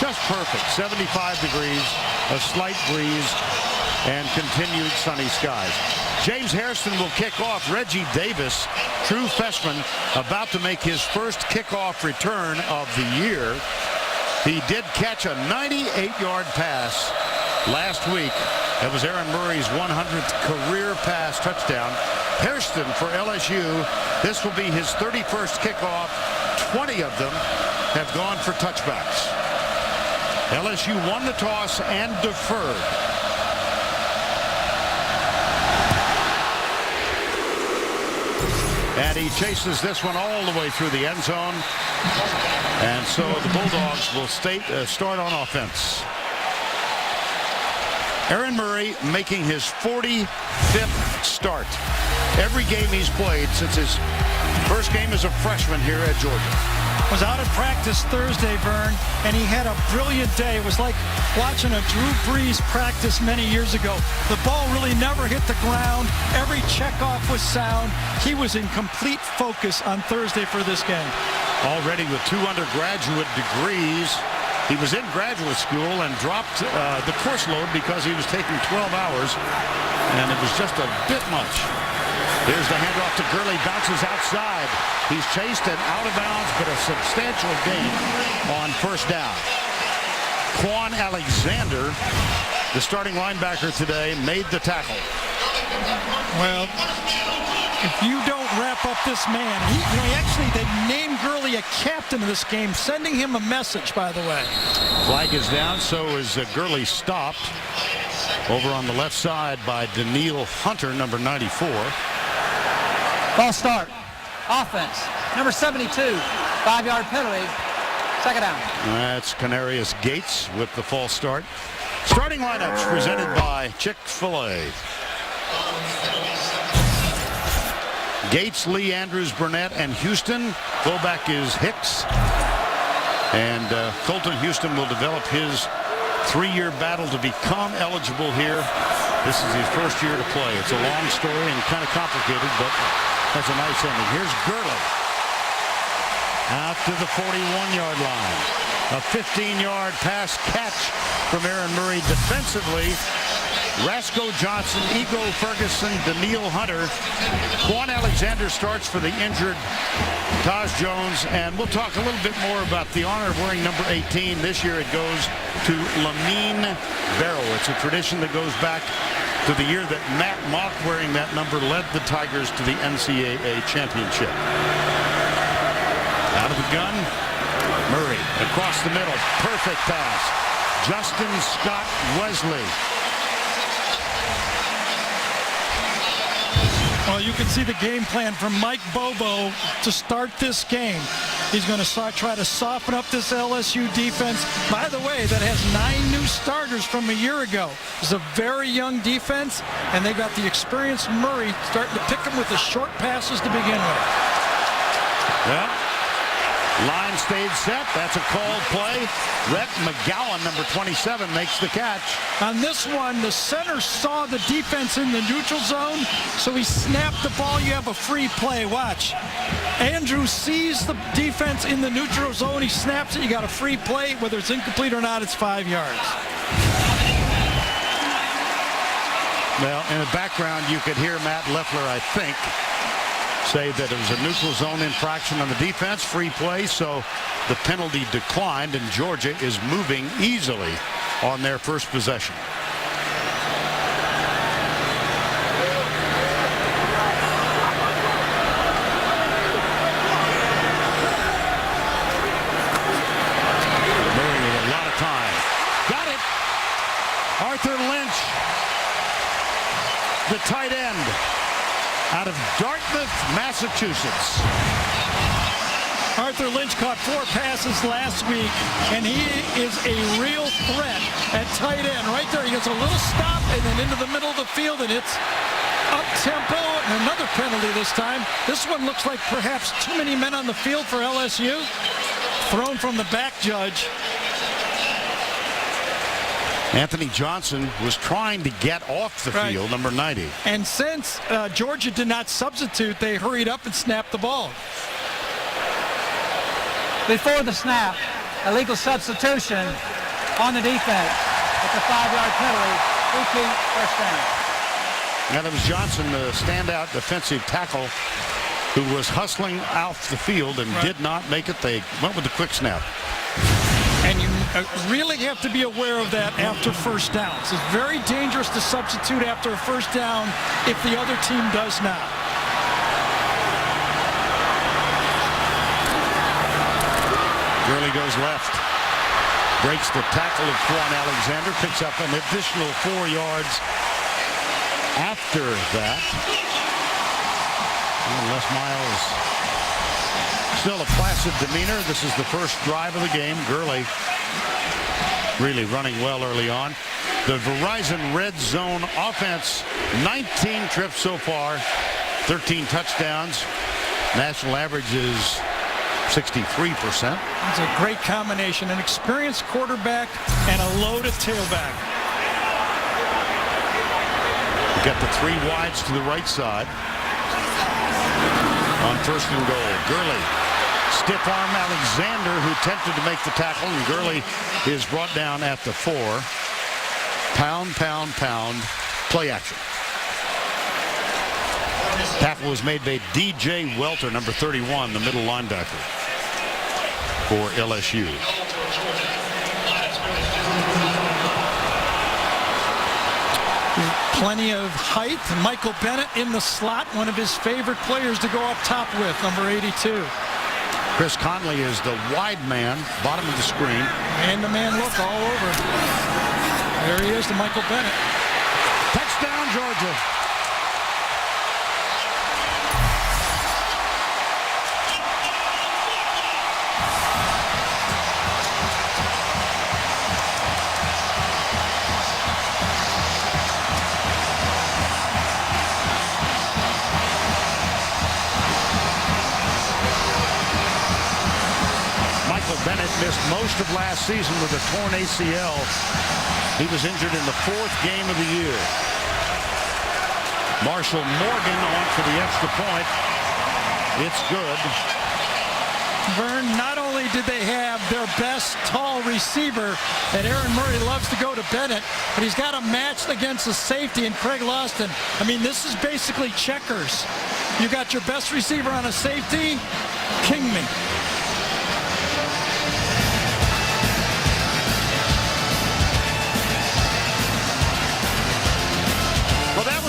Just perfect. 75 degrees, a slight breeze, and continued sunny skies. James Hairston will kick off. Reggie Davis, true freshman, about to make his first kickoff return of the year. He did catch a 98-yard pass last week. That was Aaron Murray's 100th career pass touchdown. Hairston for LSU, this will be his 31st kickoff. 20 of them have gone for touchbacks. LSU won the toss and deferred. And he chases this one all the way through the end zone. And so the Bulldogs will start on offense. Aaron Murray making his 45th start. Every game he's played since his first game as a freshman here at Georgia. Was out at practice Thursday, Vern, and he had a brilliant day. It was like watching a Drew Brees practice many years ago. The ball really never hit the ground. Every checkoff was sound. He was in complete focus on Thursday for this game. Already with 2 undergraduate degrees. He was in graduate school and dropped the course load because he was taking 12 hours, and it was just a bit much. Here's the handoff to Gurley, bounces outside. He's chased and out of bounds, but a substantial gain on first down. Quan Alexander, the starting linebacker today, made the tackle. Well, if you don't wrap up this man, they named Gurley a captain of this game, sending him a message, by the way. Flag is down, so is Gurley stopped over on the left side by Daniil Hunter, number 94. Ball start. Offense. Number 72. 5-yard penalty. Second down. That's Canarius Gates with the false start. Starting lineups presented by Chick-fil-A. Gates, Lee, Andrews, Burnett, and Houston. Fullback is Hicks. And Colton Houston will develop his 3-year battle to become eligible here. This is his first year to play. It's a long story and kind of complicated, but that's a nice ending. Here's Gurley. Out to the 41-yard line. A 15-yard pass catch from Aaron Murray defensively. Rasco Johnson, Ego Ferguson, Daniil Hunter. Quan Alexander starts for the injured Taj Jones. And we'll talk a little bit more about the honor of wearing number 18. This year it goes to Lamine Barrow. It's a tradition that goes back to the year that Matt Mock, wearing that number, led the Tigers to the NCAA championship. Out of the gun, Murray across the middle. Perfect pass. Justin Scott Wesley. Well, you can see the game plan from Mike Bobo to start this game. He's going to try to soften up this LSU defense. By the way, that has 9 new starters from a year ago. It's a very young defense, and they got the experienced Murray starting to pick them with the short passes to begin with. Well, line stayed set. That's a called play. Rhett McGowan, number 27, makes the catch. On this one, the center saw the defense in the neutral zone, so he snapped the ball. You have a free play. Watch. Andrews sees the defense in the neutral zone. He snaps it. You got a free play. Whether it's incomplete or not, it's 5 yards. Well, in the background, you could hear Matt Leffler, I think, say that it was a neutral zone infraction on the defense, free play, so the penalty declined, and Georgia is moving easily on their first possession. Murray with a lot of time. Got it! Arthur Lynch, the tight end, out of Dartmouth, Massachusetts. Arthur Lynch caught 4 passes last week, and he is a real threat at tight end. Right there, he gets a little stop and then into the middle of the field, and it's up-tempo, and another penalty this time. This one looks like perhaps too many men on the field for LSU. Thrown from the back, Judge. Anthony Johnson was trying to get off the field, number 90. And since Georgia did not substitute, they hurried up and snapped the ball. Before the snap, illegal substitution on the defense. It's a 5-yard penalty. Repeat, first down. And it was Johnson, the standout defensive tackle, who was hustling off the field and did not make it. They went with the quick snap. And you really have to be aware of that after first downs. It's very dangerous to substitute after a first down if the other team does not. Gurley goes left. Breaks the tackle of Quan Alexander. Picks up an additional 4 yards after that. And Les Miles still a placid demeanor. This is the first drive of the game. Gurley really running well early on. The Verizon Red Zone offense, 19 trips so far, 13 touchdowns. National average is 63%. It's a great combination, an experienced quarterback and a loaded tailback. We got the 3 wides to the right side. On first and goal, Gurley. Stiff arm Alexander, who attempted to make the tackle, and Gurley is brought down at the 4. Pound, pound, pound. Play action. Tackle was made by DJ Welter, number 31, the middle linebacker for LSU. Plenty of height. Michael Bennett in the slot, one of his favorite players to go up top with, number 82. Chris Conley is the wide man, bottom of the screen. Man-to-man look all over. There he is to Michael Bennett. Touchdown, Georgia. Bennett missed most of last season with a torn ACL. He was injured in the 4th game of the year. Marshall Morgan on for the extra point. It's good. Vern, not only did they have their best tall receiver, and Aaron Murray loves to go to Bennett, but he's got a match against the safety in Craig Lawson. I mean, this is basically checkers. You got your best receiver on a safety, king me.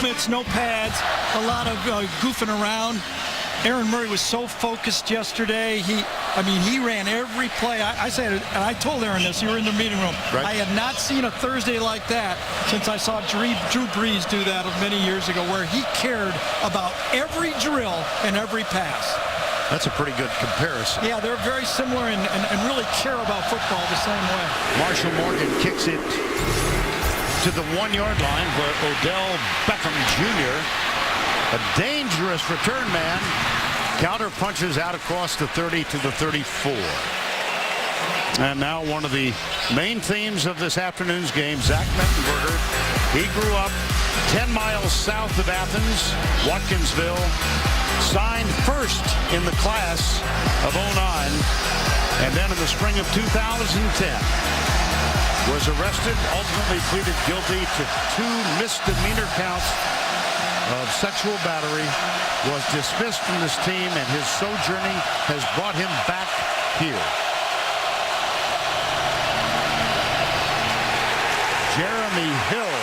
It's no pads, a lot of goofing around. Aaron Murray was so focused yesterday. He ran every play. I told Aaron this. You were in the meeting room. Right. I had not seen a Thursday like that since I saw Drew Brees do that many years ago, where he cared about every drill and every pass. That's a pretty good comparison. Yeah, they're very similar and really care about football the same way. Marshall Morgan kicks it to the 1-yard line where Odell Beckham Jr., a dangerous return man, counter punches out across the 30 to the 34. And now one of the main themes of this afternoon's game, Zach Mettenberger. He grew up 10 miles south of Athens, Watkinsville, signed first in the class of 09, and then in the spring of 2010. Was arrested, ultimately pleaded guilty to 2 misdemeanor counts of sexual battery, was dismissed from this team, and his sojourning has brought him back here. Jeremy Hill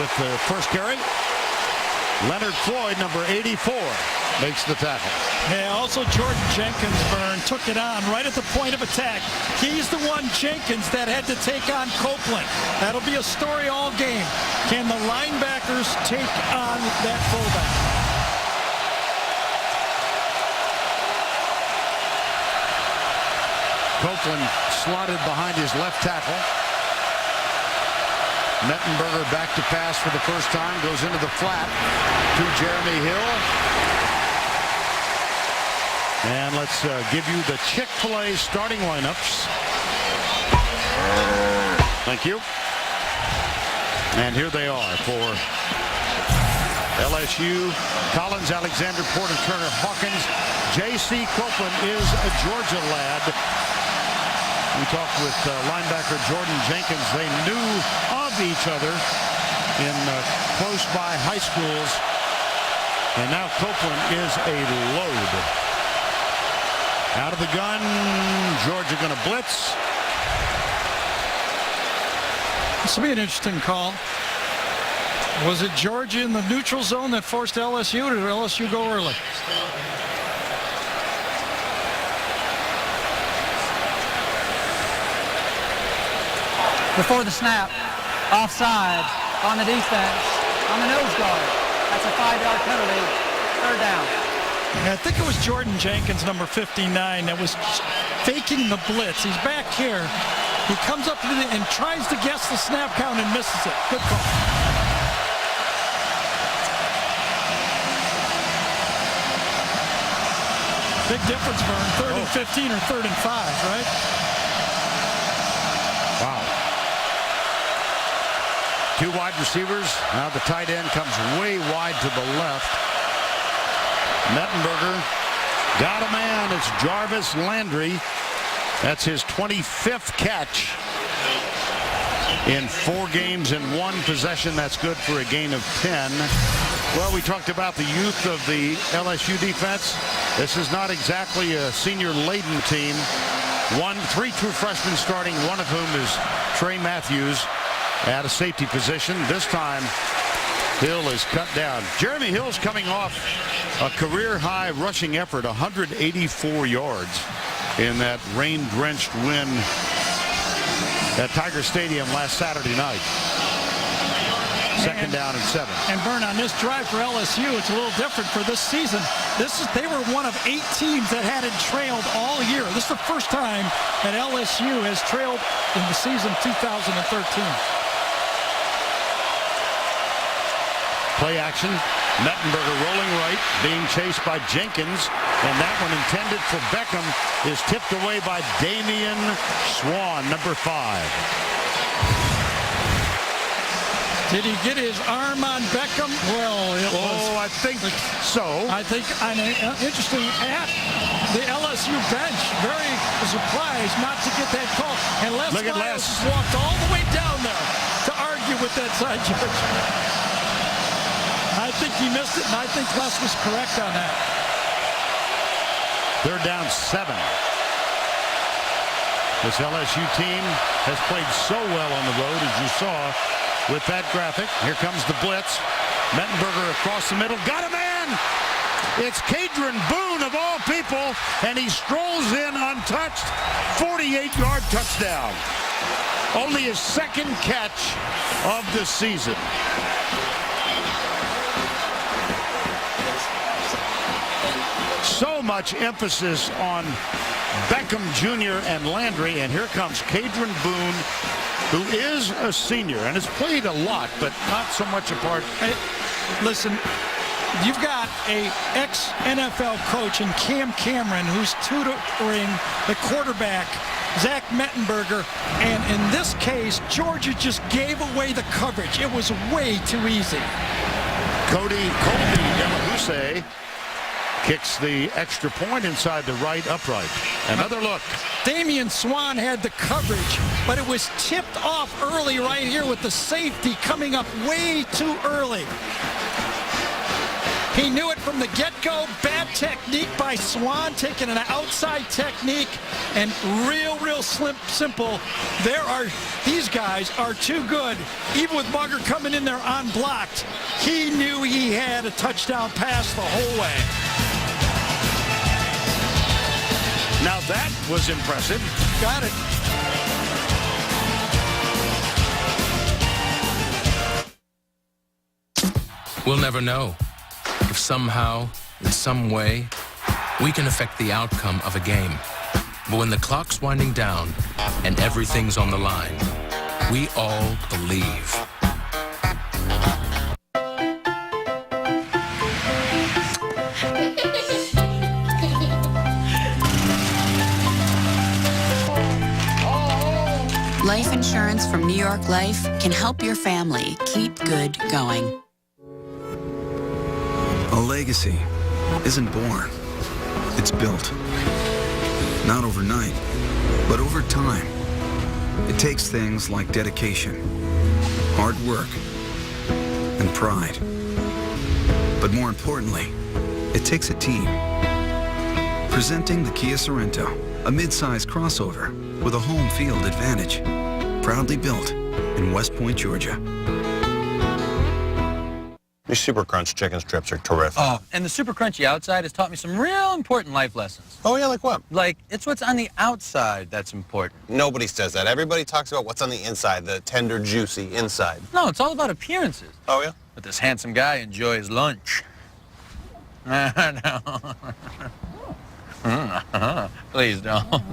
with the first carry. Leonard Floyd, number 84, makes the tackle. Yeah, also Jordan Jenkins, Byrne, took it on right at the point of attack. He's the one, Jenkins, that had to take on Copeland. That'll be a story all game. Can the linebackers take on that fullback? Copeland slotted behind his left tackle. Mettenberger back to pass for the first time, goes into the flat to Jeremy Hill. And let's give you the Chick-fil-A starting lineups. Thank you. And here they are for LSU. Collins, Alexander, Porter, Turner, Hawkins. J.C. Copeland is a Georgia lad. with linebacker Jordan Jenkins. They knew of each other in close by high schools. And now Copeland is a load. Out of the gun. Georgia going to blitz. This will be an interesting call. Was it Georgia in the neutral zone that forced LSU, or did LSU go early? Before the snap, offside on the defense, on the nose guard. That's a 5-yard penalty, third down. I think it was Jordan Jenkins, number 59, that was faking the blitz. He's back here. He comes up and tries to guess the snap count and misses it. Good call. Big difference, Vern. Third and 15 or third and 5, right? Wow. Two wide receivers. Now the tight end comes way wide to the left. Mettenberger got a man. It's Jarvis Landry. That's his 25th catch in 4 games and 1 possession. That's good for a gain of 10. Well, we talked about the youth of the LSU defense. This is not exactly a senior-laden team. 3 true freshmen starting, one of whom is Trey Matthews at a safety position. This time, Hill is cut down. Jeremy Hill's coming off a career-high rushing effort, 184 yards in that rain-drenched win at Tiger Stadium last Saturday night. Second down and 7. And Vern, on this drive for LSU, it's a little different for this season. They were one of 8 teams that hadn't trailed all year. This is the first time that LSU has trailed in the season 2013. Play action. Mettenberger rolling right, being chased by Jenkins, and that one intended for Beckham is tipped away by Damian Swan, number 5. Did he get his arm on Beckham? Well, I think so. I think interesting at the LSU bench, very surprised not to get that call. And Les Miles walked all the way down there to argue with that side judge. I think he missed it, and I think Les was correct on that. They're down 7. This LSU team has played so well on the road, as you saw with that graphic. Here comes the blitz. Mettenberger across the middle. Got a man! It's Kadron Boone, of all people, and he strolls in untouched. 48-yard touchdown. Only his 2nd catch of the season. So much emphasis on Beckham Jr. and Landry, and here comes Kadron Boone, who is a senior and has played a lot, but not so much a part. Listen, you've got a ex-NFL coach in Cam Cameron who's tutoring the quarterback, Zach Mettenberger, and in this case, Georgia just gave away the coverage. It was way too easy. Colby Delahousse kicks the extra point inside the right upright. Another look. Damian Swan had the coverage, but it was tipped off early right here with the safety coming up way too early. He knew it from the get-go. Bad technique by Swan, taking an outside technique, and real simple. These guys are too good. Even with Mugger coming in there unblocked, he knew he had a touchdown pass the whole way. Now that was impressive. Got it. We'll never know if somehow, in some way, we can affect the outcome of a game. But when the clock's winding down and everything's on the line, we all believe. Life insurance from New York Life can help your family keep good going. A legacy isn't born. It's built. Not overnight, but over time. It takes things like dedication, hard work, and pride. But more importantly, it takes a team. Presenting the Kia Sorento, a mid-size crossover with a home field advantage. Proudly built in West Point, Georgia. These Super Crunch chicken strips are terrific. Oh, and the Super Crunchy outside has taught me some real important life lessons. Oh, yeah, like what? Like, it's what's on the outside that's important. Nobody says that. Everybody talks about what's on the inside, the tender, juicy inside. No, it's all about appearances. Oh, yeah? But this handsome guy enjoys lunch. Please don't.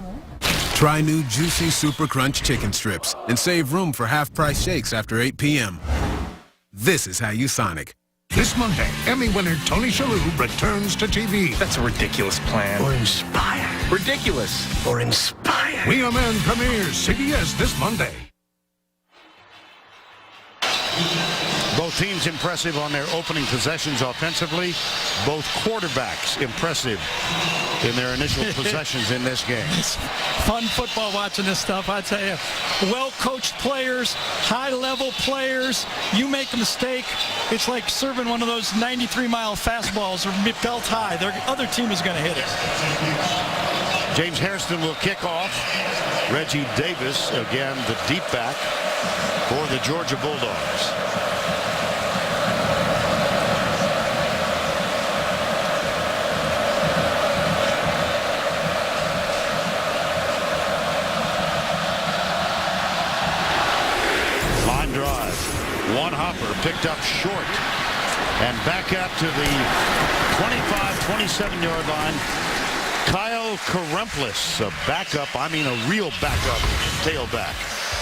Try new juicy Super Crunch chicken strips and save room for half-price shakes after 8 p.m. This is how you Sonic. This Monday, Emmy winner Tony Shalhoub returns to TV. That's a ridiculous plan. Or inspired. Ridiculous. Or inspired. We Are Men premieres CBS this Monday. Both teams impressive on their opening possessions offensively. Both quarterbacks impressive in their initial possessions in this game. It's fun football watching this stuff, I tell you. Well-coached players, high-level players. You make a mistake, it's like serving one of those 93-mile fastballs or belt high. The other team is going to hit it. James Hairston will kick off. Reggie Davis, again, the deep back for the Georgia Bulldogs. Line drive. One hopper picked up short. And back out to the 25-27-yard line. Kyle Karemplis, a backup, I mean a real backup tailback.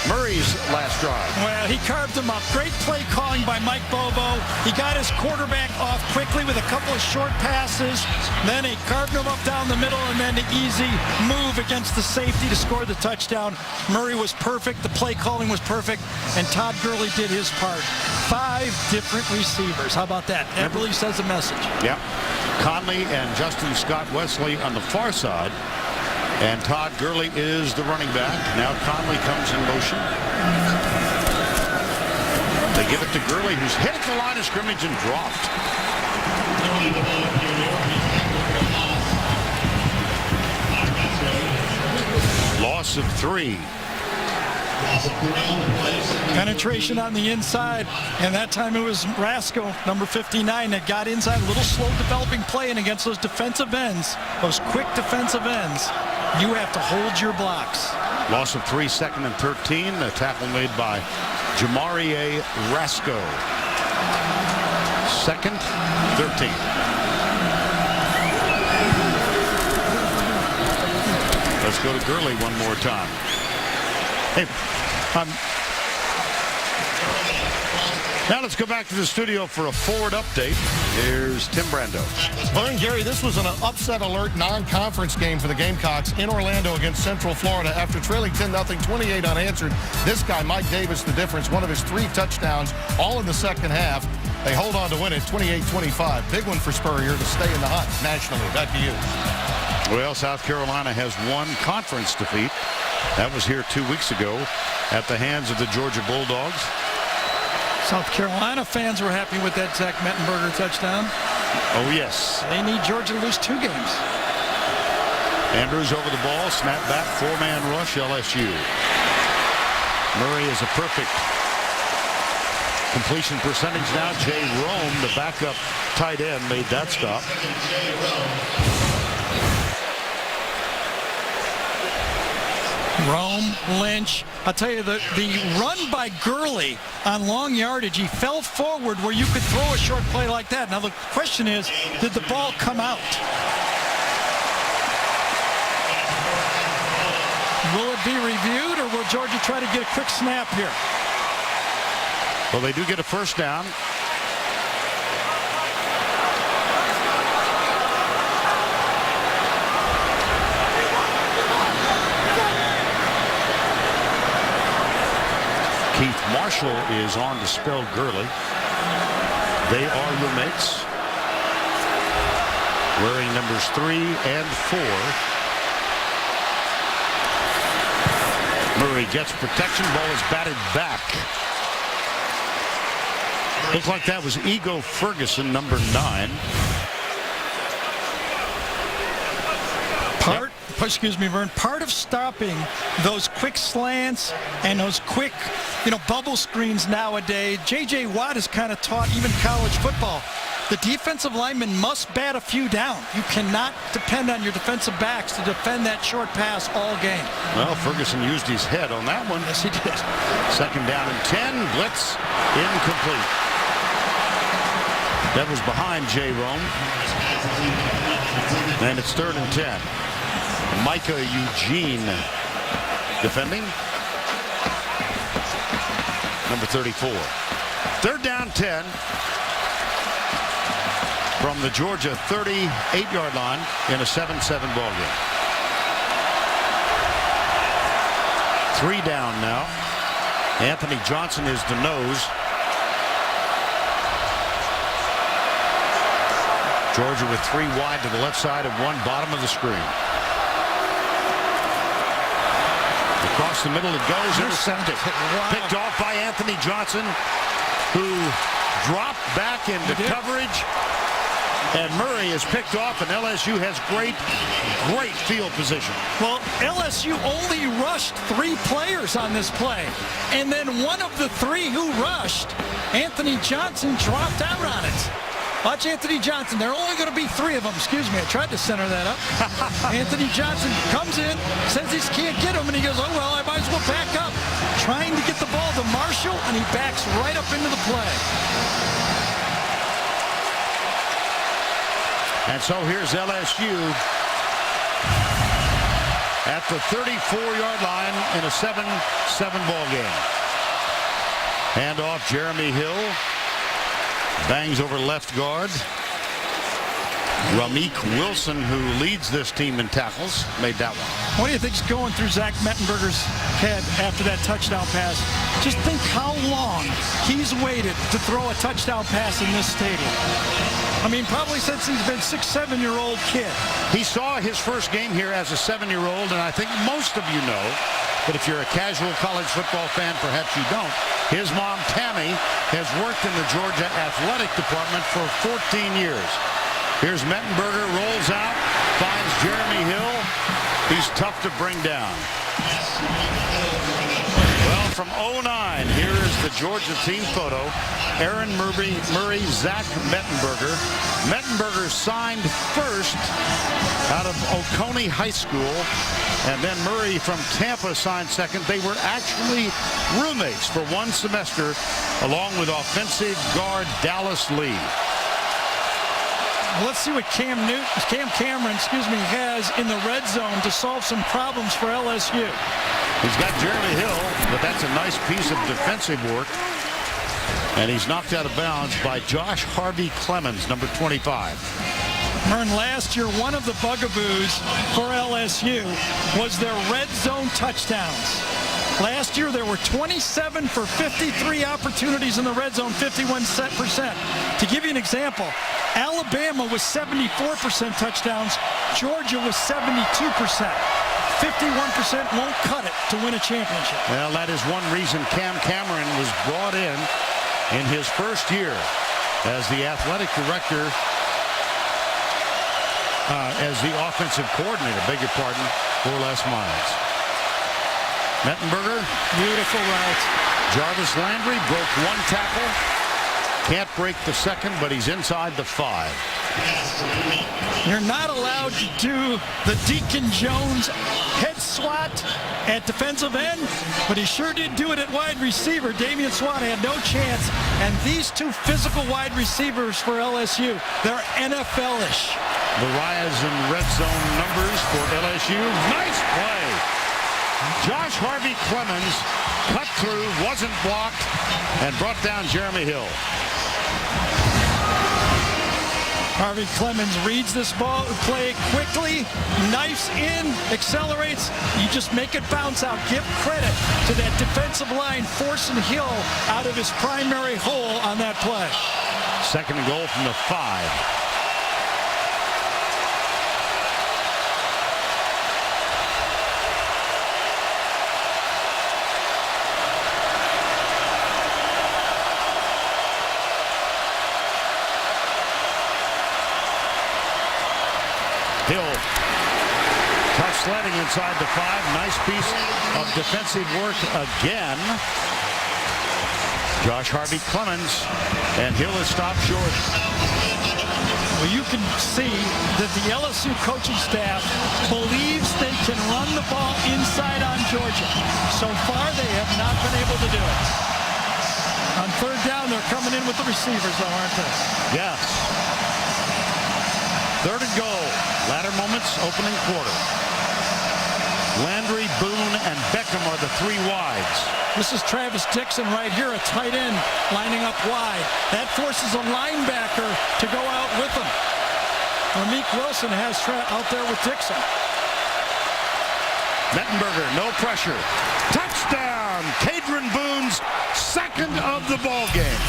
Murray's last drive. Well, he carved him up. Great play calling by Mike Bobo. He got his quarterback off quickly with a couple of short passes. Then he carved him up down the middle, and then the easy move against the safety to score the touchdown. Murray was perfect. The play calling was perfect, and Todd Gurley did his part. 5 different receivers. How about that? That really says a message. Yep. Conley and Justin Scott Wesley on the far side. And Todd Gurley is the running back. Now Conley comes in motion. They give it to Gurley, who's hit at the line of scrimmage and dropped. Loss of 3. Penetration on the inside, and that time it was Rasco, number 59, that got inside. A little slow developing play, and against those defensive ends, those quick defensive ends, you have to hold your blocks. Loss of 3, 2nd and 13. A tackle made by Jamarie Rasco. 2nd, 13. Let's go to Gurley one more time. Hey, now let's go back to the studio for a forward update. Here's Tim Brando. Well, and Gary, this was an upset alert non-conference game for the Gamecocks in Orlando against Central Florida. After trailing 10-0, 28 unanswered, this guy, Mike Davis, the difference. One of his 3 touchdowns, all in the second half. They hold on to win it 28-25. Big one for Spurrier to stay in the hunt nationally. Back to you. Well, South Carolina has one conference defeat. That was here 2 weeks ago at the hands of the Georgia Bulldogs. South Carolina fans were happy with that Zach Mettenberger touchdown. Oh, yes. They need Georgia to lose 2 games. Andrews over the ball, snap back, 4-man rush, LSU. Murray is a perfect completion percentage now. Jay Rome, the backup tight end, made that stop. Rome, Lynch. I'll tell you, the run by Gurley on long yardage, he fell forward where you could throw a short play like that. Now the question is, did the ball come out? Will it be reviewed, or will Georgia try to get a quick snap here? Well, they do get a first down. Keith Marshall is on to spell Gurley. They are roommates, wearing numbers 3 and 4. Murray Murray gets protection. Ball is batted back. Looks like that was Ego Ferguson, number 9. Excuse me, Vern. Part of stopping those quick slants and those quick, bubble screens nowadays, J.J. Watt has kind of taught even college football. The defensive lineman must bat a few down. You cannot depend on your defensive backs to defend that short pass all game. Well, Ferguson used his head on that one. Yes, he did. Second down and 10. Blitz incomplete. That was behind J. Rome. And it's 3rd and 10. Micah Eugene defending. Number 34. 3rd down 10 from the Georgia 38-yard line in a 7-7 ball game. 3 down now. Anthony Johnson is the nose. Georgia with 3 wide to the left side and 1 bottom of the screen. Across the middle it goes, intercepted. Wow. Picked off by Anthony Johnson, who dropped back into coverage. And Murray is picked off, and LSU has great field position. Well, LSU only rushed 3 players on this play. And then one of the 3 who rushed, Anthony Johnson, dropped out on it. Watch Anthony Johnson. There are only going to be 3 of them. Excuse me. I tried to center that up. Anthony Johnson comes in, says he can't get him, and he goes, oh, well, I might as well back up. Trying to get the ball to Marshall, and he backs right up into the play. And so here's LSU at the 34-yard line in a 7-7 ball game. Hand off Jeremy Hill. Bangs over left guard. Rameek Wilson, who leads this team in tackles, made that one. What do you think's going through Zach Mettenberger's head after that touchdown pass? Just think how long he's waited to throw a touchdown pass in this stadium. I mean, probably since he's been 6-7-year-old kid. He saw his first game here as a 7-year-old, and I think most of you know, but if you're a casual college football fan, perhaps you don't. His mom, Tammy, has worked in the Georgia athletic department for 14 years. Here's Mettenberger, rolls out, finds Jeremy Hill. He's tough to bring down. Well, from 09, here is the Georgia team photo. Aaron Murray, Zach Mettenberger. Mettenberger signed first out of Oconee High School, and then Murray from Tampa signed second. They were actually roommates for 1 semester, along with offensive guard Dallas Lee. Let's see what Cam Cameron, has in the red zone to solve some problems for LSU. He's got Jeremy Hill, but that's a nice piece of defensive work. And he's knocked out of bounds by Josh Harvey Clemens, number 25. Mern, last year, one of the bugaboos for LSU was their red zone touchdowns. Last year, there were 27 for 53 opportunities in the red zone, 51%. To give you an example, Alabama was 74% touchdowns. Georgia was 72%. 51% won't cut it to win a championship. Well, that is one reason Cam Cameron was brought in his first year as the athletic director, as the offensive coordinator, beg your pardon, for Les Miles. Mettenberger. Beautiful route. Jarvis Landry broke 1 tackle. Can't break the second, but he's inside the 5. You're not allowed to do the Deacon Jones head swat at defensive end, but he sure did do it at wide receiver. Damian Swann had no chance, and these 2 physical wide receivers for LSU, they're NFL-ish. The rise in red zone numbers for LSU. Nice play. Josh Harvey Clemens cut through, wasn't blocked, and brought down Jeremy Hill. Harvey Clemens reads this ball, play quickly, knifes in, accelerates. You just make it bounce out. Give credit to that defensive line forcing Hill out of his primary hole on that play. Second and goal from the 5. inside the 5. Nice piece of defensive work again. Josh Harvey Clemens, and Hill is stopped short. Well, you can see that the LSU coaching staff believes they can run the ball inside on Georgia. So far, they have not been able to do it. On third down, they're coming in with the receivers, though, aren't they? Yes. Third and goal. Latter moments, opening quarter. Landry, Boone, and Beckham are the 3 wides. This is Travis Dixon right here, a tight end lining up wide. That forces a linebacker to go out with him. Rameek Wilson has out there with Dixon. Mettenberger, no pressure. Touchdown! Cadron Boone's second of the ball game.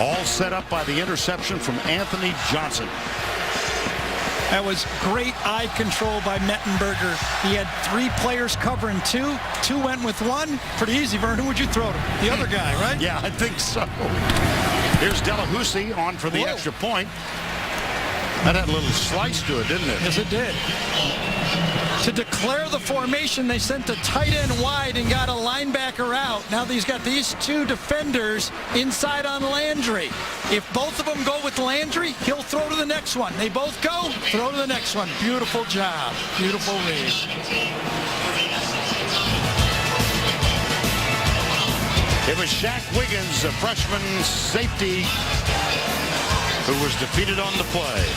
All set up by the interception from Anthony Johnson. That was great eye control by Mettenberger. He had 3 players covering 2. 2 went with 1. Pretty easy, Vern. Who would you throw to? The other guy, right? Yeah, I think so. Here's Delahousie on for the extra point. That had a little slice to it, didn't it? Yes, it did. To declare the formation, they sent the tight end wide and got a linebacker out. Now he's got these 2 defenders inside on Landry. If both of them go with Landry, he'll throw to the next one. They both go, throw to the next one. Beautiful job. Beautiful read. It was Shaq Wiggins, a freshman safety, who was defeated on the play.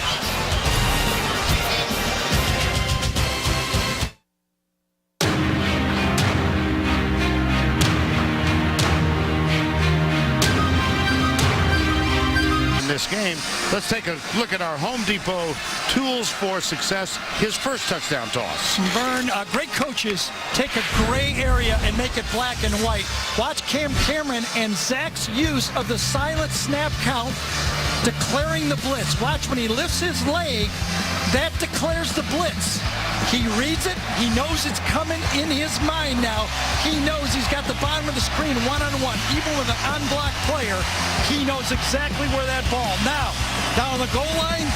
This game, let's take a look at our Home Depot tools for success. His first touchdown toss. Vern, great coaches take a gray area and make it black and white. Watch Cam Cameron and Zach's use of the silent snap count declaring the blitz. Watch when he lifts his leg, that declares the blitz. He reads it. He knows it's coming in his mind now. He knows he's got the bottom of the screen one-on-one. Even with an unblocked player, he knows exactly where that ball. Now, down on the goal line,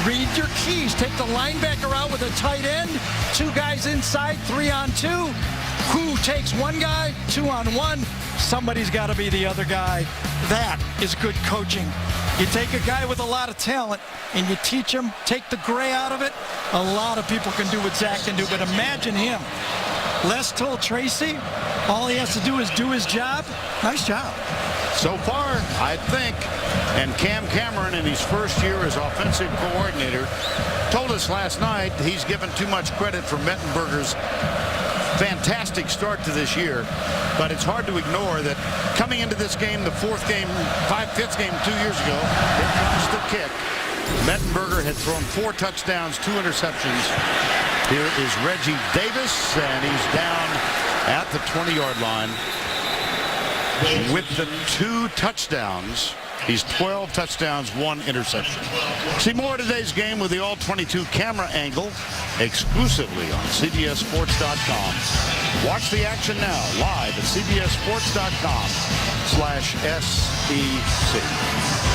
read your keys. Take the linebacker out with a tight end. 2 guys inside, 3-on-2. Who takes 1 guy, 2-on-1? Somebody's got to be the other guy. That is good coaching. You take a guy with a lot of talent and you teach him, take the gray out of it. A lot of people can do what Zach can do, but imagine him. Les told Tracy, all he has to do is do his job. Nice job. So far, I think, and Cam Cameron in his first year as offensive coordinator told us last night he's given too much credit for Mettenberger's fantastic start to this year, but it's hard to ignore that coming into this game, the 5th game 2 years ago, here comes the kick. Mettenberger had thrown 4 touchdowns, 2 interceptions. Here is Reggie Davis, and he's down at the 20-yard line with the 2 touchdowns. He's 12 touchdowns, 1 interception. See more of today's game with the All-22 camera angle exclusively on CBSSports.com. Watch the action now live at CBSSports.com/SEC.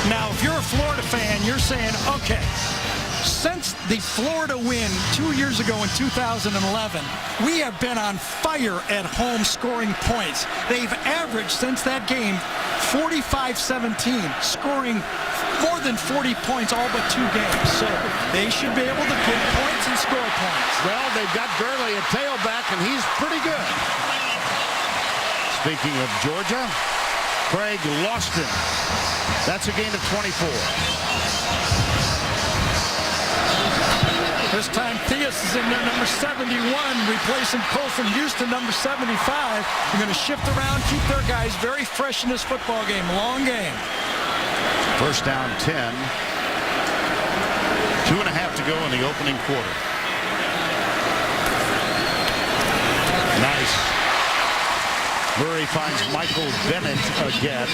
Now, if you're a Florida fan, you're saying, okay, since the Florida win 2 years ago in 2011, we have been on fire at home scoring points. They've averaged since that game 45-17, scoring more than 40 points all but 2 games. So they should be able to get points and score points. Well, they've got Gurley at tailback, and he's pretty good. Speaking of Georgia, Craig Loston. That's a gain of 24. This time, Theus is in there, number 71, replacing Colson Houston, number 75. They're going to shift around, keep their guys very fresh in this football game. Long game. First down 10. 2.5 to go in the opening quarter. Nice. Murray finds Michael Bennett again.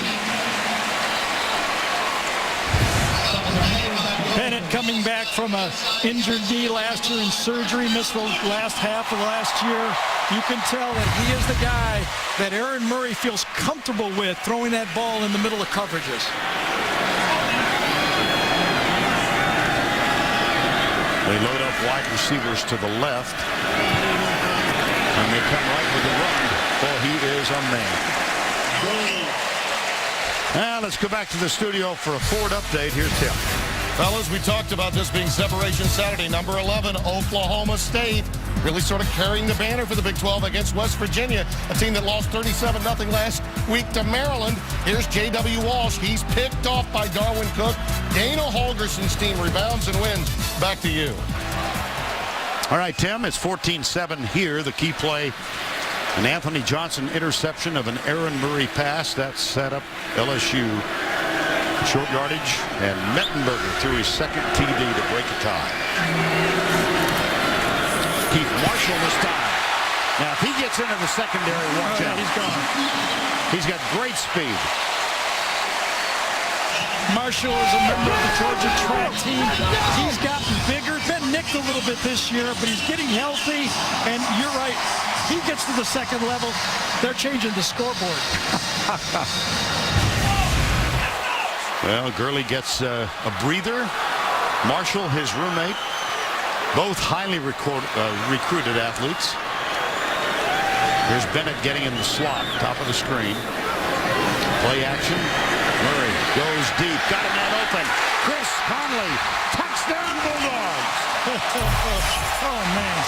Bennett coming back from an injured knee last year in surgery, missed the last half of last year. You can tell that he is the guy that Aaron Murray feels comfortable with throwing that ball in the middle of coverages. They load up wide receivers to the left. And they come right with the run. Well, he is a man. Now let's go back to the studio for a Ford update. Here's Tim. Fellas, we talked about this being Separation Saturday. Number 11, Oklahoma State, really sort of carrying the banner for the Big 12 against West Virginia, a team that lost 37-0 last week to Maryland. Here's J.W. Walsh. He's picked off by Darwin Cook. Dana Holgerson's team rebounds and wins. Back to you. All right, Tim, it's 14-7 here. The key play, an Anthony Johnson interception of an Aaron Murray pass. That set up LSU short yardage, and Mettenberger threw his second TD to break a tie. Keith Marshall this time. Now, if he gets into the secondary, watch out. He's gone. He's got great speed. Marshall is a member of the Georgia track team. He's gotten bigger, been nicked a little bit this year, but he's getting healthy. And you're right, he gets to the second level, they're changing the scoreboard. Well, Gurley gets a breather. Marshall, his roommate, both highly recruited athletes. Here's Bennett getting in the slot, top of the screen. Play action. Murray goes deep. Got a man open. Chris Conley. Touchdown Bulldogs. Oh, man.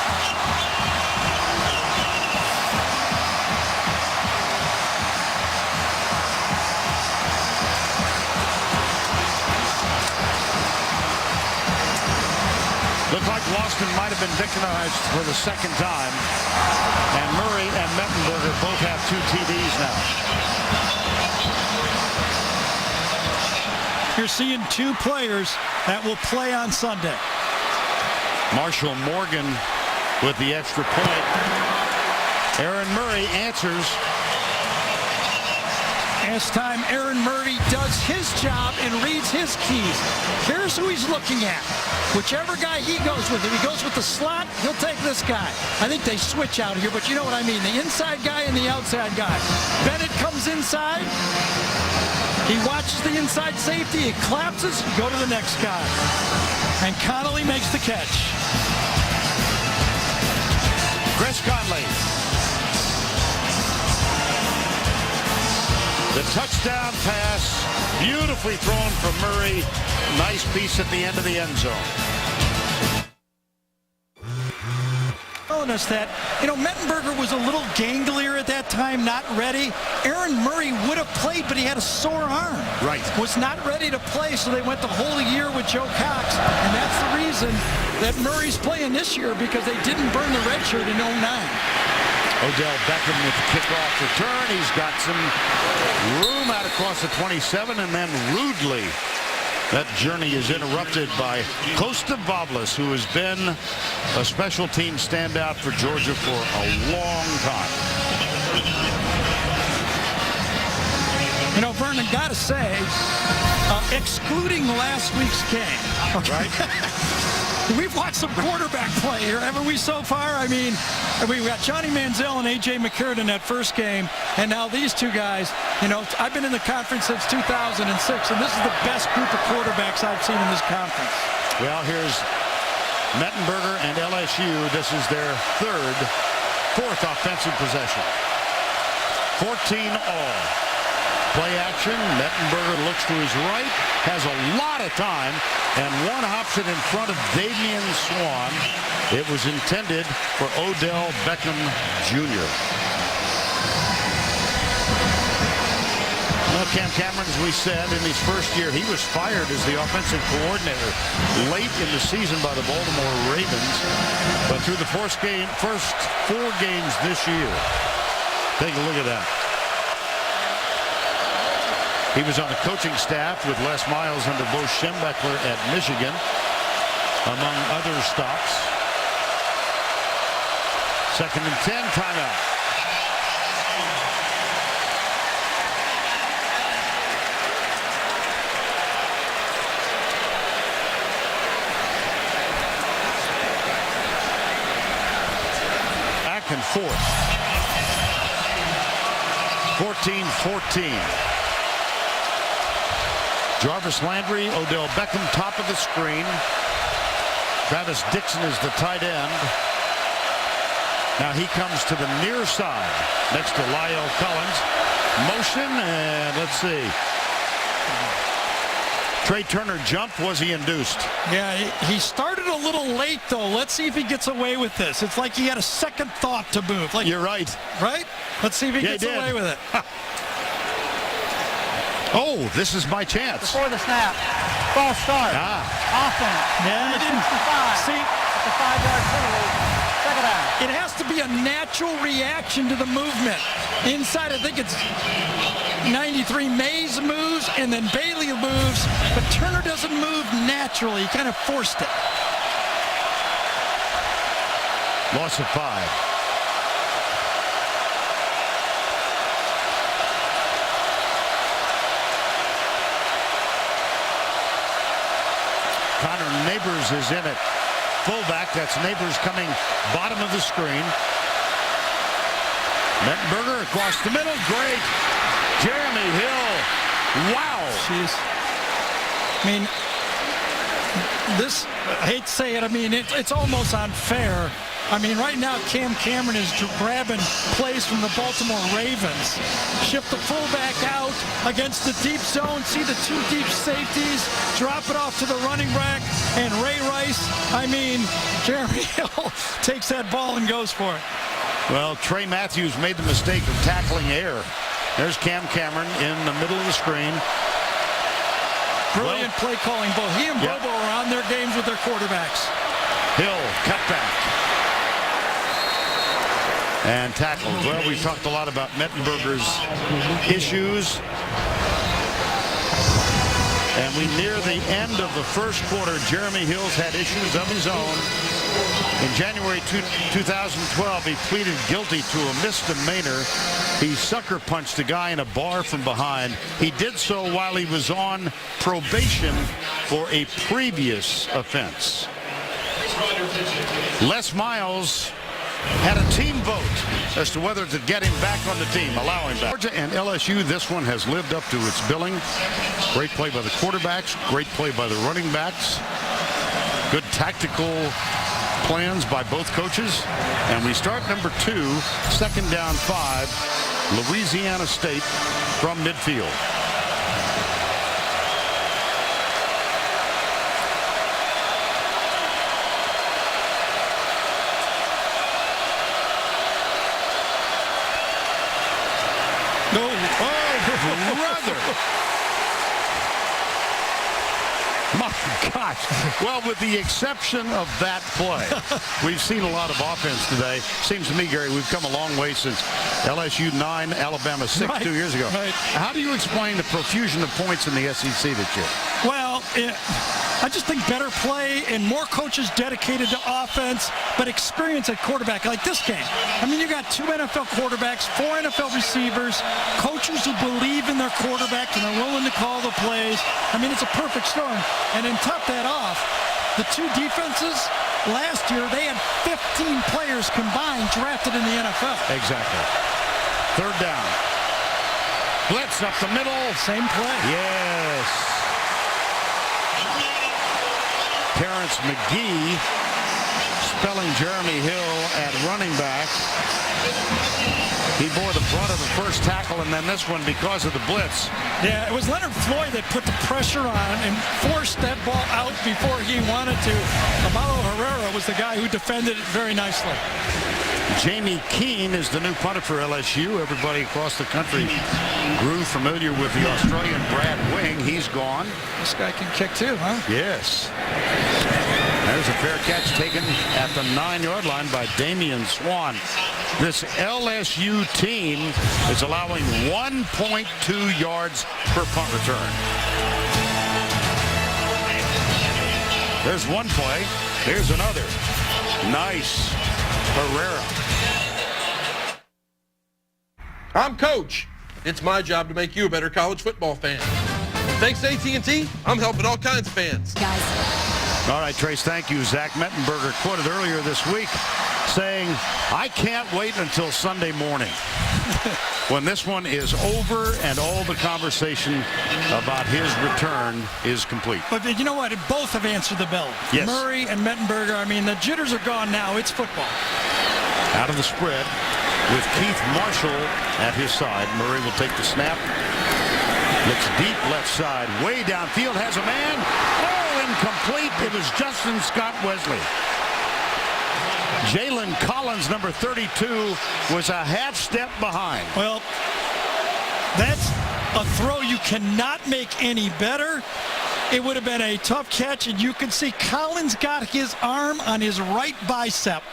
Looked like Loston might have been victimized for the second time. And Murray and Mettenberger both have 2 TDs now. You're seeing 2 players that will play on Sunday. Marshall Morgan with the extra point. Aaron Murray answers. As time, Aaron Murray does his job and reads his keys. Here's who he's looking at. Whichever guy he goes with, if he goes with the slot, he'll take this guy. I think they switch out here, but you know what I mean. The inside guy and the outside guy. Bennett comes inside. He watches the inside safety. He collapses. Go to the next guy. And Connolly makes the catch. Chris Conley. The touchdown pass, beautifully thrown from Murray. Nice piece at the end of the end zone. Telling us that, Mettenberger was a little ganglier at that time, not ready. Aaron Murray would have played, but he had a sore arm. Right. Was not ready to play, so they went the whole year with Joe Cox. And that's the reason that Murray's playing this year, because they didn't burn the red shirt in 09. Odell Beckham with the kickoff return. He's got some room out across the 27, and then rudely that journey is interrupted by Costa Boblis, who has been a special team standout for Georgia for a long time. Vernon, got to say, excluding last week's game, okay? Right? We've watched some quarterback play here, haven't we, so far? I mean, we got Johnny Manziel and A.J. McCarron in that first game, and now these two guys. I've been in the conference since 2006, and this is the best group of quarterbacks I've seen in this conference. Well, here's Mettenberger and LSU. This is their fourth offensive possession. 14 all. Play action. Mettenberger looks to his right, has a lot of time, and one option in front of Damian Swan. It was intended for Odell Beckham Jr. Well, Cam Cameron, as we said, in his first year, he was fired as the offensive coordinator late in the season by the Baltimore Ravens. But through the first 4 games this year, take a look at that. He was on the coaching staff with Les Miles under Bo Schembechler at Michigan, among other stops. 2nd and 10, timeout. 4th. 14-14. Jarvis Landry, Odell Beckham, top of the screen. Travis Dixon is the tight end. Now he comes to the near side next to Lyle Collins. Motion, and let's see. Trey Turner jumped. Was he induced? Yeah, he started a little late, though. Let's see if he gets away with this. It's like he had a second thought to move. Like, you're right. Right? Let's see if he gets away with it. Oh, this is my chance. Before the snap. False start. Offense. Yeah, he didn't see. It's a 5-yard penalty. Second down. It has to be a natural reaction to the movement. Inside, I think it's 93. Mays moves, and then Bailey moves, but Turner doesn't move naturally. He kind of forced it. Loss of 5. Connor Neighbors is in it. Fullback, that's Neighbors coming bottom of the screen. Mettenberger across the middle, great. Jeremy Hill, wow. Jeez. I mean, this, I hate to say it, I mean, it's almost unfair. I mean, right now, Cam Cameron is grabbing plays from the Baltimore Ravens. Shift the fullback out against the deep zone. See the 2 deep safeties. Drop it off to the running back. And Ray Rice, I mean, Jeremy Hill takes that ball and goes for it. Well, Trey Matthews made the mistake of tackling air. There's Cam Cameron in the middle of the screen. Brilliant play calling. Both he and Bobo are on their games with their quarterbacks. Hill, cut back. And tackled. Well, we've talked a lot about Mettenberger's issues. And we near the end of the first quarter. Jeremy Hill's had issues of his own. In January 2012, he pleaded guilty to a misdemeanor. He sucker punched a guy in a bar from behind. He did so while he was on probation for a previous offense. Les Miles had a team vote as to whether to get him back on the team, allow him back. Georgia and LSU, this one has lived up to its billing. Great play by the quarterbacks, great play by the running backs. Good tactical plans by both coaches. And we start number 2, 2nd down 5, Louisiana State from midfield. No. Oh, brother. My gosh. Well, with the exception of that play, we've seen a lot of offense today. Seems to me, Gary, we've come a long way since LSU 9, Alabama 6 2 years ago. Right. How do you explain the profusion of points in the SEC this year? Well, I just think better play and more coaches dedicated to offense, but experience at quarterback like this game. I mean, you got 2 NFL quarterbacks, 4 NFL receivers, coaches who believe in their quarterback and are willing to call the plays. I mean, it's a perfect storm. And then top that off, the 2 defenses, last year they had 15 players combined drafted in the NFL. Exactly. 3rd down. Blitz up the middle. Same play. Yes. Terrence McGee spelling Jeremy Hill at running back. He bore the brunt of the first tackle, and then this one because of the blitz. Yeah, it was Leonard Floyd that put the pressure on and forced that ball out before he wanted to. Amalo Herrera was the guy who defended it very nicely. Jamie Keane is the new punter for LSU. Everybody across the country grew familiar with the Australian Brad Wing. He's gone. This guy can kick too, huh? Yes. There's a fair catch taken at the 9-yard line by Damian Swan. This LSU team is allowing 1.2 yards per punt return. There's one play. Here's another. Nice. Herrera. I'm Coach. It's my job to make you a better college football fan. Thanks to AT&T, I'm helping all kinds of fans. Guys. All right, Trace, thank you. Zach Mettenberger quoted earlier this week saying, I can't wait until Sunday morning when this one is over and all the conversation about his return is complete. But you know what? Both have answered the bell. Yes. Murray and Mettenberger. I mean, the jitters are gone now. It's football. Out of the spread with Keith Marshall at his side. Murray will take the snap. Looks deep left side. Way downfield. Has a man. Oh, incomplete. It was Justin Scott Wesley. Jalen Collins, number 32, was a half step behind. Well, that's a throw you cannot make any better. It would have been a tough catch, and you can see Collins got his arm on his right bicep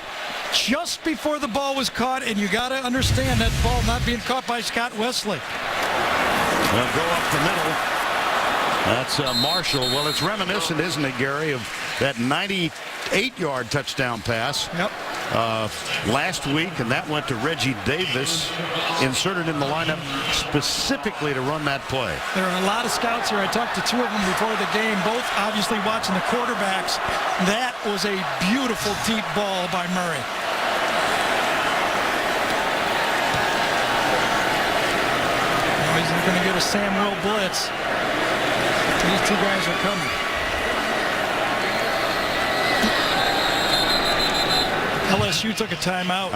just before the ball was caught, and you got to understand that ball not being caught by Scott Wesley. They'll go up the middle. That's Marshall. Well, it's reminiscent, isn't it, Gary, of that 98-yard touchdown pass last week, and that went to Reggie Davis, inserted in the lineup specifically to run that play. There are a lot of scouts here. I talked to two of them before the game, both obviously watching the quarterbacks. That was a beautiful deep ball by Murray. He's going to get a Samuel blitz. These two guys are coming. LSU took a timeout.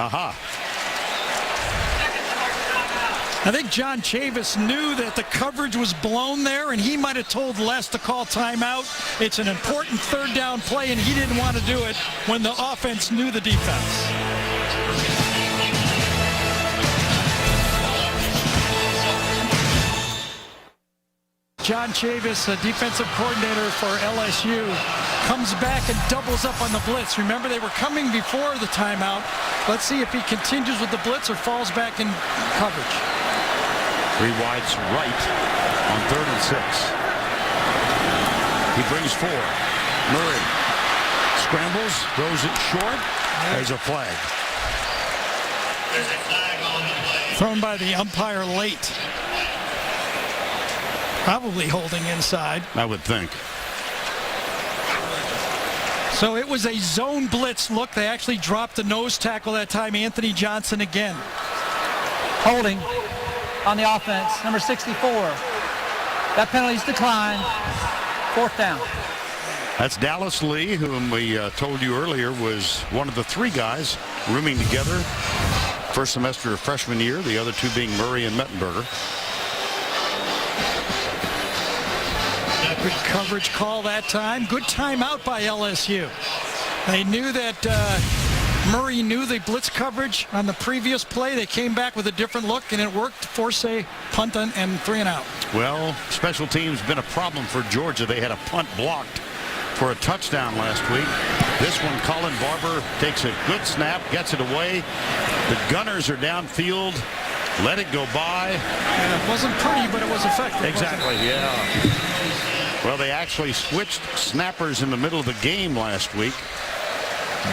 I think John Chavis knew that the coverage was blown there, and he might have told Les to call timeout. It's an important third down play, and he didn't want to do it when the offense knew the defense. John Chavis, a defensive coordinator for LSU, comes back and doubles up on the blitz. Remember, they were coming before the timeout. Let's see if he continues with the blitz or falls back in coverage. Three wides right on 3rd and 6. He brings 4. Murray scrambles, throws it short. There's a flag. Thrown by the umpire late. Probably holding inside. I would think. So it was a zone blitz look. They actually dropped the nose tackle that time. Anthony Johnson again. Holding on the offense, number 64. That penalty's declined. 4th down. That's Dallas Lee, whom we told you earlier was one of the 3 guys rooming together first semester of freshman year, the other 2 being Murray and Mettenberger. Good coverage call that time. Good timeout by LSU. They knew that Murray knew the blitz coverage on the previous play. They came back with a different look, and it worked to force a punt and 3 and out. Well, special teams been a problem for Georgia. They had a punt blocked for a touchdown last week. This one, Colin Barber takes a good snap, gets it away. The Gunners are downfield. Let it go by. Yeah, it wasn't pretty, but it was effective. Exactly, yeah. Well, they actually switched snappers in the middle of the game last week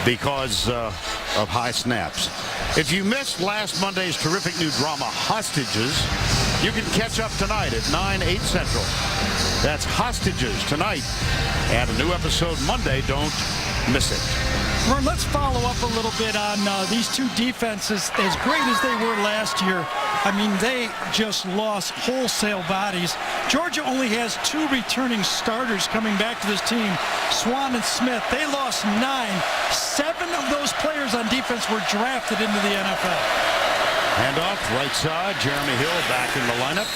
because of high snaps. If you missed last Monday's terrific new drama, Hostages, you can catch up tonight at 9, 8 Central. That's Hostages tonight. And a new episode Monday. Don't miss it. Ron, let's follow up a little bit on these 2 defenses. As great as they were last year, I mean, they just lost wholesale bodies. Georgia only has 2 returning starters coming back to this team, Swan and Smith. They lost 9. 7 of those players on defense were drafted into the NFL. Handoff, right side. Jeremy Hill back in the lineup.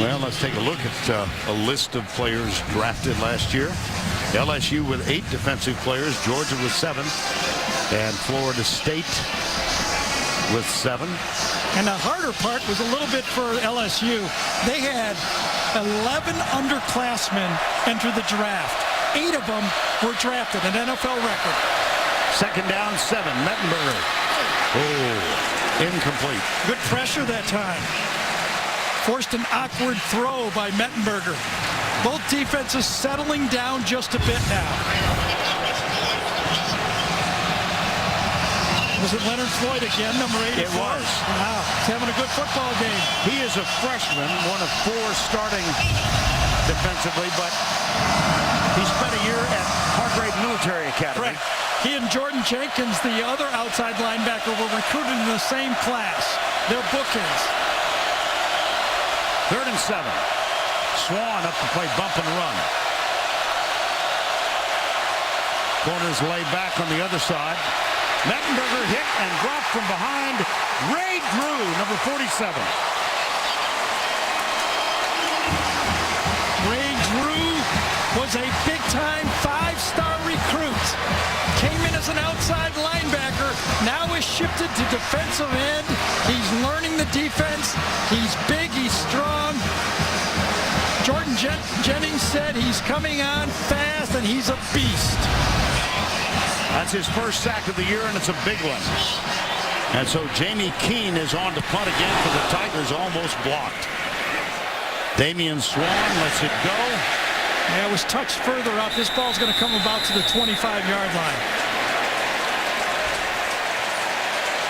Well, let's take a look at a list of players drafted last year. LSU with 8 defensive players, Georgia with 7, and Florida State with 7. And the harder part was a little bit for LSU. They had 11 underclassmen enter the draft. 8 of them were drafted, an NFL record. 2nd down, 7. Mettenberger. Oh, incomplete. Good pressure that time. Forced an awkward throw by Mettenberger. Both defenses settling down just a bit now. Was it Leonard Floyd again, number 84? It was. Wow, he's having a good football game. He is a freshman, one of 4 starting defensively, but he spent a year at Hargrave Military Academy. Correct. He and Jordan Jenkins, the other outside linebacker, were recruited in the same class. They're bookends. 3rd and 7. Swan up to play bump and run. Corners lay back on the other side. Mettenberger hit and dropped from behind. Ray Drew, number 47. Ray Drew was a big-time 5-star recruit. Came in as an outside linebacker. Now is shifted to defensive end. He's learning the defense. He's big. He's strong. Jordan Jennings said he's coming on fast and he's a beast. That's his first sack of the year, and it's a big one. And so Jamie Keene is on to punt again for the Tigers, almost blocked. Damian Swan lets it go. Yeah, it was touched further up. This ball's going to come about to the 25-yard line.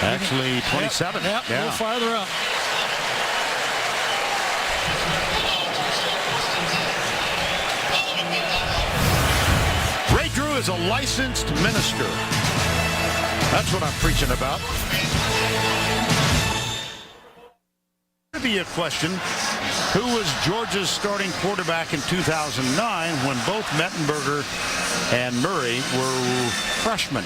Actually, 27. Yep, a little farther up. Ray Drew is a licensed minister. That's what I'm preaching about. Trivia question. Who was Georgia's starting quarterback in 2009 when both Mettenberger and Murray were freshmen?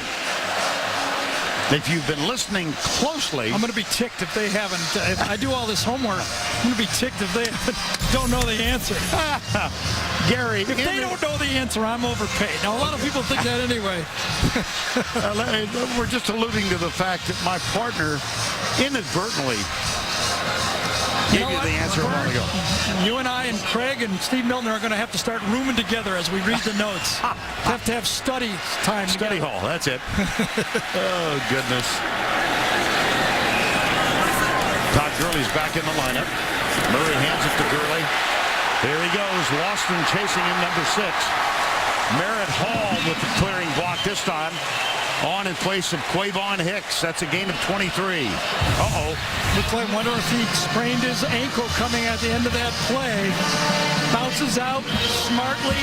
If you've been listening closely, I'm going to be ticked if they haven't. If I do all this homework, I'm going to be ticked if they don't know the answer. Gary, if they don't know the answer, I'm overpaid. Now, a lot of people think that anyway. We're just alluding to the fact that my partner inadvertently gave you the answer a while ago. You and I and Craig and Steve Milton are going to have to start rooming together as we read the notes. Have to have study time. Study hall, that's it. Oh, goodness. Todd Gurley's back in the lineup. Murray hands it to Gurley. There he goes. Loston chasing him, number 6. Merritt Hall with the clearing block this time. On in place of Quavon Hicks. That's a gain of 23. Uh-oh. I wonder if he sprained his ankle coming at the end of that play. Bounces out smartly.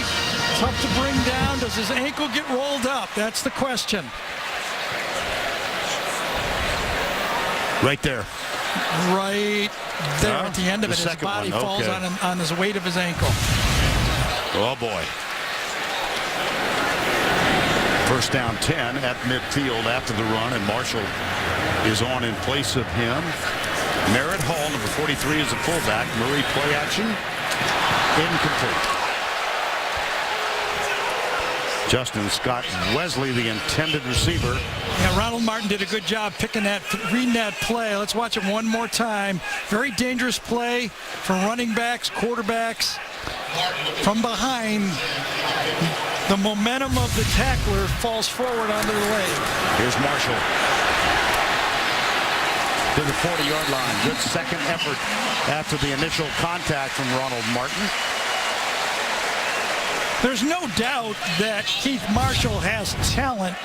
Tough to bring down. Does his ankle get rolled up? That's the question. Right there. Right there at the end of it. His body falls on his weight of his ankle. Oh, boy. First down 10 at midfield after the run, and Marshall is on in place of him. Merritt Hall, number 43, is the fullback. Murray play action. Incomplete. Justin Scott Wesley, the intended receiver. Yeah, Ronald Martin did a good job reading that play. Let's watch it one more time. Very dangerous play for running backs, quarterbacks. From behind, the momentum of the tackler falls forward onto the leg. Here's Marshall to the 40-yard line. Good second effort after the initial contact from Ronald Martin. There's no doubt that Keith Marshall has talent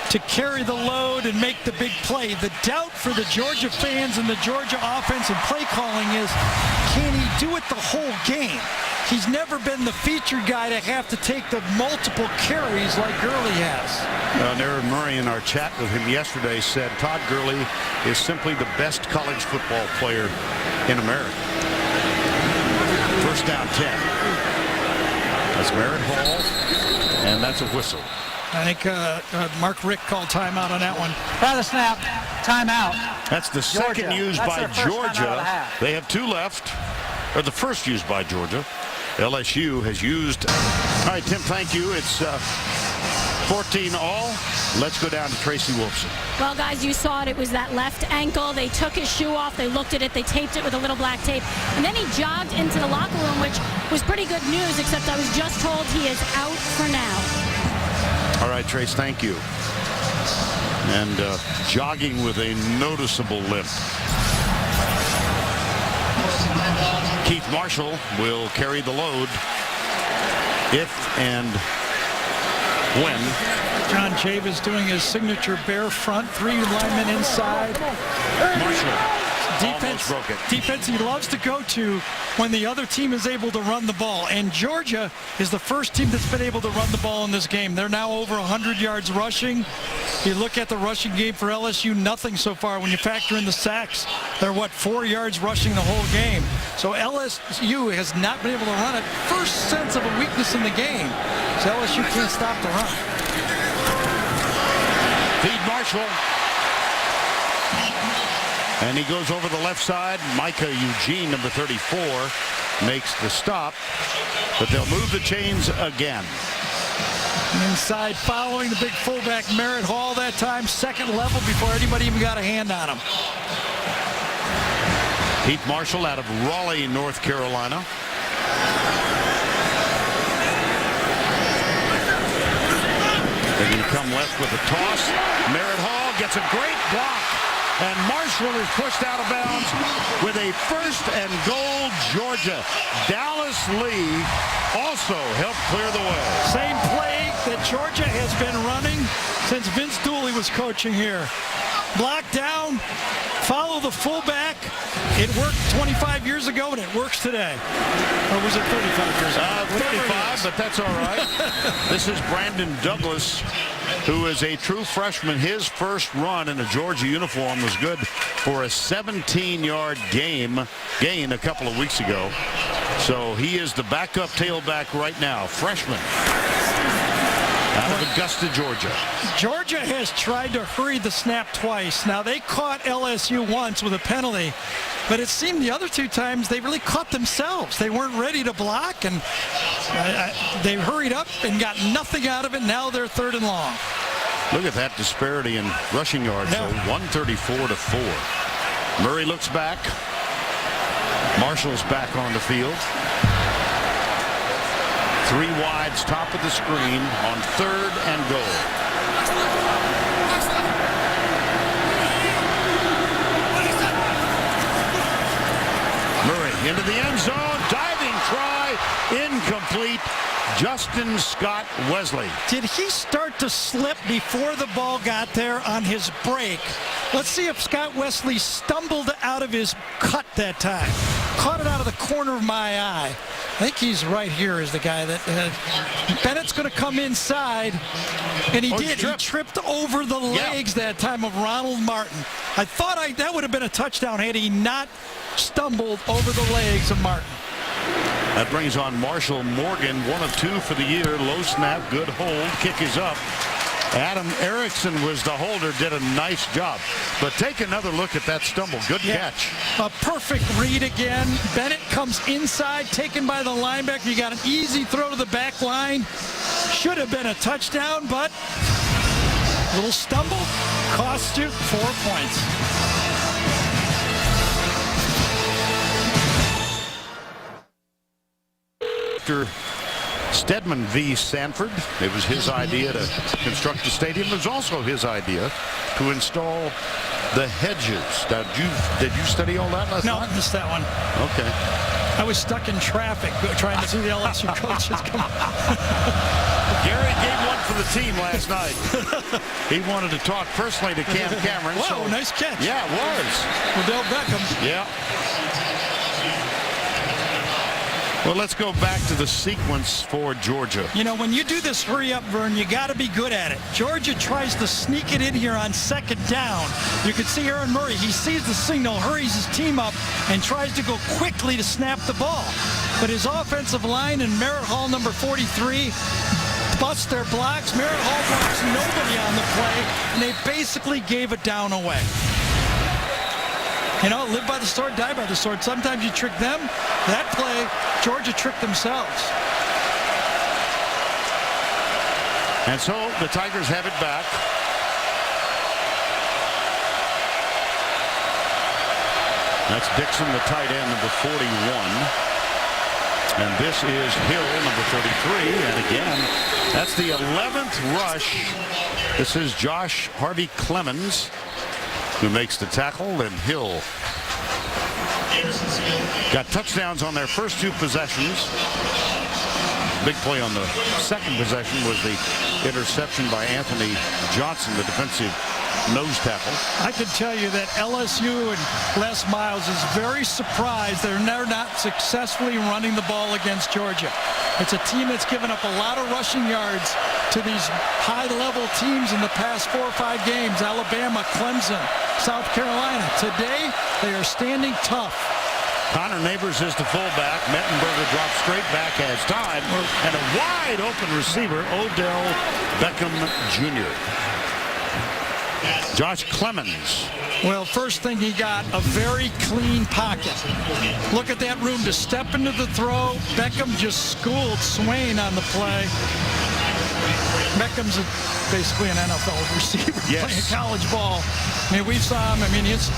to carry the load and make the big play. The doubt for the Georgia fans and the Georgia offense and play calling is, can he do it the whole game? He's never been the featured guy to have to take the multiple carries like Gurley has. Aaron Murray in our chat with him yesterday said Todd Gurley is simply the best college football player in America. First down 10. That's Merritt Hall, and that's a whistle. I think Mark Richt called timeout on that one. By the snap, timeout. That's the second used by Georgia. They have 2 left, or the first used by Georgia. LSU has used. All right, Tim, thank you. It's 14-all. Let's go down to Tracy Wolfson. Well, guys, you saw it. It was that left ankle. They took his shoe off. They looked at it. They taped it with a little black tape. And then he jogged into the locker room, which was pretty good news, except I was just told he is out for now. All right, Trace, thank you. And jogging with a noticeable limp. Keith Marshall will carry the load if and when. John Chavis doing his signature bear front, 3 linemen inside. Marshall almost broke it. Defense he loves to go to when the other team is able to run the ball. And Georgia is the first team that's been able to run the ball in this game. They're now over 100 yards rushing. You look at the rushing game for LSU, nothing so far. When you factor in the sacks, they're, 4 yards rushing the whole game. So LSU has not been able to run it. First sense of a weakness in the game. So LSU can't stop the run. Feed Marshall. And he goes over the left side. Micah Eugene, number 34, makes the stop. But they'll move the chains again. Inside, following the big fullback Merritt Hall that time, second level before anybody even got a hand on him. Pete Marshall out of Raleigh, North Carolina. They're going to come left with a toss. Merritt Hall gets a great block. And Marshall is pushed out of bounds with a 1st and goal, Georgia. Dallas Lee also helped clear the way. Same play that Georgia has been running since Vince Dooley was coaching here. Block down, follow the fullback. It worked 25 years ago, and it works today. Or was it 35 years ago? 35, but that's all right. This is Brandon Douglas, who is a true freshman. His first run in a Georgia uniform was good for a 17-yard gain a couple of weeks ago. So he is the backup tailback right now, freshman. Out of Augusta, Georgia. Georgia has tried to hurry the snap twice. Now, they caught LSU once with a penalty, but it seemed the other 2 times they really caught themselves. They weren't ready to block, and they hurried up and got nothing out of it. Now they're 3rd and long. Look at that disparity in rushing yards, though. 134 to 4. Murray looks back. Marshall's back on the field. 3 wides, top of the screen on 3rd and goal. Murray into the end zone, diving try, incomplete. Justin Scott Wesley. Did he start to slip before the ball got there on his break? Let's see if Scott Wesley stumbled out of his cut that time. Caught it out of the corner of my eye. I think he's right here is the guy that Bennett's going to come inside, and he did. He tripped over the legs that time of Ronald Martin. I thought that would have been a touchdown had he not stumbled over the legs of Martin. That brings on Marshall Morgan, 1 of 2 for the year. Low snap, good hold. Kick is up. Adam Erickson was the holder, did a nice job. But take another look at that stumble. Good catch. A perfect read again. Bennett comes inside, taken by the linebacker. You got an easy throw to the back line. Should have been a touchdown, but a little stumble cost you 4 points. Stedman v. Sanford. It was his idea to construct the stadium. It was also his idea to install the hedges. Did you study all that last night? No, I missed that one. Okay. I was stuck in traffic trying to see the LSU coaches come. Gary gave one for the team last night. He wanted to talk personally to Cam Cameron. Whoa, nice catch. Yeah, it was. Odell Beckham. Yeah. Well, let's go back to the sequence for Georgia. You know, when you do this hurry up, Vern, you got to be good at it. Georgia tries to sneak it in here on 2nd down. You can see Aaron Murray. He sees the signal, hurries his team up, and tries to go quickly to snap the ball. But his offensive line and Merritt Hall, number 43, bust their blocks. Merritt Hall blocks nobody on the play, and they basically gave it down away. You know, live by the sword, die by the sword. Sometimes you trick them. That play, Georgia tricked themselves. And so the Tigers have it back. That's Dixon, the tight end, number 41. And this is Hill, number 33. And again, that's the 11th rush. This is Josh Harvey Clemens, who makes the tackle, and Hill got touchdowns on their first 2 possessions. Big play on the second possession was the interception by Anthony Johnson, the defensive nose tackle. I can tell you that LSU and Les Miles is very surprised they're not successfully running the ball against Georgia. It's a team that's given up a lot of rushing yards to these high-level teams in the past 4 or 5 games. Alabama, Clemson, South Carolina. Today, they are standing tough. Connor Neighbors is the fullback. Mettenberger drops straight back, has time, and a wide open receiver, Odell Beckham Jr. Josh Clemens. Well, first thing he got, a very clean pocket. Look at that room to step into the throw. Beckham just schooled Swain on the play. Beckham's basically an NFL receiver playing college ball. I mean, we saw him. I mean, his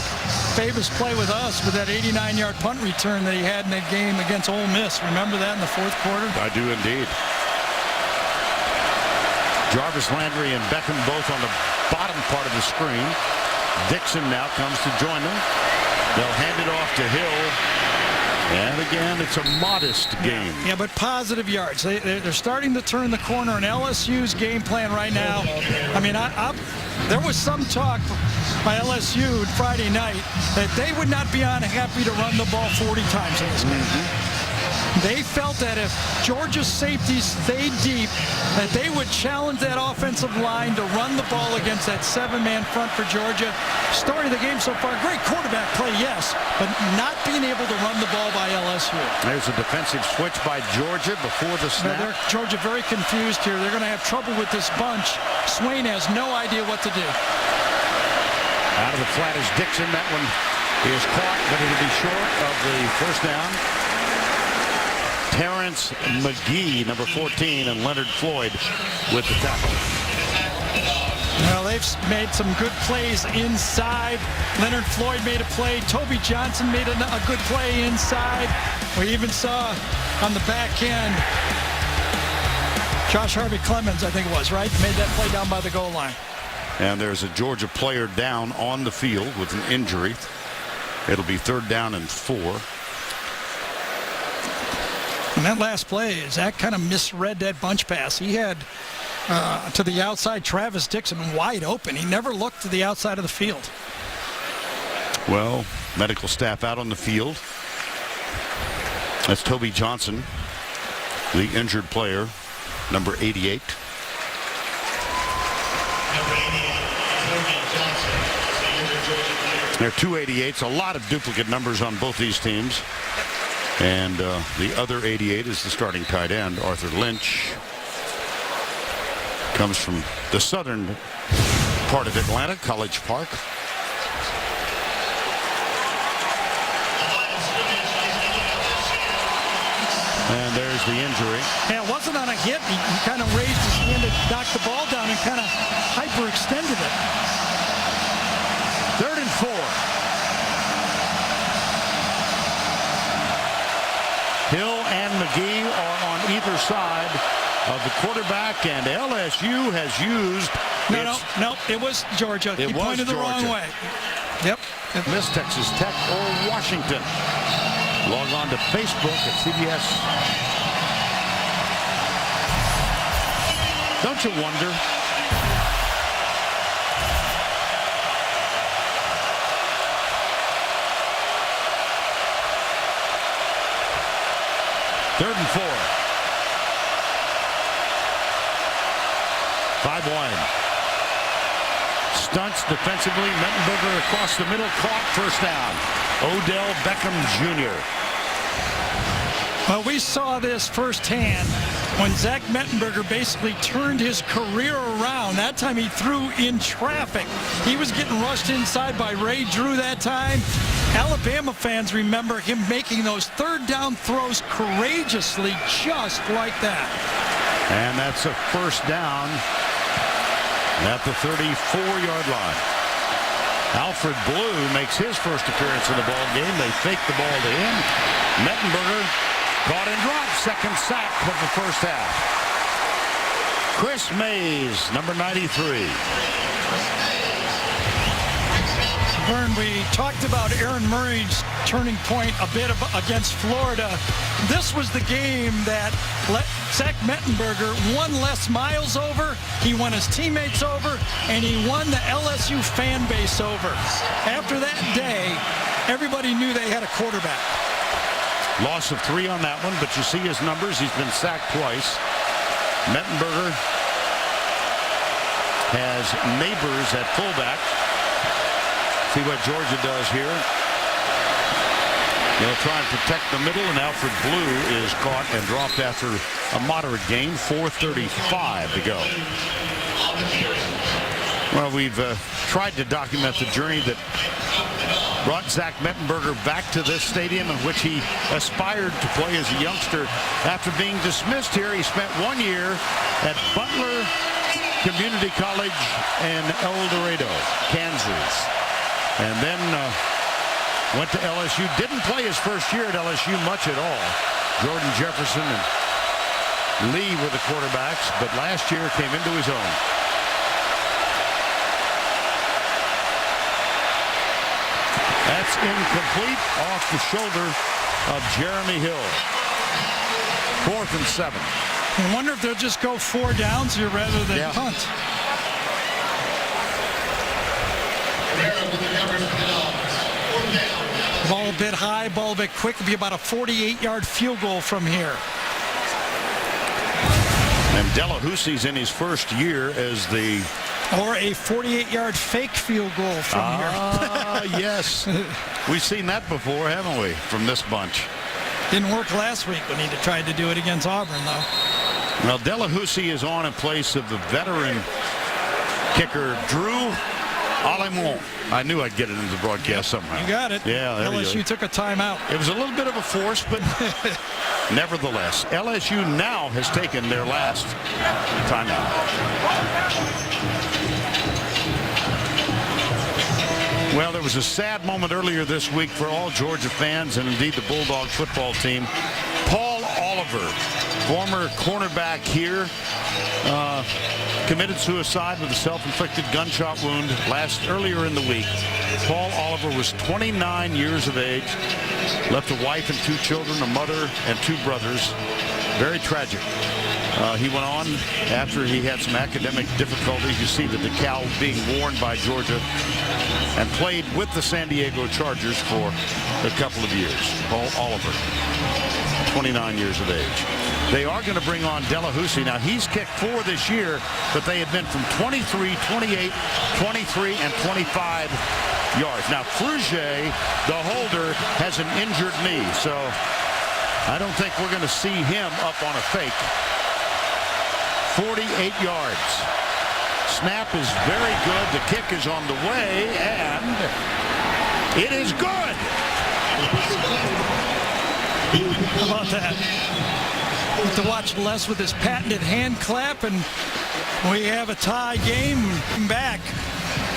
famous play with us with that 89-yard punt return that he had in that game against Ole Miss. Remember that in the fourth quarter? I do indeed. Jarvis Landry and Beckham both on the bottom part of the screen. Dixon now comes to join them. They'll hand it off to Hill. And again, it's a modest game. Yeah, but positive yards. They're starting to turn the corner in LSU's game plan right now. I mean, there was some talk by LSU Friday night that they would not be unhappy to run the ball 40 times in this game. They felt that if Georgia's safeties stayed deep, that they would challenge that offensive line to run the ball against that 7-man front for Georgia. Story of the game so far, great quarterback play, yes, but not being able to run the ball by LSU. There's a defensive switch by Georgia before the snap. Georgia very confused here. They're going to have trouble with this bunch. Swain has no idea what to do. Out of the flat is Dixon. That one is caught, but it'll be short of the first down. Terrence McGee, number 14, and Leonard Floyd with the tackle. Well, they've made some good plays inside. Leonard Floyd made a play. Toby Johnson made a good play inside. We even saw on the back end, Josh Harvey Clemens, I think it was, right? Made that play down by the goal line. And there's a Georgia player down on the field with an injury. It'll be 3rd down and 4. And that last play, Zach kind of misread that bunch pass. He had to the outside Travis Dixon wide open. He never looked to the outside of the field. Well, medical staff out on the field. That's Toby Johnson, the injured player, number 88. There are 2 88s, a lot of duplicate numbers on both these teams. And the other 88 is the starting tight end, Arthur Lynch. Comes from the southern part of Atlanta, College Park. And there's the injury. Yeah, it wasn't on a hit. He kind of raised his hand to knock the ball down and kind of hyperextended it. 3rd and 4. Hill and McGee are on either side of the quarterback, and LSU has used. No, it was Georgia. He pointed the wrong way. Yep. Miss Texas Tech or Washington. Log on to Facebook at CBS. Don't you wonder? Third and 4. 5 wide. Stunts defensively. Mettenberger across the middle, caught, first down. Odell Beckham Jr. Well, we saw this firsthand when Zach Mettenberger basically turned his career around. That time he threw in traffic. He was getting rushed inside by Ray Drew that time. Alabama fans remember him making those 3rd down throws courageously, just like that. And that's a first down at the 34-yard line. Alfred Blue makes his first appearance in the ball game. They fake the ball to him. Mettenberger caught and dropped. 2nd sack of the first half. Chris Mays, number 93. Vern, we talked about Aaron Murray's turning point a bit against Florida. This was the game that Zach Mettenberger won Les Miles over, he won his teammates over, and he won the LSU fan base over. After that day, everybody knew they had a quarterback. Loss of 3 on that one, but you see his numbers. He's been sacked twice. Mettenberger has Neighbors at fullback. See what Georgia does here. They'll try and protect the middle, and Alfred Blue is caught and dropped after a moderate gain. 4:35 to go. Well, we've tried to document the journey that brought Zach Mettenberger back to this stadium in which he aspired to play as a youngster. After being dismissed here, he spent 1 year at Butler Community College in El Dorado, Kansas. And then went to LSU. Didn't play his first year at LSU much at all. Jordan Jefferson and Lee were the quarterbacks, but last year came into his own. That's incomplete, off the shoulder of Jeremy Hill. 4th and 7. I wonder if they'll just go 4 downs here rather than punt. Ball a bit high, ball a bit quick. It'll be about a 48-yard field goal from here. And Delahoussie's in his first year as the... Or a 48-yard fake field goal from here. Yes. We've seen that before, haven't we, from this bunch. Didn't work last week when he tried to do it against Auburn, though. Well, Delahoussie is on in place of the veteran kicker, Drew Alemont. I knew I'd get it into the broadcast somehow. You got it. Yeah, LSU took a timeout. It was a little bit of a force, but nevertheless, LSU now has taken their last timeout. Well, there was a sad moment earlier this week for all Georgia fans and indeed the Bulldog football team. Paul Oliver, former cornerback here, committed suicide with a self-inflicted gunshot wound earlier in the week. Paul Oliver was 29 years of age, left a wife and 2 children, a mother and 2 brothers. Very tragic. He went on after he had some academic difficulties. You see the decal being worn by Georgia, and played with the San Diego Chargers for a couple of years. Paul Oliver, 29 years of age. They are going to bring on Delahoussie. Now, he's kicked 4 this year, but they have been from 23, 28, 23, and 25 yards. Now, Frugier, the holder, has an injured knee, so I don't think we're going to see him up on a fake. 48 yards. Snap is very good. The kick is on the way, and it is good. How about that? To watch Les with his patented hand clap, and we have a tie game back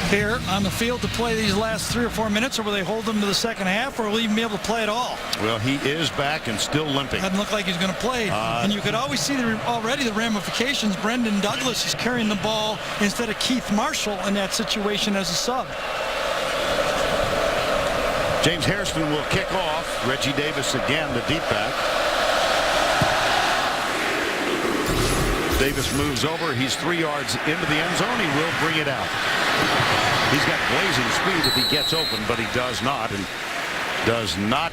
here on the field to play these last 3 or 4 minutes, or will they hold them to the second half, or will he even be able to play at all? Well, he is back and still limping. Doesn't look like he's going to play. And you could always see already the ramifications. Brendan Douglas is carrying the ball instead of Keith Marshall in that situation as a sub. James Hairston will kick off. Reggie Davis again, the deep back. Davis moves over. He's 3 yards into the end zone. He will bring it out. He's got blazing speed if he gets open, but he does not, and does not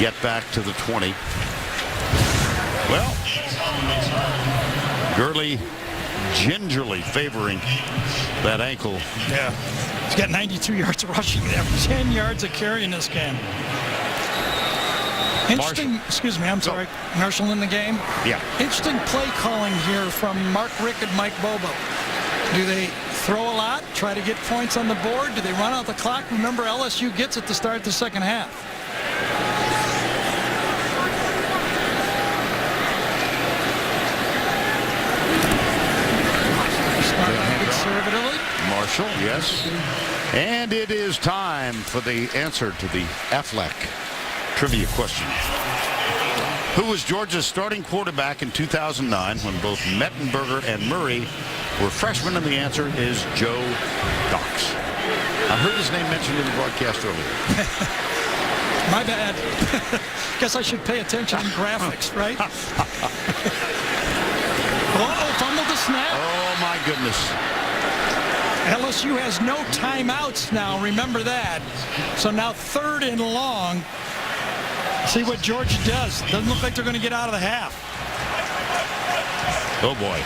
get back to the 20. Well, Gurley gingerly favoring that ankle. Yeah. He's got 92 yards of rushing there, 10 yards of carry in this game. Interesting, excuse me, I'm sorry, Marshall in the game? Yeah. Interesting play calling here from Mark Rick and Mike Bobo. Do they throw a lot, try to get points on the board? Do they run out the clock? Remember, LSU gets it to start the second half. Conservatively. Marshall, yes. And it is time for the answer to the Affleck trivia question. Who was Georgia's starting quarterback in 2009 when both Mettenberger and Murray were freshmen? And the answer is Joe Dox. I heard his name mentioned in the broadcast earlier. My bad. Guess I should pay attention in graphics, right? Fumbled the snap. Oh, my goodness. LSU has no timeouts now, remember that. So now 3rd and long. See what Georgia does. Doesn't look like they're going to get out of the half. Oh, boy.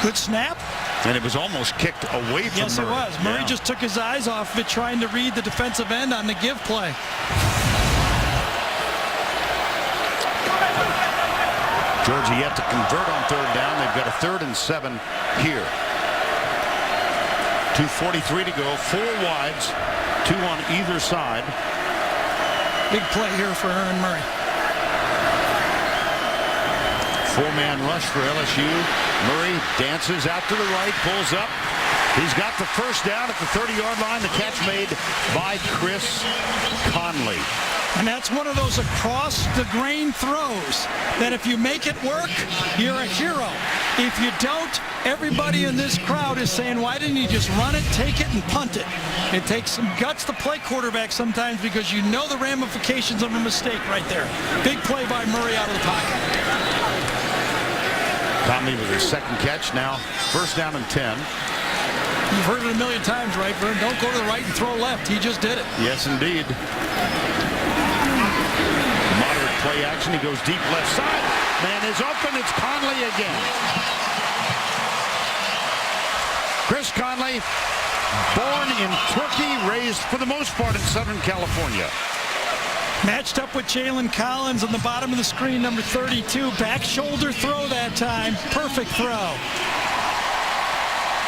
Good snap. And it was almost kicked away from Yes, Murray. it was. Murray just took his eyes off of it, trying to read the defensive end on the give play. Georgia yet to convert on 3rd down. They've got a 3rd and 7 here. 2:43 to go. 4 wides. 2 on either side. Big play here for Aaron Murray. 4-man rush for LSU. Murray dances out to the right, pulls up. He's got the first down at the 30-yard line. The catch made by Chris Conley. And that's one of those across-the-grain throws that if you make it work, you're a hero. If you don't, everybody in this crowd is saying, why didn't you just run it, take it, and punt it? It takes some guts to play quarterback sometimes because you know the ramifications of a mistake right there. Big play by Murray out of the pocket. Conley with his 2nd catch. Now 1st down and 10. You've heard it a million times, right, Vern? Don't go to the right and throw left. He just did it. Yes, indeed. Moderate play action. He goes deep left side. Man is open. It's Conley again. Chris Conley, born in Turkey, raised for the most part in Southern California. Matched up with Jalen Collins on the bottom of the screen, number 32. Back shoulder throw that time. Perfect throw.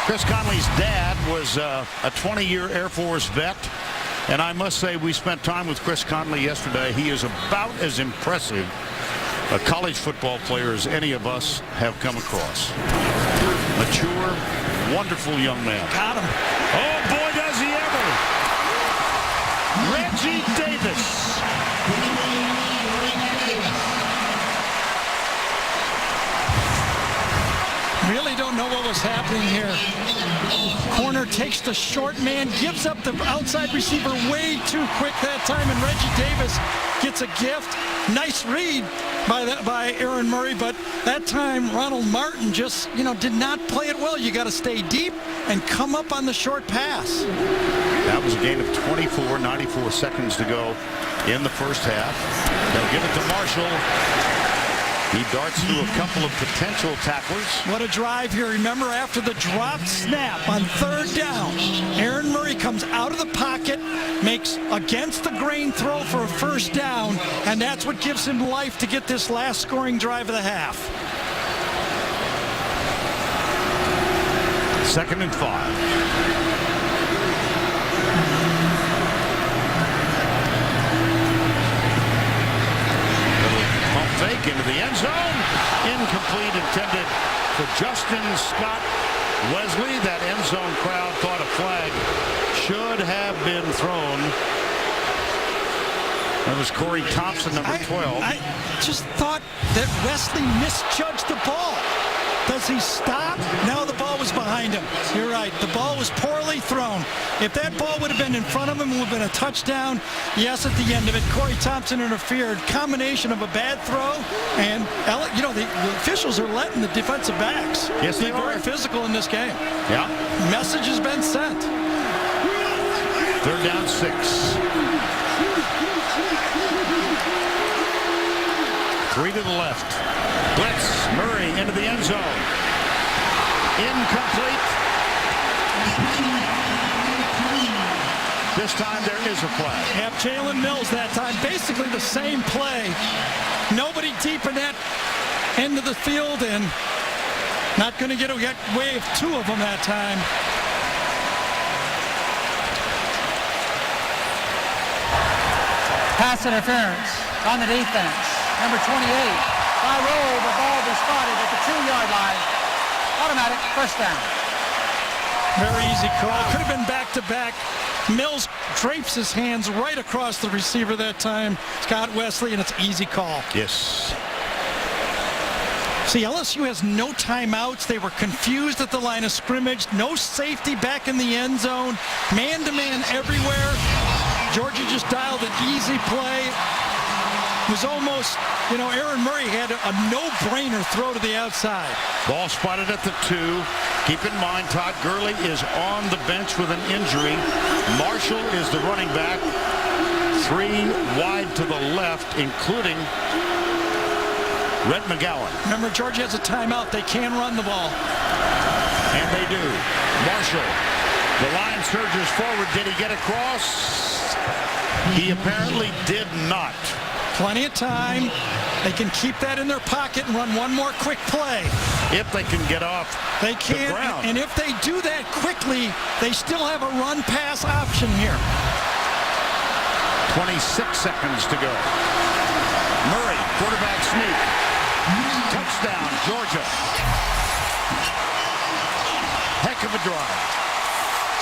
Chris Conley's dad was a 20-year Air Force vet, and I must say we spent time with Chris Conley yesterday. He is about as impressive a college football player as any of us have come across. Mature, wonderful young man. Got him. Oh, boy, does he ever. Reggie Davis. Really don't know what was happening here. Corner takes the short man, gives up the outside receiver way too quick that time, and Reggie Davis gets a gift. Nice read by Aaron Murray, but that time Ronald Martin just, did not play it well. You got to stay deep and come up on the short pass. That was a gain of 24, 94 seconds to go in the first half. They'll give it to Marshall. He darts through a couple of potential tacklers. What a drive here. Remember, after the dropped snap on 3rd down, Aaron Murray comes out of the pocket, makes against the grain throw for a 1st down, and that's what gives him life to get this last scoring drive of the half. 2nd and 5. Fake into the end zone. Incomplete, intended for Justin Scott Wesley. That end zone crowd thought a flag should have been thrown. That was Corey Thompson, number 12. I just thought that Wesley misjudged the ball. Does he stop? No, the ball was behind him. You're right. The ball was poorly thrown. If that ball would have been in front of him, it would have been a touchdown. Yes, at the end of it, Corey Thompson interfered. Combination of a bad throw and, the officials are letting the defensive backs be very physical in this game. Yeah. Message has been sent. 3rd down 6. 3 to the left. Blitz. Murray into the end zone. Incomplete. This time there is a flag. Have Jalen Mills that time. Basically the same play. Nobody deep in that end of the field, and not going to get away with 2 of them that time. Pass interference on the defense. Number 28. By roll, the ball be spotted at the 2-yard line. Automatic 1st down. Very easy call. Could have been back-to-back. Mills drapes his hands right across the receiver that time. Scott Wesley, and it's easy call. Yes. See, LSU has no timeouts. They were confused at the line of scrimmage. No safety back in the end zone. Man-to-man everywhere. Georgia just dialed an easy play. It was almost, Aaron Murray had a no-brainer throw to the outside. Ball spotted at the 2. Keep in mind, Todd Gurley is on the bench with an injury. Marshall is the running back. 3 wide to the left, including Red McGowan. Remember, Georgia has a timeout. They can run the ball. And they do. Marshall. The line surges forward. Did he get across? He apparently did not. Plenty of time. They can keep that in their pocket and run one more quick play. If they can get off they can, the ground. And if they do that quickly, they still have a run-pass option here. 26 seconds to go. Murray, quarterback sneak. Touchdown, Georgia. Heck of a drive.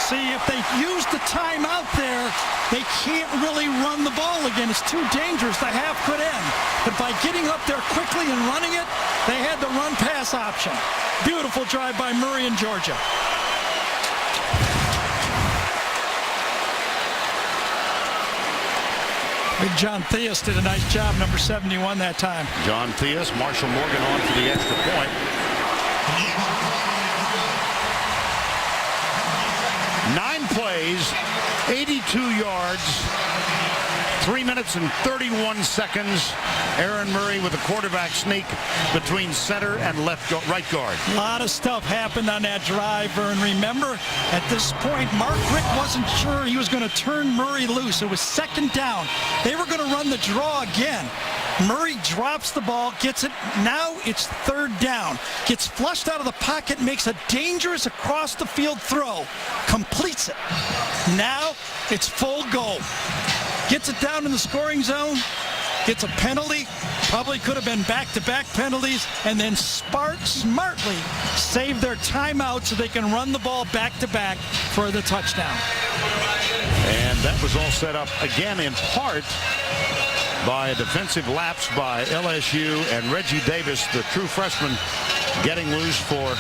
See, if they use the timeout there, they can't really run the ball again. It's too dangerous. The half could end. But by getting up there quickly and running it, they had the run-pass option. Beautiful drive by Murray in Georgia. Big John Theus did a nice job, number 71 that time. John Theus, Marshall Morgan on for the extra point. 9 plays, 82 yards, 3 minutes and 31 seconds. Aaron Murray with a quarterback sneak between center and right guard. A lot of stuff happened on that drive, Vern. Remember, at this point, Mark Richt wasn't sure he was going to turn Murray loose. It was second down. They were going to run the draw again. Murray drops the ball, gets it. Now it's third down. Gets flushed out of the pocket, makes a dangerous across-the-field throw. Completes it. Now it's full go. Gets it down in the scoring zone. Gets a penalty. Probably could have been back-to-back penalties. And then smartly save their timeout so they can run the ball back-to-back for the touchdown. And that was all set up again in part by a defensive lapse by LSU and Reggie Davis, the true freshman, getting loose for...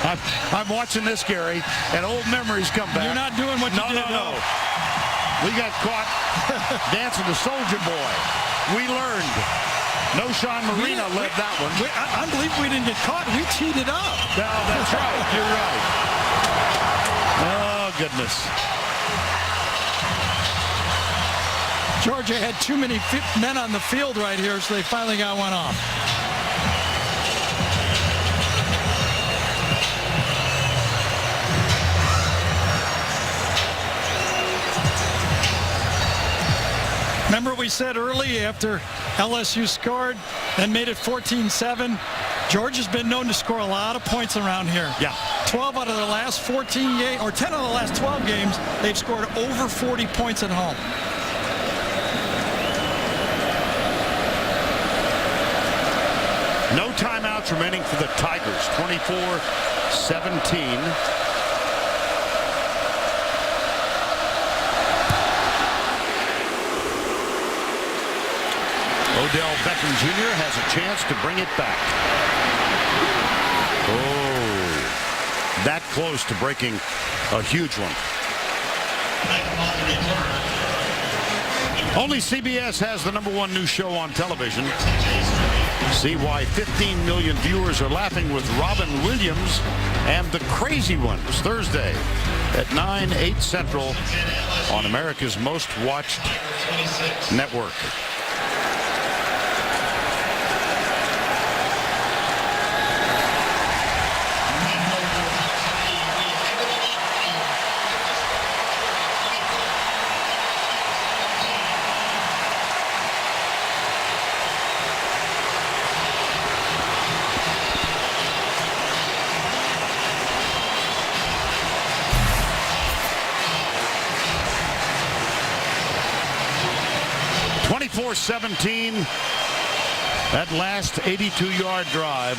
I'm watching this, Gary, and old memories come back. You're not doing what you did. No. We got caught dancing the soldier boy. We learned. No Sean Marino led that one. I believe we didn't get caught. We teed it up. No, that's right. You're right. Oh, goodness. Georgia had too many men on the field right here, so they finally got one off. Remember we said early after LSU scored, then made it 14-7. Georgia's been known to score a lot of points around here. Yeah. 12 out of the last 14 games, or 10 out of the last 12 games, they've scored over 40 points at home. No timeouts remaining for the Tigers. 24-17. Odell Beckham Jr. has a chance to bring it back. Oh, that close to breaking a huge one. Only CBS has the #1 news show on television. See why 15 million viewers are laughing with Robin Williams and the Crazy Ones Thursday at 9, 8 Central on America's most watched network. .417, that last 82-yard drive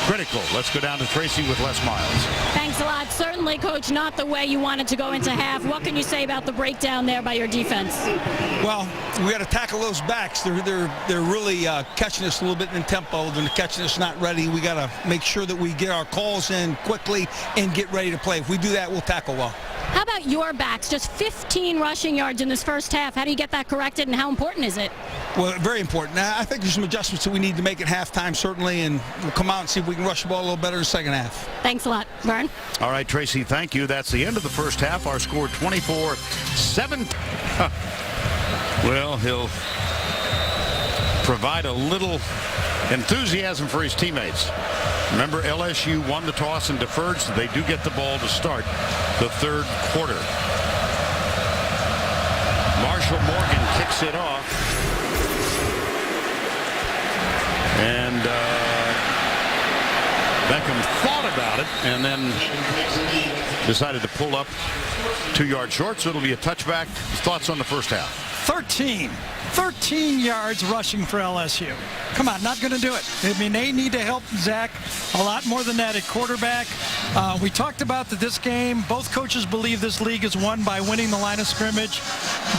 critical. Let's go down to Tracy with Les Miles. Thanks a lot. Certainly, Coach, not the way you wanted to go into half. What can you say about the breakdown there by your defense? Well, we got to tackle those backs. They're really catching us a little bit in tempo. They're catching us not ready. We got to make sure that we get our calls in quickly and get ready to play. If we do that, we'll tackle well. How about your backs? Just 15 rushing yards in this first half. How do you get that corrected, and how important is it? Well, very important. Now, I think there's some adjustments that we need to make at halftime, certainly, and we'll come out and see if we can rush the ball a little better in the second half. Thanks a lot. Vern? All right, Tracy, thank you. That's the end of the first half. Our score 24-7. Well, he'll provide a little enthusiasm for his teammates. Remember, LSU won the toss and deferred, so they do get the ball to start the third quarter. Marshall Morgan kicks it off. And Beckham thought about it and then decided to pull up 2 yards short, so it'll be a touchback. Thoughts on the first half? 13 yards rushing for LSU. Come on, not going to do it. I mean, they need to help Zach a lot more than that at quarterback. We talked about that this game, both coaches believe this league is won by winning the line of scrimmage.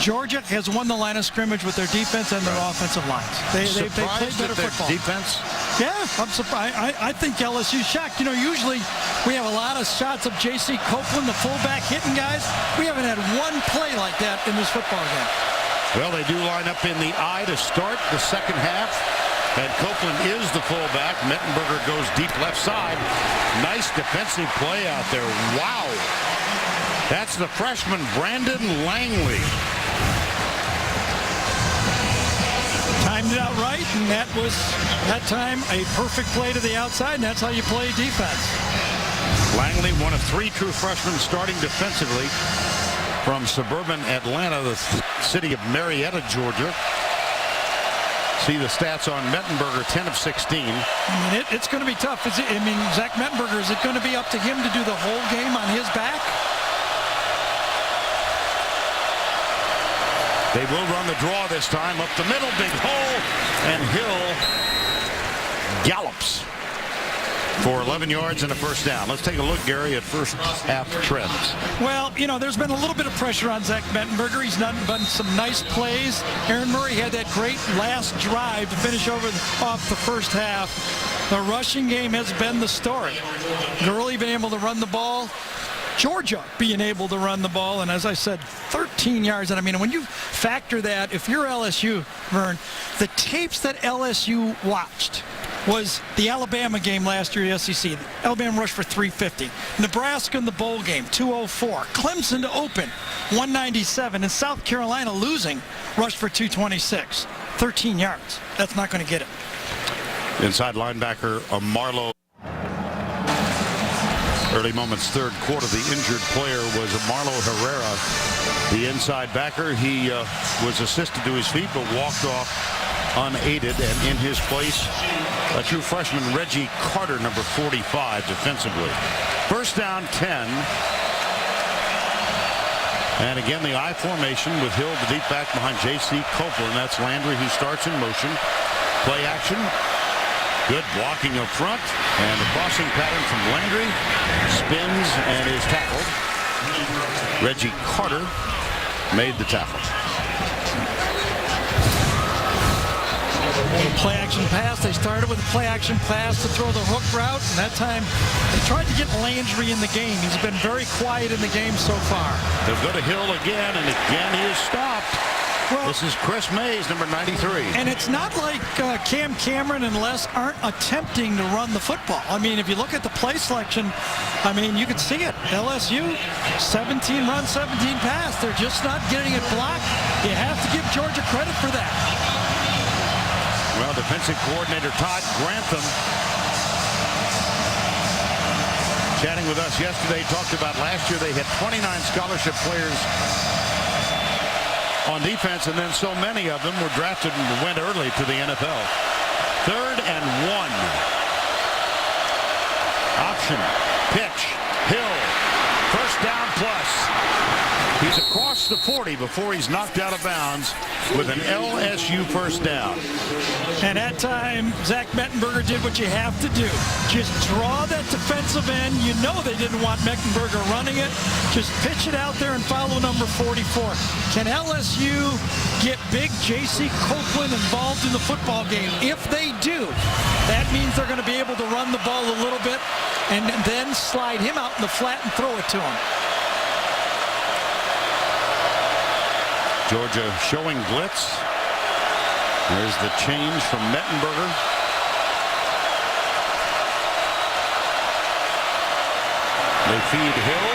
Georgia has won the line of scrimmage with their defense and their offensive lines. They play better football. Defense? Yeah, I'm surprised. I think LSU's shocked. You know, usually we have a lot of shots of J.C. Copeland, the fullback, hitting guys. We haven't had one play like that in this football game. Well, they do line up in the I to start the second half. And Copeland is the fullback. Mettenberger goes deep left side. Nice defensive play out there. Wow. That's the freshman Brandon Langley. Timed it out right, and that was, that time, a perfect play to the outside, and that's how you play defense. Langley, one of 3 true freshmen starting defensively from suburban Atlanta, the city of Marietta, Georgia. See the stats on Mettenberger, 10 of 16. I mean, it's going to be tough. Zach Mettenberger, is it going to be up to him to do the whole game on his back? They will run the draw this time. Up the middle, big hole, and Hill gallops for 11 yards and a first down. Let's take a look, Gary, at first half trends. Well, you know, there's been a little bit of pressure on Zach Mettenberger. He's done some nice plays. Aaron Murray had that great last drive to finish off the first half. The rushing game has been the story. Gurley been able to run the ball. Georgia being able to run the ball, and as I said, 13 yards. And I mean, when you factor that, if you're LSU, Vern, the tapes that LSU watched was the Alabama game last year, the SEC. Alabama rushed for 350. Nebraska in the bowl game, 204. Clemson to open, 197. And South Carolina losing, rushed for 226. 13 yards. That's not going to get it. Inside linebacker Marlo. Early moments, third quarter. The injured player was Marlo Herrera, the inside backer. He was assisted to his feet, but walked off unaided. And in his place, a true freshman, Reggie Carter, number 45, defensively. First down, 10. And again, the I formation with Hill, the deep back behind J.C. Copeland. That's Landry who starts in motion. Play action. Good blocking up front, and the crossing pattern from Landry, spins and is tackled. Reggie Carter made the tackle. Play action pass. They started with a play action pass to throw the hook route, and that time they tried to get Landry in the game. He's been very quiet in the game so far. They'll go to Hill again, and again he is stopped. Well, this is Chris Mays, number 93. And it's not like Cam Cameron and Les aren't attempting to run the football. I mean, if you look at the play selection, I mean, you can see it. LSU, 17 run, 17 pass. They're just not getting it blocked. You have to give Georgia credit for that. Well, defensive coordinator Todd Grantham chatting with us yesterday talked about last year they had 29 scholarship players on defense, and then so many of them were drafted and went early to the NFL. 3rd and 1. Option, pitch, Hill, first down plus. He's across gets the 40 before he's knocked out of bounds with an LSU first down. And that time, Zach Mettenberger did what you have to do. Just draw that defensive end. You know they didn't want Mettenberger running it. Just pitch it out there and follow number 44. Can LSU get big J.C. Copeland involved in the football game? If they do, that means they're going to be able to run the ball a little bit and then slide him out in the flat and throw it to him. Georgia showing blitz. There's the change from Mettenberger. They feed Hill.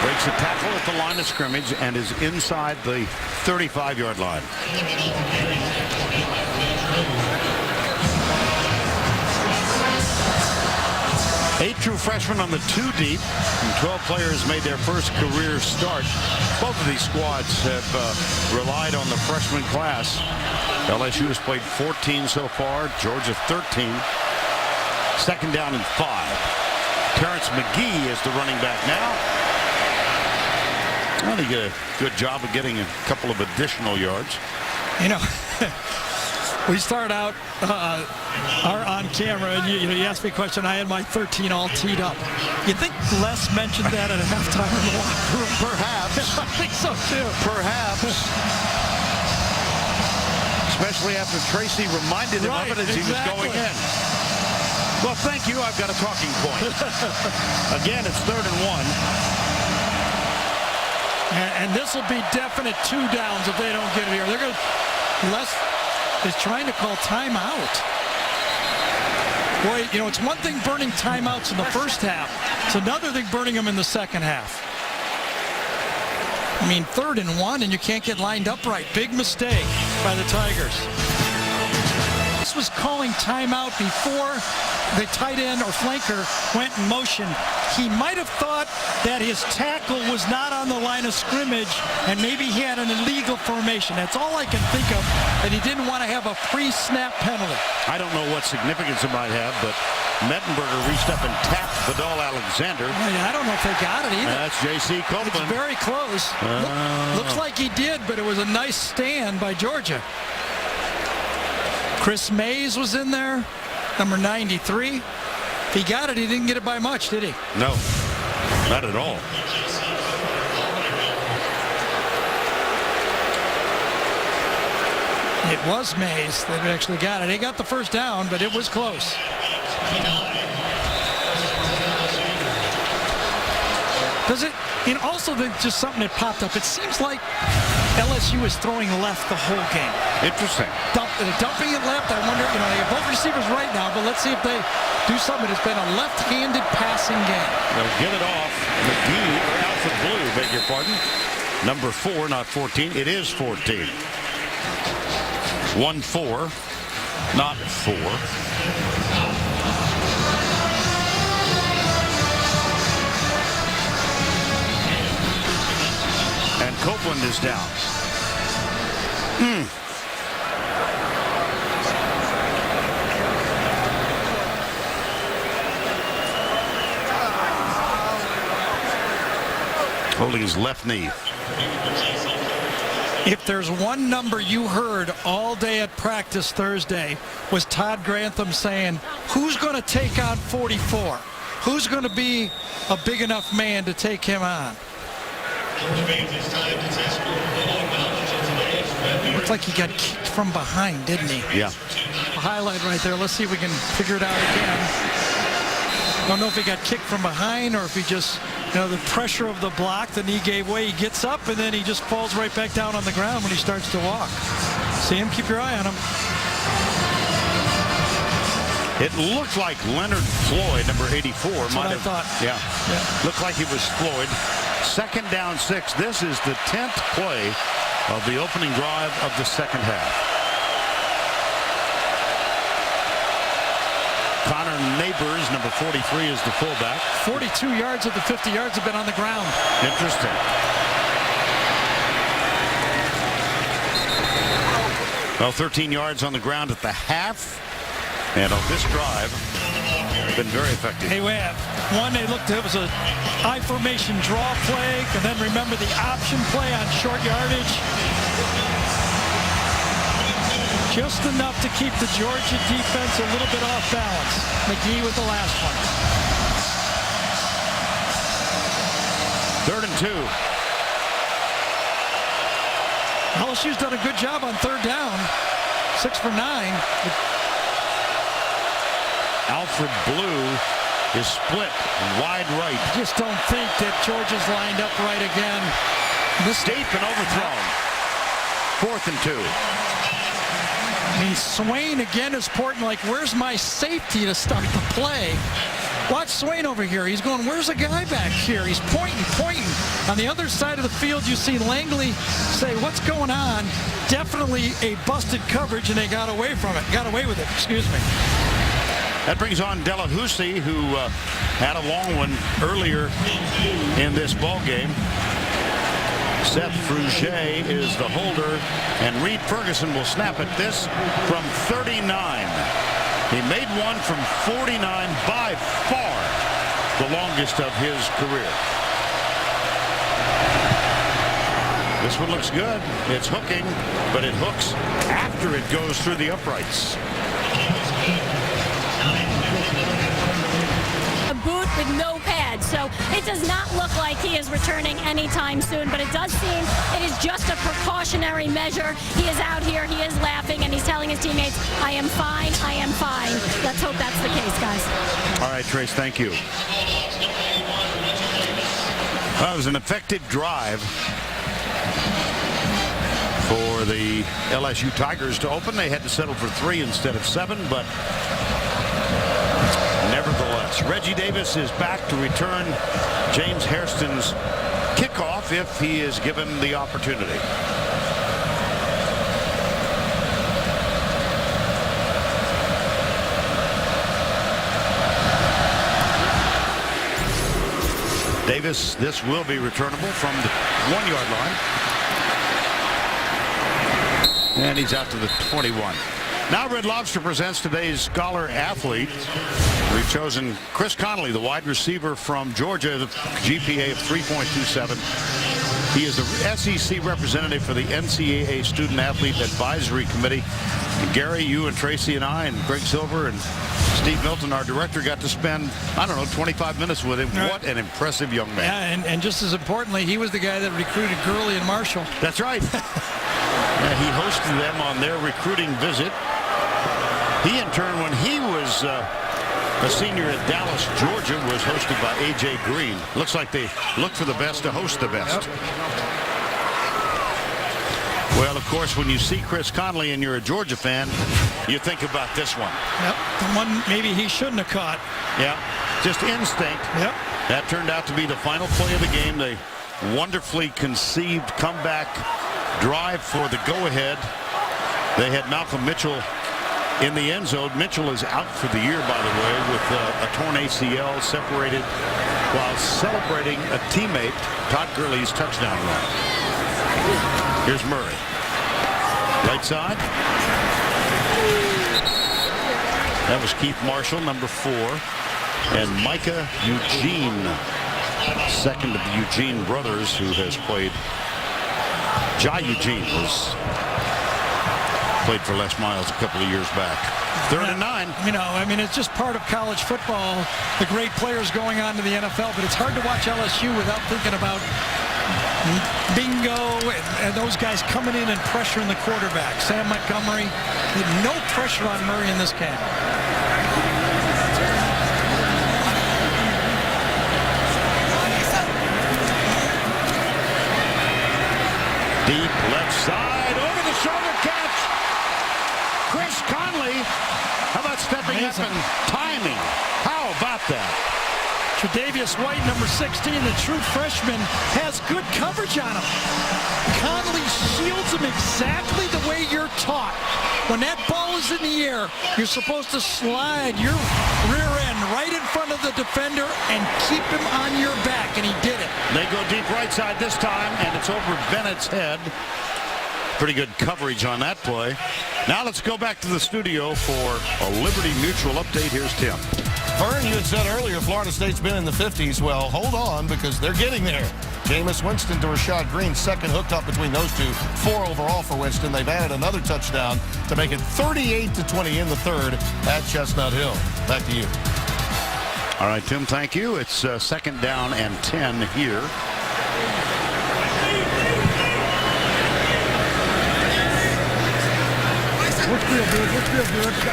Breaks a tackle at the line of scrimmage and is inside the 35-yard line. Eight true freshmen on the two deep, and 12 players made their first career start. Both of these squads have relied on the freshman class. LSU has played 14 so far, Georgia 13. Second down and 5. Terrence McGee is the running back now. Well, he did a good job of getting a couple of additional yards. You know, we start out on camera, and you asked me a question. I had my 13 all teed up. You think Les mentioned that at halftime in the locker room? Perhaps. I think so too. Perhaps. Especially after Tracy reminded him of it as he was going in. Well, thank you. I've got a talking point. Again, it's 3rd and 1. And this will be definite 2 downs if they don't get it here. They're going to. Les is trying to call timeout. Boy, you know, it's one thing burning timeouts in the first half. It's another thing burning them in the second half. I mean, 3rd and 1, and you can't get lined up right. Big mistake by the Tigers. This was calling timeout before the tight end or flanker went in motion. He might have thought that his tackle was not on the line of scrimmage, and maybe he had an illegal formation. That's all I can think of, and he didn't want to have a pre-snap penalty. I don't know what significance it might have, but Mettenberger reached up and tapped Vidal Alexander. I don't know if they got it either. That's J.C. Copeland. It's very close. Looks like he did, but it was a nice stand by Georgia. Chris Mays was in there, number 93. If he got it, he didn't get it by much, did he? No, not at all. It was Mays that actually got it. He got the first down, but it was close. Does it? And also, just something that popped up. It seems like LSU is throwing left the whole game. Interesting. Dumping it left. I wonder, you know, they have both receivers right now, but let's see if they do something. It's been a left-handed passing game. They'll get it off. McGee, Alfred Blue, beg your pardon. Number 4, not 14. It is 14. 1-4, not 4. And Copeland is down. Holding his left knee. If there's one number you heard all day at practice Thursday, was Todd Grantham saying, who's going to take on 44? Who's going to be a big enough man to take him on? Looked like he got kicked from behind, didn't he? Yeah. A highlight right there. Let's see if we can figure it out again. Don't know if he got kicked from behind or if he just, you know, the pressure of the block, the knee gave way. He gets up and then he just falls right back down on the ground when he starts to walk. See him? Keep your eye on him. It looked like Leonard Floyd, number 84, That's might what I have. thought. Yeah. Looked like he was Floyd. Second down 6. This is the 10th play of the opening drive of the second half. Connor Neighbors, number 43, is the fullback. 42 yards of the 50 yards have been on the ground. Interesting. Well, 13 yards on the ground at the half. And on this drive, been very effective. Hey, we have one. They looked. It was a I formation draw play, and then remember the option play on short yardage. Just enough to keep the Georgia defense a little bit off balance. McGee with the last one. 3rd and 2. LSU's done a good job on 3rd down. 6 for 9. Alfred Blue is split wide right. I just don't think that Georgia's lined up right again. Deep and overthrown. 4th and 2. I mean, Swain again is porting like, where's my safety to start the play? Watch Swain over here. He's going, where's the guy back here? He's pointing. On the other side of the field, you see Langley say, what's going on? Definitely a busted coverage, and they got away from it. Got away with it, excuse me. That brings on Delahousie, who had a long one earlier in this ball game. Seth Fruget is the holder, and Reed Ferguson will snap at this from 39. He made one from 49, by far the longest of his career. This one looks good. It's hooking, but it hooks after it goes through the uprights. A boot with no pads, so it does not look like he is returning anytime soon, but it does seem it is just a precautionary measure. He is out here, he is laughing, and he's telling his teammates, I am fine, I am fine. Let's hope that's the case, guys. All right, Trace, thank you. Well, it was an effective drive for the LSU Tigers to open. They had to settle for 3 instead of 7, but nevertheless, Reggie Davis is back to return James Hairston's kickoff if he is given the opportunity. Davis, this will be returnable from the 1-yard line. And he's out to the 21. Now Red Lobster presents today's Scholar Athlete. We've chosen Chris Connolly, the wide receiver from Georgia, the GPA of 3.27. He is the SEC representative for the NCAA Student Athlete Advisory Committee. And Gary, you and Tracy and I and Greg Silver and Steve Milton, our director, got to spend, I don't know, 25 minutes with him. Right. What an impressive young man. Yeah, and just as importantly, he was the guy that recruited Gurley and Marshall. That's right. Yeah, he hosted them on their recruiting visit. He, in turn, when he was a senior at Dallas, Georgia, was hosted by A.J. Green. Looks like they look for the best to host the best. Yep. Well, of course, when you see Chris Connolly and you're a Georgia fan, you think about this one. Yep, the one maybe he shouldn't have caught. Yeah, just instinct. Yep. That turned out to be the final play of the game. They wonderfully conceived comeback drive for the go-ahead. They had Malcolm Mitchell in the end zone. Mitchell is out for the year, by the way, with a torn ACL, separated while celebrating a teammate, Todd Gurley's touchdown run. Here's Murray. Right side. That was Keith Marshall, number 4. And Micah Eugene, second of the Eugene brothers, who has played. Jai Eugene played for Les Miles a couple of years back. 3rd and 9. You know, I mean, it's just part of college football, the great players going on to the NFL, but it's hard to watch LSU without thinking about Bingo and those guys coming in and pressuring the quarterback. Sam Montgomery, no pressure on Murray in this game. Deep left side, over the shoulder catch. Chris Conley, how about stepping up and timing? How about that? Tre'Davious White, number 16, the true freshman, has good coverage on him. Conley shields him exactly the way you're taught. When that ball is in the air, you're supposed to slide your rear end right in front of the defender and keep him on your back, and he did it. They go deep right side this time, and it's over Bennett's head. Pretty good coverage on that play. Now let's go back to the studio for a Liberty Mutual update. Here's Tim. Vern, you had said earlier Florida State's been in the 50s. Well, hold on, because they're getting there. Jameis Winston to Rashad Green, second hooked up between those two. 4 overall for Winston. They've added another touchdown to make it 38-20 in the third at Chestnut Hill. Back to you. All right, Tim, thank you. It's second down and 10 here.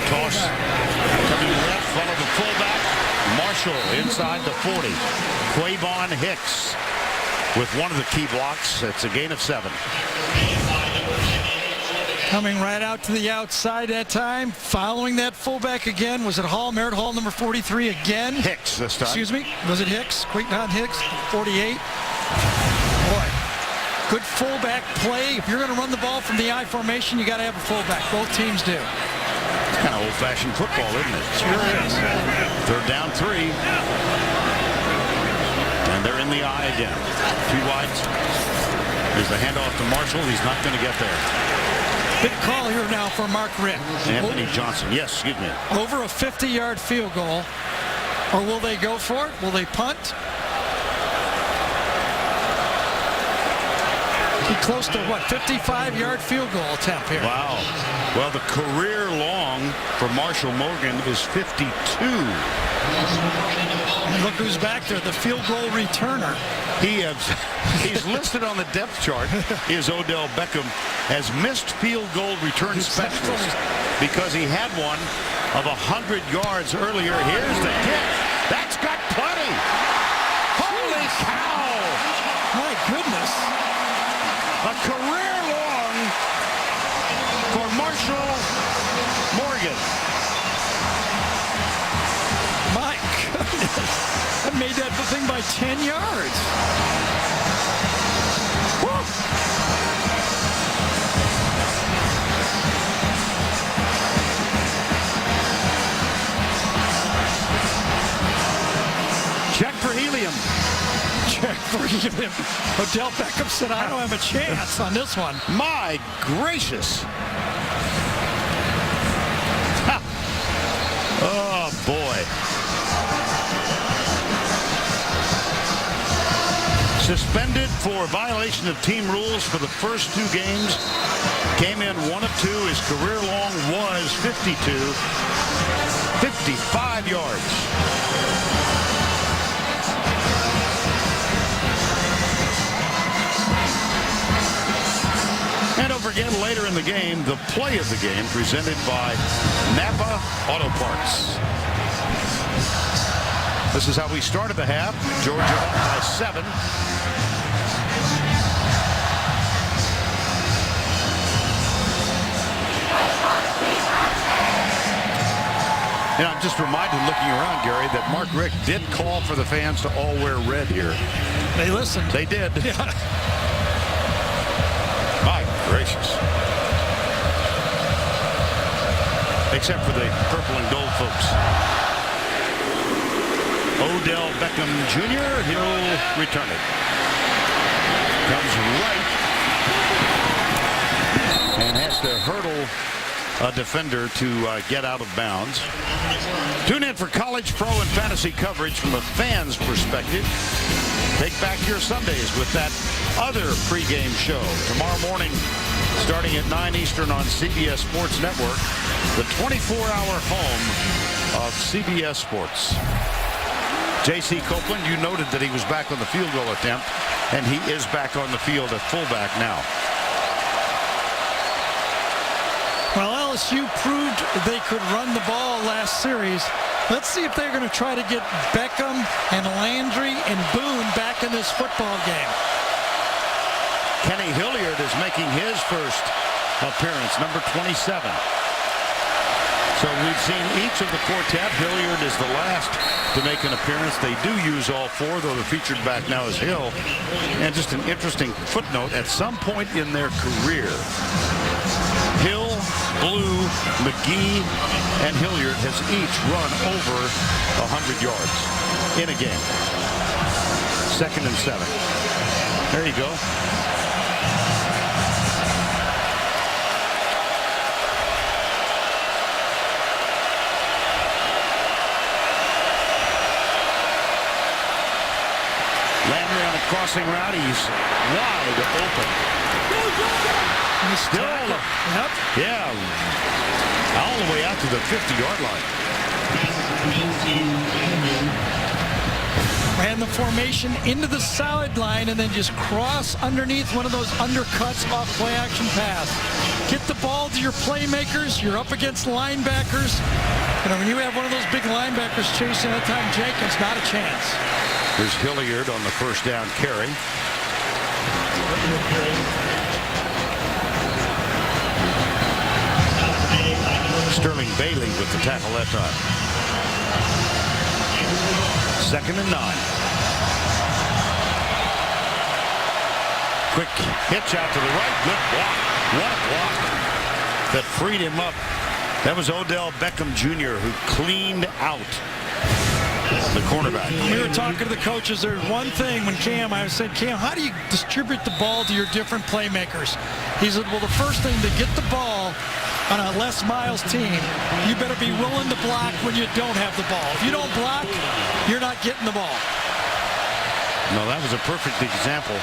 Toss coming left, follow the fullback. Marshall inside the 40. Quavon Hicks with one of the key blocks. It's a gain of 7. Coming right out to the outside that time. Following that fullback again. Was it Hall? Merritt Hall, number 43 again. Hicks this time. Excuse me. Was it Hicks? Quavon Hicks, 48. Boy. Good fullback play. If you're going to run the ball from the I formation, you got to have a fullback. Both teams do. It's kind of old-fashioned football, isn't it? Sure is. Third down 3. And they're in the I again. 2 wides. There's the handoff to Marshall. He's not going to get there. Big call here now for Mark Richt. Anthony Johnson. Yes, excuse me. Over a 50-yard field goal. Or will they go for it? Will they punt? Close to what, 55-yard field goal attempt here. Wow. Well, the career long for Marshall Morgan is 52. And look who's back there, the field goal returner. He's listed on the depth chart, is Odell Beckham, as missed field goal return specialist because he had one of 100 yards earlier. Here's the kick. That's got plenty. Holy cow. My goodness. A career long for Marshall Morgan. My goodness. I made that thing by 10 yards. Woo. Check for helium. Check for helium. Odell Beckham said, I don't have a chance on this one. My gracious. Ha. Oh, boy. Suspended for violation of team rules for the first 2 games. Came in 1 of 2. His career long was 52. 55 yards. And don't forget, later in the game, the play of the game presented by Napa Auto Parts. This is how we started the half. Georgia up by 7. And I'm just reminded, looking around, Gary, that Mark Richt did call for the fans to all wear red here. They listened. They did. Yeah. My gracious. Except for the purple and gold folks. Odell Beckham Jr., he'll return it. Comes right. And has to hurdle a defender to get out of bounds. Tune in for college, pro, and fantasy coverage from a fan's perspective. Take back your Sundays with that other pregame show tomorrow morning, starting at 9 Eastern on CBS Sports Network, the 24-hour home of CBS Sports. J.C. Copeland, you noted that he was back on the field goal attempt, and he is back on the field at fullback now. Well, LSU proved they could run the ball last series. Let's see if they're going to try to get Beckham and Landry and Boone back in this football game. Kenny Hilliard is making his first appearance, number 27. So we've seen each of the quartet. Hilliard is the last to make an appearance. They do use all 4, though the featured back now is Hill. And just an interesting footnote, at some point in their career, Hill, Blue, McGee, and Hilliard has each run over 100 yards in a game. 2nd and 7. There you go. crossing route. He's wide open. Still, yep. Yeah, all the way out to the 50-yard line. Ran the formation into the sideline and then just cross underneath one of those undercuts off play action pass. Get the ball to your playmakers. You're up against linebackers. You know, when you have one of those big linebackers chasing that time, Jenkins, not a chance. Here's Hilliard on the first down carry. Sterling Bailey with the tackle that time. 2nd and 9. Quick hitch out to the right. Good block. What a block that freed him up. That was Odell Beckham Jr. who cleaned out the cornerback. We were talking to the coaches. There's one thing when I said, Cam, how do you distribute the ball to your different playmakers? He said, well, the first thing, to get the ball on a Les Miles team, you better be willing to block when you don't have the ball. If you don't block, you're not getting the ball. No, that was a perfect example.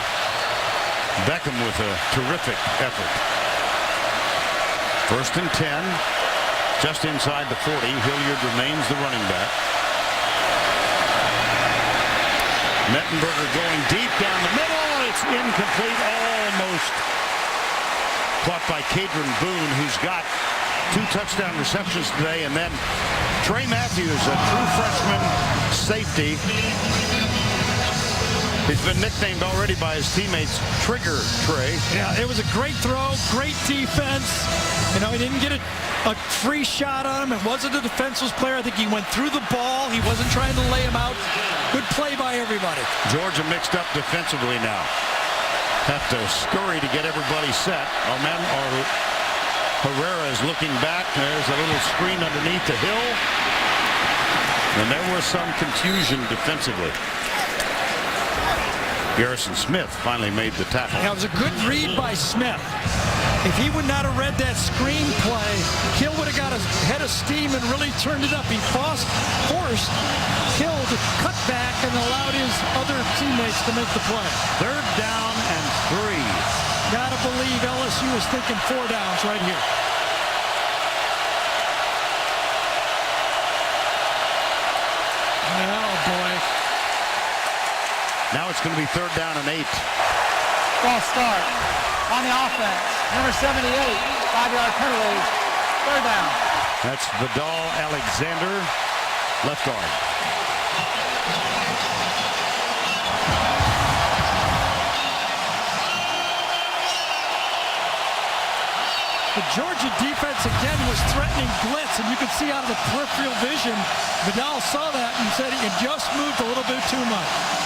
Beckham with a terrific effort. 1st and 10, just inside the 40. Hilliard remains the running back. Mettenberger going deep down the middle. It's incomplete, almost caught by Cadron Boone, who's got 2 touchdown receptions today. And then Trey Matthews, a true freshman safety. He's been nicknamed already by his teammates Trigger Trey. Yeah, it was a great throw, great defense. You know, he didn't get a free shot on him. It wasn't a defenseless player. I think he went through the ball. He wasn't trying to lay him out. Good play by everybody. Georgia mixed up defensively now. Have to scurry to get everybody set. Herrera is looking back. There's a little screen underneath the hill. And there was some confusion defensively. Garrison Smith finally made the tackle. Yeah, it was a good read by Smith. If he would not have read that screen play, Hill would have got a head of steam and really turned it up. He forced Hill to cut back and allowed his other teammates to make the play. 3rd down and 3. Gotta believe LSU is thinking 4 downs right here. Oh, boy. Now it's going to be 3rd down and 8. False start on the offense. Number 78, 5-yard penalty. 3rd down. That's Vidal Alexander, left guard. The Georgia defense again was threatening blitz, and you could see out of the peripheral vision, Vidal saw that and said he had just moved a little bit too much.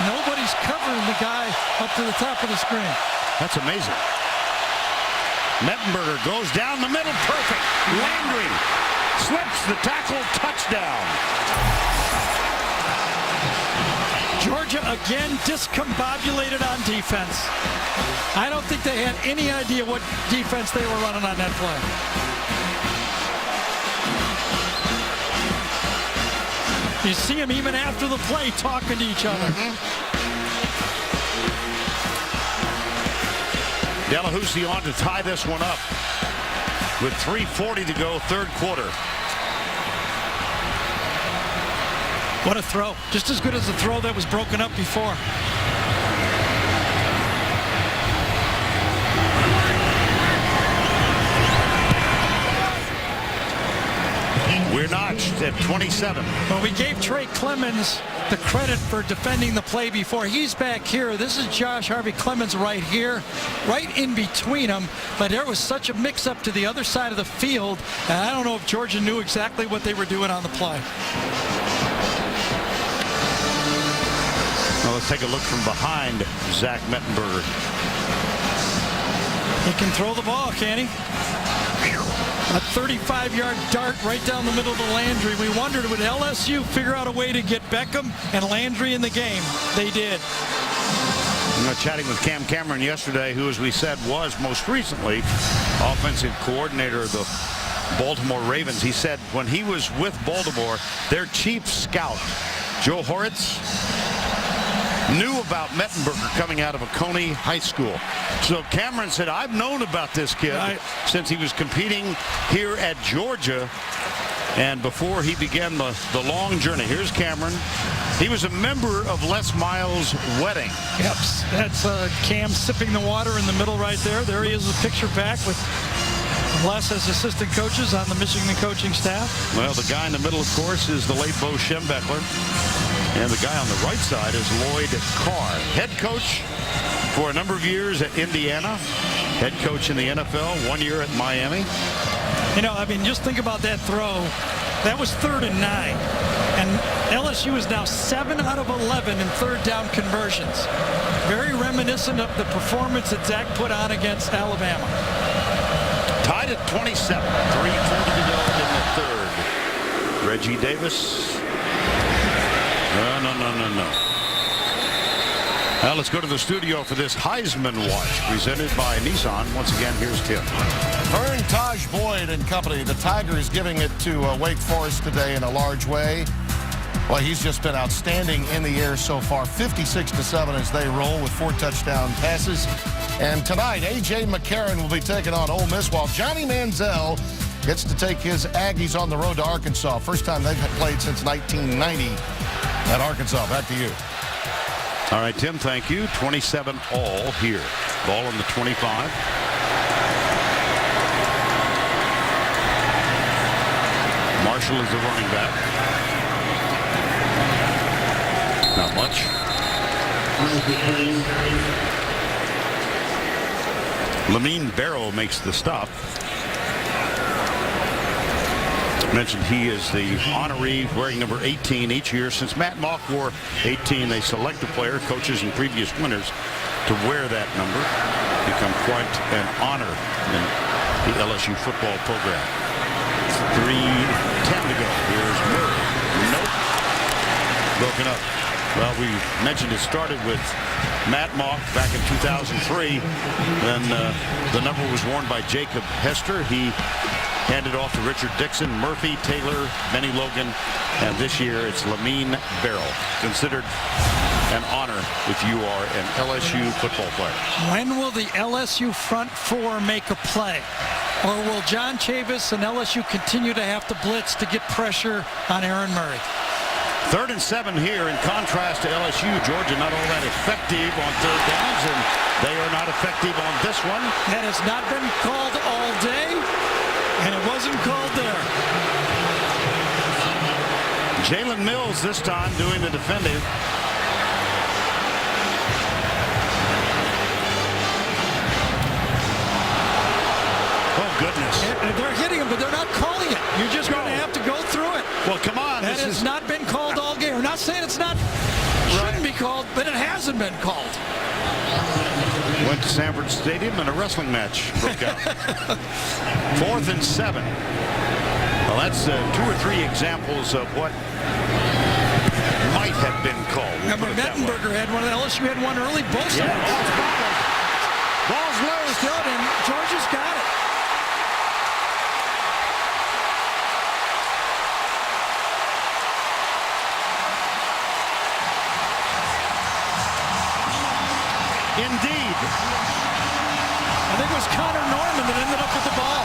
Nobody's covering the guy up to the top of the screen. That's amazing. Mettenberger goes down the middle, perfect. Landry slips the tackle, touchdown. Georgia again discombobulated on defense. I don't think they had any idea what defense they were running on that play. You see them even after the play talking to each other. Delahousie on to tie this one up with 3:40 to go, 3rd quarter. What a throw. Just as good as the throw that was broken up before. We're notched at 27. Well, we gave Trey Clemens the credit for defending the play before. He's back here. This is Josh Harvey Clemens right here, right in between them. But there was such a mix-up to the other side of the field, and I don't know if Georgia knew exactly what they were doing on the play. Well, let's take a look from behind Zach Mettenberger. He can throw the ball, can he? A 35-yard dart right down the middle to Landry. We wondered, would LSU figure out a way to get Beckham and Landry in the game? They did. Chatting with Cam Cameron yesterday, who, as we said, was most recently offensive coordinator of the Baltimore Ravens. He said when he was with Baltimore, their chief scout, Joe Horitz, knew about Mettenberger coming out of Oconee High School. So Cameron said, I've known about this kid since he was competing here at Georgia and before he began the long journey. Here's Cameron. He was a member of Les Miles' wedding. Yep, that's Cam sipping the water in the middle right there. There he is, a picture back with Les as assistant coaches on the Michigan coaching staff. Well, the guy in the middle, of course, is the late Bo Schembechler. And the guy on the right side is Lloyd Carr, head coach for a number of years at Indiana, head coach in the NFL, 1 year at Miami. You know, I mean, just think about that throw. That was 3rd and 9. And LSU is now 7 out of 11 in third down conversions. Very reminiscent of the performance that Zach put on against Alabama. Tied at 27, 3:40 to go in the third. Reggie Davis. No. Now let's go to the studio for this Heisman Watch presented by Nissan. Once again, here's Tim. Vern Taj Boyd and company. The Tigers giving it to Wake Forest today in a large way. Well, he's just been outstanding in the air so far. 56-7 as they roll with 4 touchdown passes. And tonight, A.J. McCarron will be taking on Ole Miss while Johnny Manziel gets to take his Aggies on the road to Arkansas. First time they've played since 1990 at Arkansas. Back to you. All right, Tim, thank you. 27 all here. Ball on the 25. Marshall is the running back. Not much. Lamine Barrow makes the stop. Mentioned he is the honoree wearing number 18 each year. Since Matt Mock wore 18, they select a player, coaches and previous winners, to wear that number. Become quite an honor in the LSU football program. 3:10 to go. Here's Murray. Nope. Broken up. Well, we mentioned it started with Matt Mock back in 2003. Then the number was worn by Jacob Hester. He handed off to Richard Dixon, Murphy, Taylor, Benny Logan, and this year it's Lamine Barrow. Considered an honor if you are an LSU football player. When will the LSU front four make a play? Or will John Chavis and LSU continue to have to blitz to get pressure on Aaron Murray? 3rd and 7 here. In contrast to LSU, Georgia not all that effective on third downs, and they are not effective on this one. That has not been called all day, and it wasn't called there. Jalen Mills this time doing the defending. Oh, goodness. They're hitting him, but they're not calling it. You're just going to have to go through it. Well, come on. That has not been called all game. We're not saying it's not shouldn't be called, but it hasn't been called. Went to Sanford Stadium and a wrestling match broke out. 4th and 7. Well, that's 2 or 3 examples of what might have been called. Remember, Mettenberger had one. LSU had one early. Both sides. Ball's loose. Good, and Georgia's got it. Indeed. I think it was Connor Norman that ended up with the ball.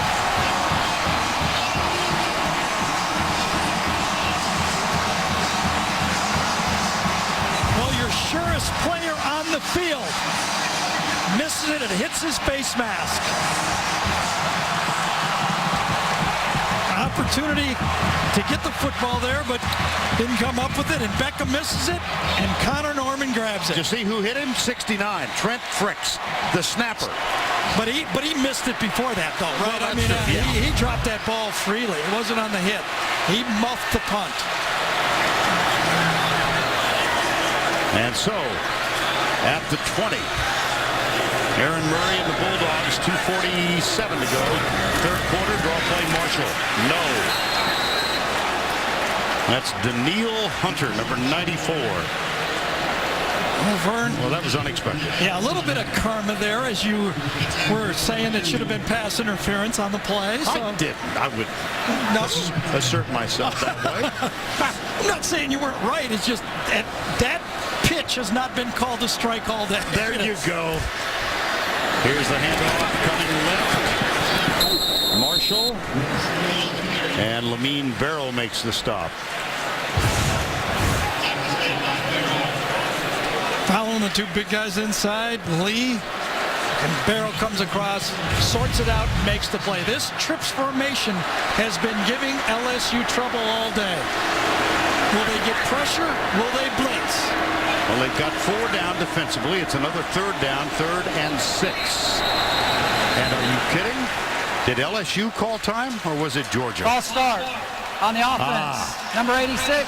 Well, your surest player on the field misses it. It hits his face mask. Opportunity to get the football there, but didn't come up with it, and Beckham misses it, and Connor Norman grabs it. You see who hit him? 69, Trent Fricks, the snapper. But he missed it before that, though, right? Well, I mean, true, yeah. he dropped that ball freely. It wasn't on the hit. He muffed the punt. And so, at the 20, Aaron Murray and the Bulldogs, 2:47 to go. Third quarter, draw play Marshall. No. That's Daniil Hunter, number 94. Oh, Vern. Well, that was unexpected. Yeah, a little bit of karma there, as you were saying it should have been pass interference on the play. So. I didn't. I would assert myself that way. I'm not saying you weren't right. It's just that pitch has not been called a strike all day. There you go. Here's the handoff coming left. Marshall. And Lamine Barrow makes the stop. Following the two big guys inside, Lee, and Barrow comes across, sorts it out, makes the play. This trips formation has been giving LSU trouble all day. Will they get pressure? Will they blitz? Well, they've got 4 down defensively. It's another 3rd down, 3rd and 6. And are you kidding? Did LSU call time, or was it Georgia? False start on the offense. Number 86,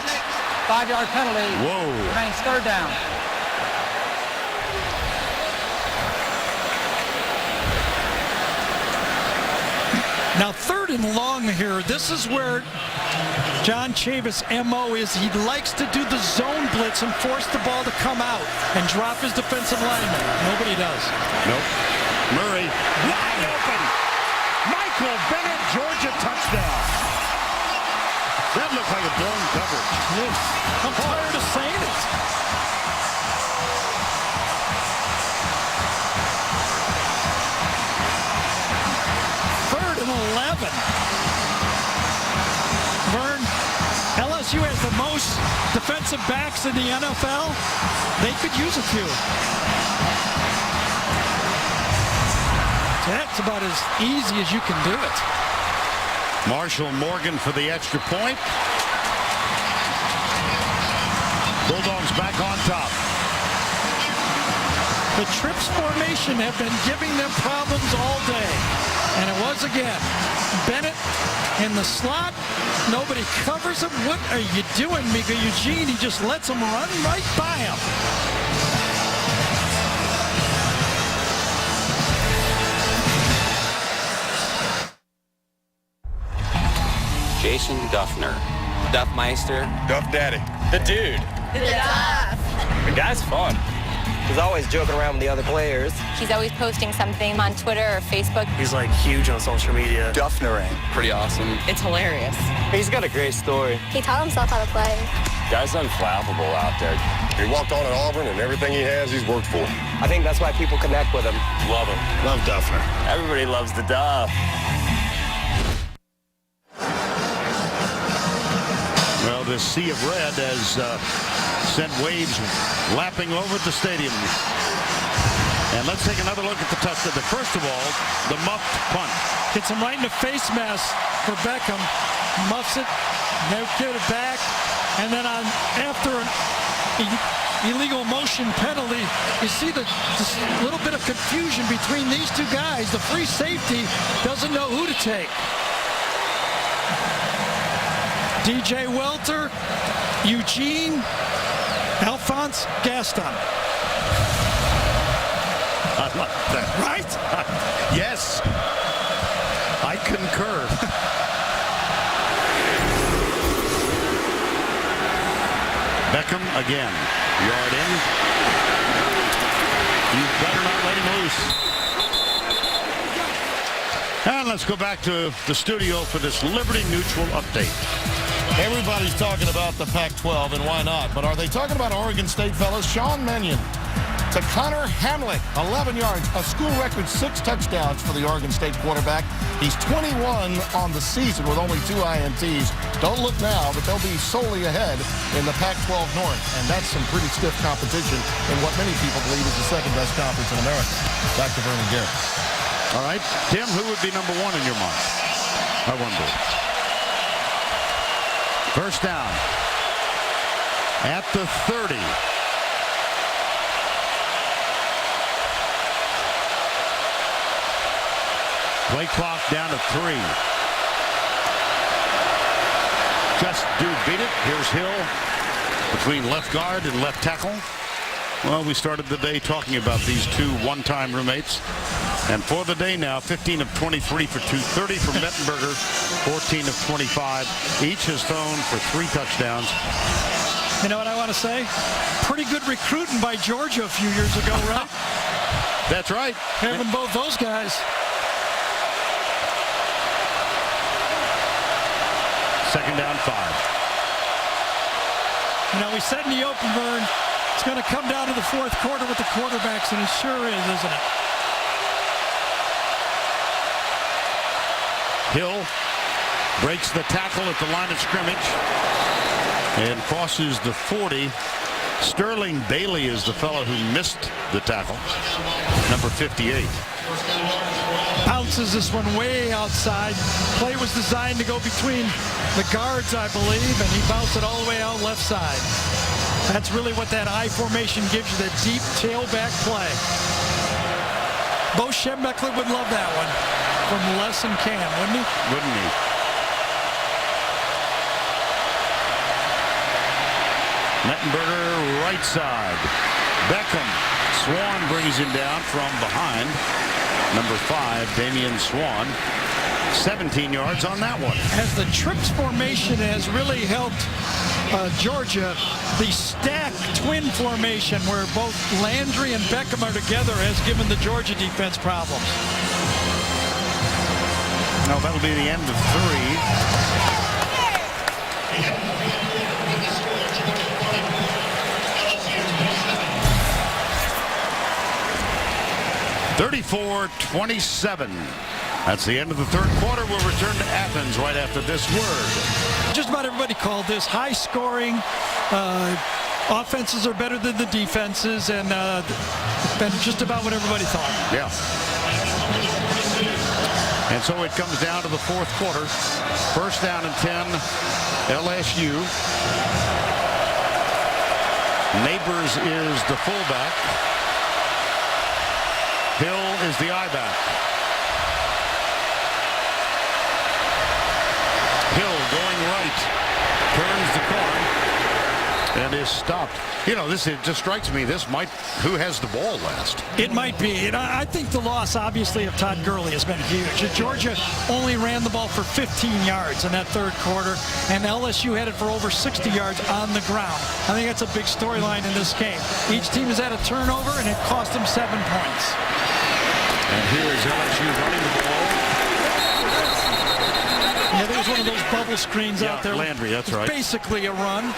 5-yard penalty. Whoa. Remains 3rd down. Now 3rd and long here. This is where John Chavis' MO is. He likes to do the zone blitz and force the ball to come out and drop his defensive lineman. Nobody does. Nope. Murray wide open. Michael Bennett, Georgia touchdown. That looked like a blown coverage. I'm tired of saying it. Vern, LSU has the most defensive backs in the NFL. They could use a few. That's about as easy as you can do it. Marshall Morgan for the extra point. Bulldogs back on top. The trips formation have been giving them problems all day. And it was again. Bennett in the slot. Nobody covers him. What are you doing, Mika Eugene? He just lets him run right by him. Jason Duffner. Duffmeister. Duff Daddy. The dude. The Duff. The guy's fun. He's always joking around with the other players. He's always posting something on Twitter or Facebook. He's like huge on social media. Duffner. Pretty awesome. It's hilarious. He's got a great story. He taught himself how to play. Guy's unflappable out there. He walked on at Auburn, and everything he has, he's worked for. I think that's why people connect with him. Love him. Love Duffner. Everybody loves the Duff. Well, this sea of red has sent waves lapping over the stadium. And let's take another look at the touchdown. First of all, the muffed punt. Hits him right in the face mask for Beckham. Muffs it. They get it back. And then after an illegal motion penalty, you see this little bit of confusion between these two guys. The free safety doesn't know who to take. DJ Welter, Eugene, Alphonse Gaston. I like that. Right? Yes. I concur. Beckham again. Yard in. You better not let him loose. And let's go back to the studio for this Liberty Mutual update. Everybody's talking about the Pac-12, and why not? But are they talking about Oregon State, fellas? Sean Mannion to Connor Hamlet, 11 yards, a school record 6 touchdowns for the Oregon State quarterback. He's 21 on the season with only 2 INTs. Don't look now, but they'll be solely ahead in the Pac-12 North, and that's some pretty stiff competition in what many people believe is the second best conference in America. Back to Vernon Garrett. All right, Tim, who would be number 1 in your mind? I wonder. First down at the 30. Play clock down to 3. Just do beat it. Here's Hill between left guard and left tackle. Well, we started the day talking about these two one-time roommates. And for the day now, 15 of 23 for 230 for Mettenberger, 14 of 25. Each has thrown for 3 touchdowns. You know what I want to say? Pretty good recruiting by Georgia a few years ago, right? That's right. Having both those guys. Second down 5. You know, we said in the open, Vern, it's going to come down to the fourth quarter with the quarterbacks, and it sure is, isn't it? Hill breaks the tackle at the line of scrimmage and crosses the 40. Sterling Bailey is the fellow who missed the tackle, number 58. Bounces this one way outside. Play was designed to go between the guards, I believe, and he bounced it all the way out left side. That's really what that I formation gives you, that deep tailback play. Bo Schembechler would love that one from Les and Cam, wouldn't he? Wouldn't he? Mettenberger right side. Beckham. Swan brings him down from behind. Number 5, Damian Swan. 17 yards on that one. As the trips formation has really helped Georgia, the stack twin formation where both Landry and Beckham are together has given the Georgia defense problems. Now that'll be the end of 34-27. That's the end of the third quarter. We'll return to Athens right after this word. Just about everybody called this high scoring. Offenses are better than the defenses, and it's been just about what everybody thought. Yeah. And so it comes down to the fourth quarter. First down and 10, LSU. Neighbors is the fullback. Hill is the I-back. Hill going right, turns the corner, and is stopped. You know, it just strikes me, who has the ball last? It might be. And I think the loss, obviously, of Todd Gurley has been huge. Georgia only ran the ball for 15 yards in that third quarter, and LSU had it for over 60 yards on the ground. I think that's a big storyline in this game. Each team has had a turnover, and it cost them 7 points. And here is LSU running the ball. Yeah, there was one of those bubble screens out there. Landry, that's right. Basically a run.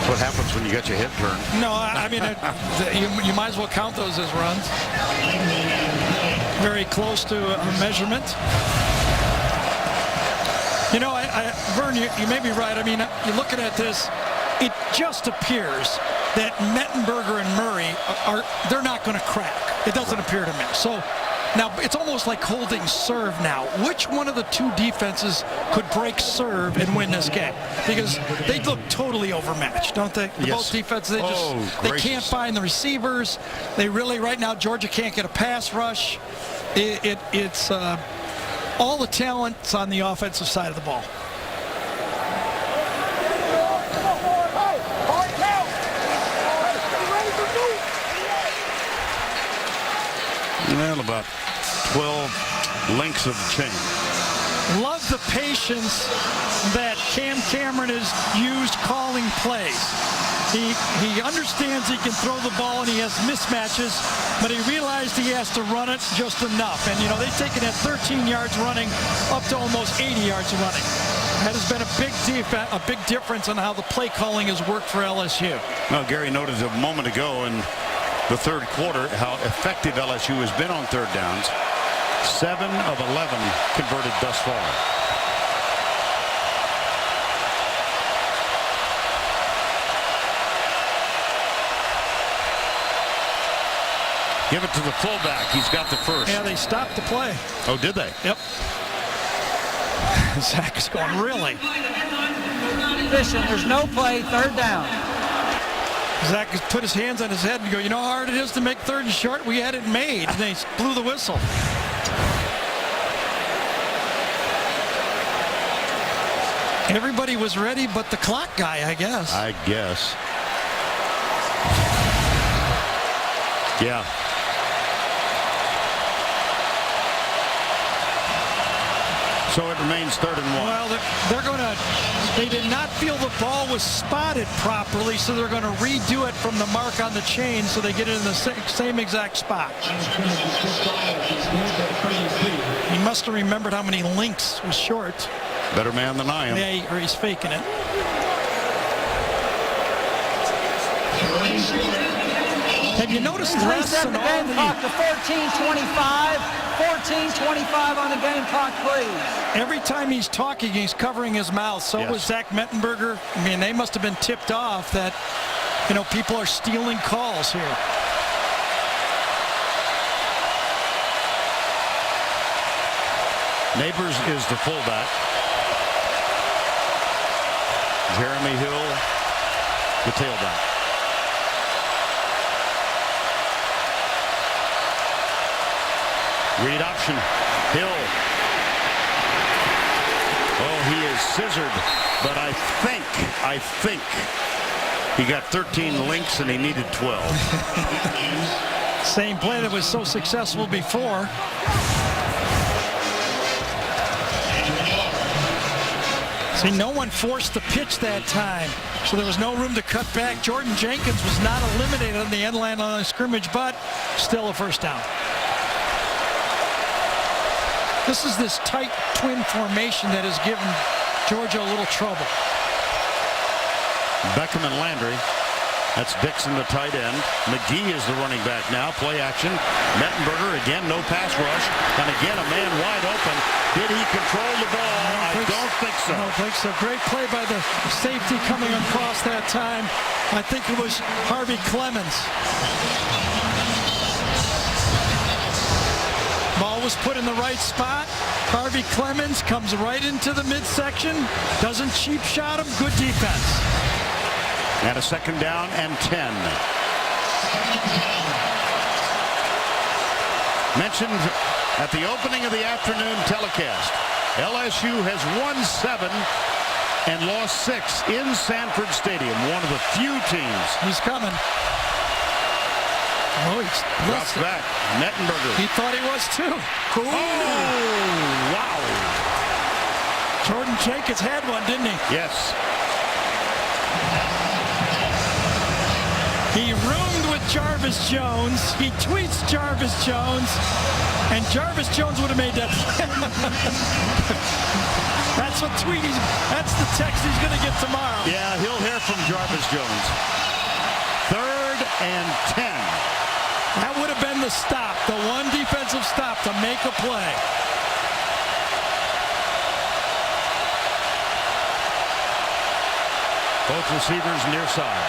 What happens when you get your head turned? No, I mean, you might as well count those as runs. Very close to a measurement. You know, Vern, you may be right. I mean, you're looking at this, it just appears that Mettenberger and Murray they're not going to crack. It doesn't appear to me. So now it's almost like holding serve now. Which one of the two defenses could break serve and win this game? Because they look totally overmatched, don't they? Yes. Both defenses, they can't find the receivers. They really, right now, Georgia can't get a pass rush. It's all the talent's on the offensive side of the ball. Well, about 12 links of chain. Love the patience that Cam Cameron has used calling plays. He understands he can throw the ball and he has mismatches, but he realized he has to run it just enough. And, you know, they've taken that 13 yards running up to almost 80 yards running. That has been a big difference on how the play calling has worked for LSU. Well, Gary noted a moment ago in the third quarter how effective LSU has been on third downs. 7 of 11 converted thus far. Give it to the fullback. He's got the first. Yeah, they stopped the play. Oh, did they? Yep. Zach is going, really? Listen, there's no play, third down. Zach has put his hands on his head and go, you know how hard it is to make third and short? We had it made. And they blew the whistle. Everybody was ready but the clock guy, I guess. I guess. Yeah. So it remains 3rd and 1. Well, they did not feel the ball was spotted properly, so they're going to redo it from the mark on the chain so they get it in the same exact spot. He must have remembered how many links was short. Better man than I am. Yeah, or he's faking it. Have you noticed less Reset than the all game clock to 14:25. 14:25 on the game clock, please. Every time he's talking, he's covering his mouth. So was Zach Mettenberger. I mean, they must have been tipped off that, you know, people are stealing calls here. Neighbors is the fullback. Jeremy Hill, the tailback. Read option. Hill. Oh, he is scissored, but I think he got 13 links and he needed 12. Same play that was so successful before. See, no one forced the pitch that time, so there was no room to cut back. Jordan Jenkins was not eliminated on the end line on the scrimmage, but still a first down. This is this tight twin formation that has given Georgia a little trouble. Beckham and Landry. That's Dixon, the tight end. McGee is the running back now. Play action. Mettenberger, again, no pass rush. And again, a man wide open. Did he control the ball? I don't think so. I don't think so. Great play by the safety coming across that time. I think it was Harvey Clemens. Ball was put in the right spot. Harvey Clemens comes right into the midsection. Doesn't cheap shot him. Good defense. And a 2nd down and 10. Mentioned at the opening of the afternoon telecast, LSU has won 7 and lost 6 in Sanford Stadium. One of the few teams. He's coming. Oh, he's drops back. Mettenberger. He thought he was too. Ooh. Oh, wow. Jordan Jenkins had one, didn't he? Yes. He roomed with Jarvis Jones. He tweets Jarvis Jones, and Jarvis Jones would have made that. That's what that's the text he's going to get tomorrow. Yeah, he'll hear from Jarvis Jones. 3rd and 10. That would have been the stop, the one defensive stop to make a play. Both receivers near side.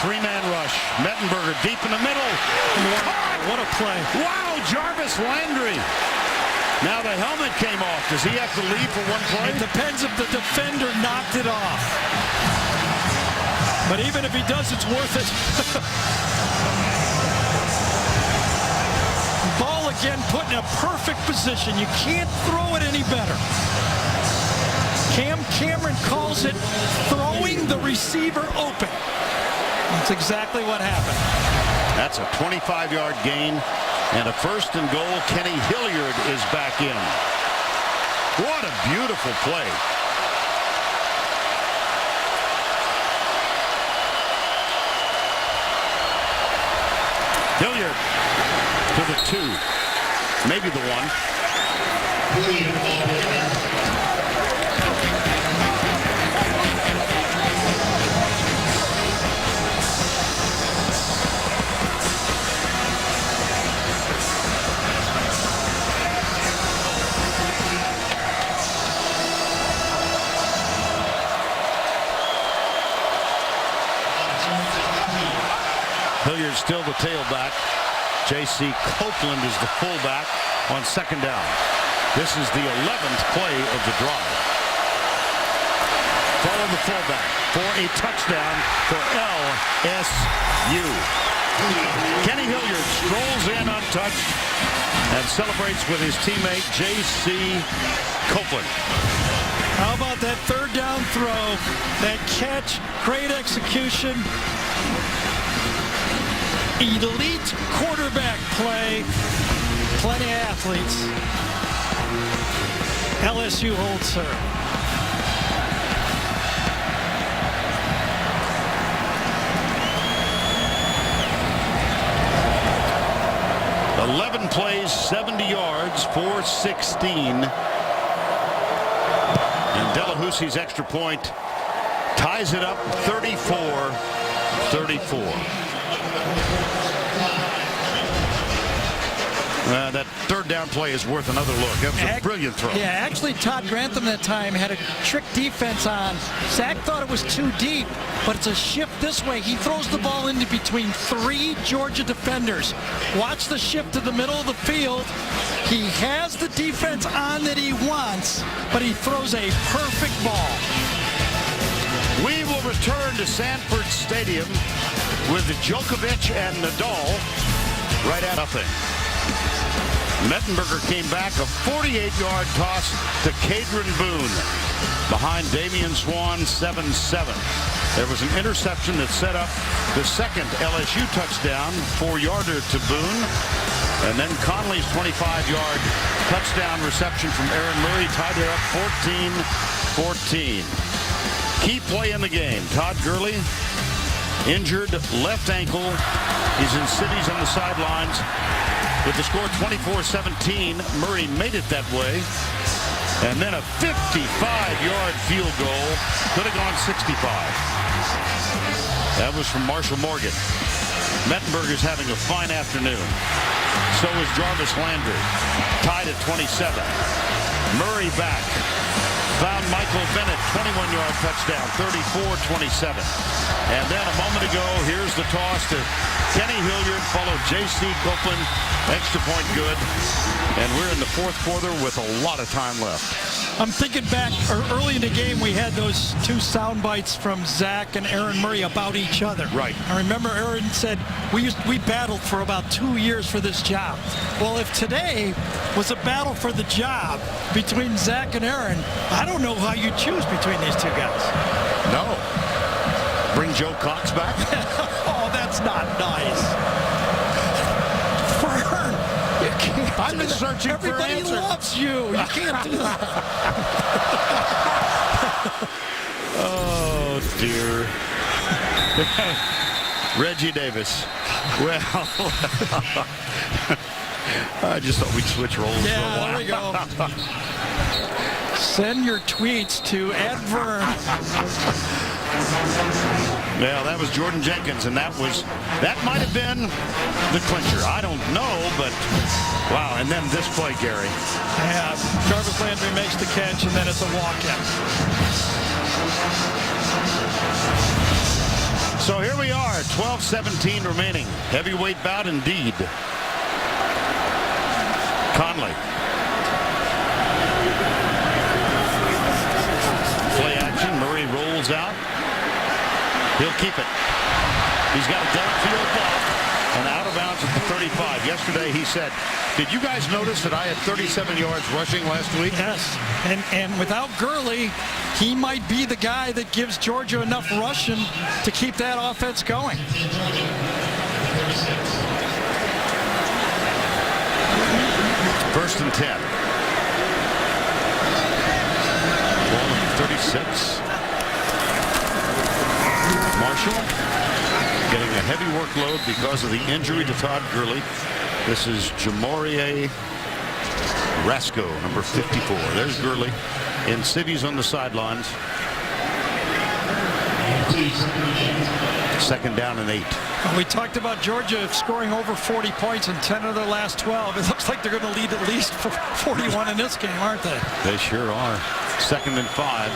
3-man rush. Mettenberger deep in the middle. Wow, what a play. Wow, Jarvis Landry. Now the helmet came off. Does he have to leave for one play? It depends if the defender knocked it off. But even if he does, it's worth it. Ball again put in a perfect position. You can't throw it any better. Cam Cameron calls it throwing the receiver open. That's exactly what happened. That's a 25-yard gain and a 1st and goal. Kenny Hilliard is back in. What a beautiful play. Hilliard to the 2, maybe the 1. Hilliard's still the tailback. J.C. Copeland is the fullback on 2nd down. This is the 11th play of the drive. Follow the fullback for a touchdown for LSU. Kenny Hilliard strolls in untouched and celebrates with his teammate J.C. Copeland. How about that 3rd down throw? That catch, great execution. Elite quarterback play. plenty of athletes. LSU holds serve. "11 plays, 70 yards, 416. And Delahoussie's extra point ties it up 34-34. That third down play is worth another look. That was a brilliant throw. Yeah, actually, Todd Grantham that time had a trick defense on. Zach thought it was too deep, but it's a shift this way. He throws the ball into between 3 Georgia defenders. Watch the shift to the middle of the field. He has the defense on that he wants, but he throws a perfect ball. We will return to Sanford Stadium with Djokovic and Nadal right at nothing. Mettenberger came back, a 48-yard toss to Cadron Boone. Behind Damian Swan, 7-7. There was an interception that set up the second LSU touchdown, 4-yarder to Boone. And then Conley's 25-yard touchdown reception from Aaron Murray tied it up 14-14. Key play in the game. Todd Gurley, injured left ankle. He's in cities on the sidelines. With the score 24-17, Murray made it that way. And then a 55-yard field goal. Could have gone 65. That was from Marshall Morgan. Mettenberger's having a fine afternoon. So is Jarvis Landry. Tied at 27. Murray back. Found Michael Bennett, 21-yard touchdown, 34-27. And then a moment ago, here's the toss to Kenny Hilliard, followed J.C. Copeland, extra point good. And we're in the fourth quarter with a lot of time left. I'm thinking back early in the game, we had those 2 sound bites from Zach and Aaron Murray about each other. Right. I remember Aaron said, we battled for about 2 years for this job. Well, if today was a battle for the job between Zach and Aaron, I don't know how you choose between these 2 guys. No. Bring Joe Cox back? Oh, that's not nice. Fern, you can't. I've been searching for an answer. Everybody loves you. You can't do that. Oh, dear. Reggie Davis. Well, I just thought we'd switch roles for a while. There we go. Send your tweets to @Vern. Well, that was Jordan Jenkins, and that might have been the clincher. I don't know, but wow. And then this play, Gary. Yeah, Jarvis Landry makes the catch, and then it's a walk-in. So here we are, 12-17 remaining. Heavyweight bout indeed. Conley. Play action. Murray rolls out. He'll keep it. He's got a downfield block and out of bounds at the 35. Yesterday he said, did you guys notice that I had 37 yards rushing last week? Yes, and without Gurley, he might be the guy that gives Georgia enough rushing to keep that offense going. First and 10. Ball at 36. Marshall getting a heavy workload because of the injury to Todd Gurley. This is Jamorie Rasco, number 54. There's Gurley in cities on the sidelines. Second down and 8. We talked about Georgia scoring over 40 points in 10 of their last 12. It looks like they're going to lead at least 41 in this game, aren't they? They sure are. Second and 5.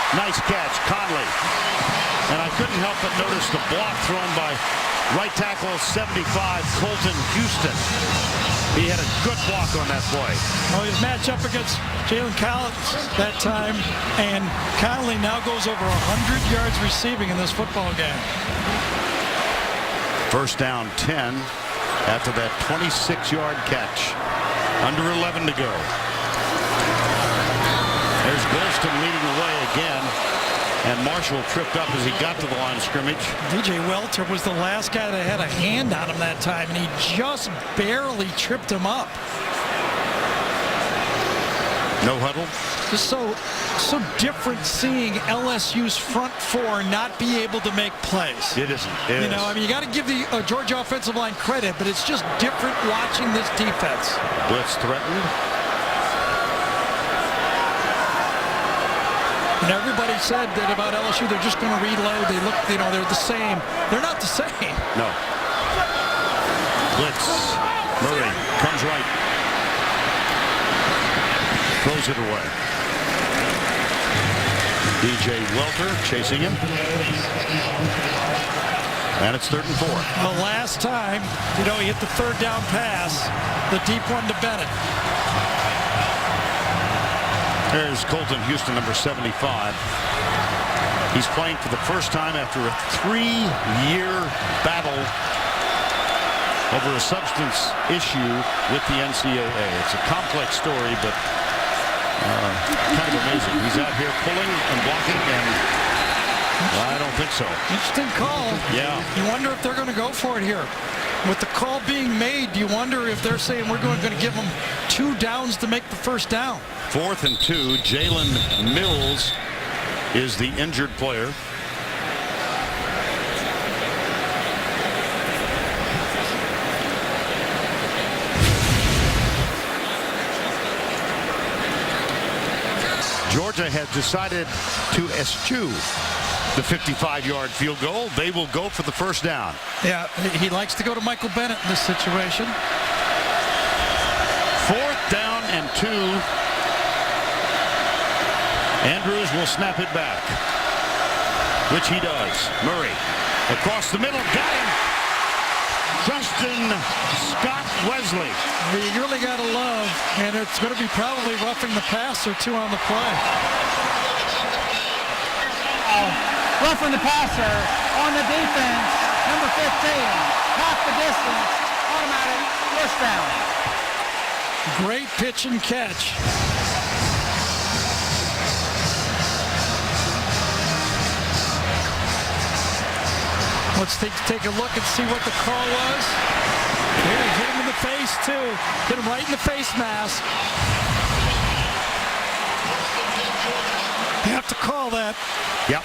Nice catch, Conley. And I couldn't help but notice the block thrown by right tackle 75, Colton Houston. He had a good block on that play. Well, he was matched up against Jalen Collins that time, and Conley now goes over 100 yards receiving in this football game. First down 10 after that 26-yard catch. Under 11 to go. There's Golston leading away again. And Marshall tripped up as he got to the line of scrimmage. DJ Welter was the last guy that had a hand on him that time, and he just barely tripped him up. No huddle. Just so different seeing LSU's front four not be able to make plays. It isn't. You know, I mean, you got to give the Georgia offensive line credit, but it's just different watching this defense. Blitz threatened. And everybody said that about LSU, they're just going to reload. They look, you know, they're the same. They're not the same. No. Blitz. Murray comes right. Throws it away. DJ Welter chasing him. And it's 3rd and 4. The last time, you know, he hit the 3rd down pass, the deep one to Bennett. There's Colton Houston, number 75. He's playing for the first time after a 3-year battle over a substance issue with the NCAA. It's a complex story, but kind of amazing. He's out here pulling and blocking, and I don't think so. Interesting call. Yeah. You wonder if they're going to go for it here. With the call being made, you wonder if they're saying we're going to give them 2 downs to make the first down. 4th and 2. Jalen Mills is the injured player. Georgia has decided to eschew the 55-yard field goal. They will go for the first down. Yeah, he likes to go to Michael Bennett in this situation. 4th down and 2. Andrews will snap it back, which he does. Murray across the middle, got him. Justin Scott Wesley. You really got to love, and it's going to be probably roughing the passer too on the play. Roughing the passer on the defense, number 15, half the distance, automatic first down. Great pitch and catch. Let's take a look and see what the call was. Here, hit him in the face too. Hit him right in the face mask. You have to call that. Yep.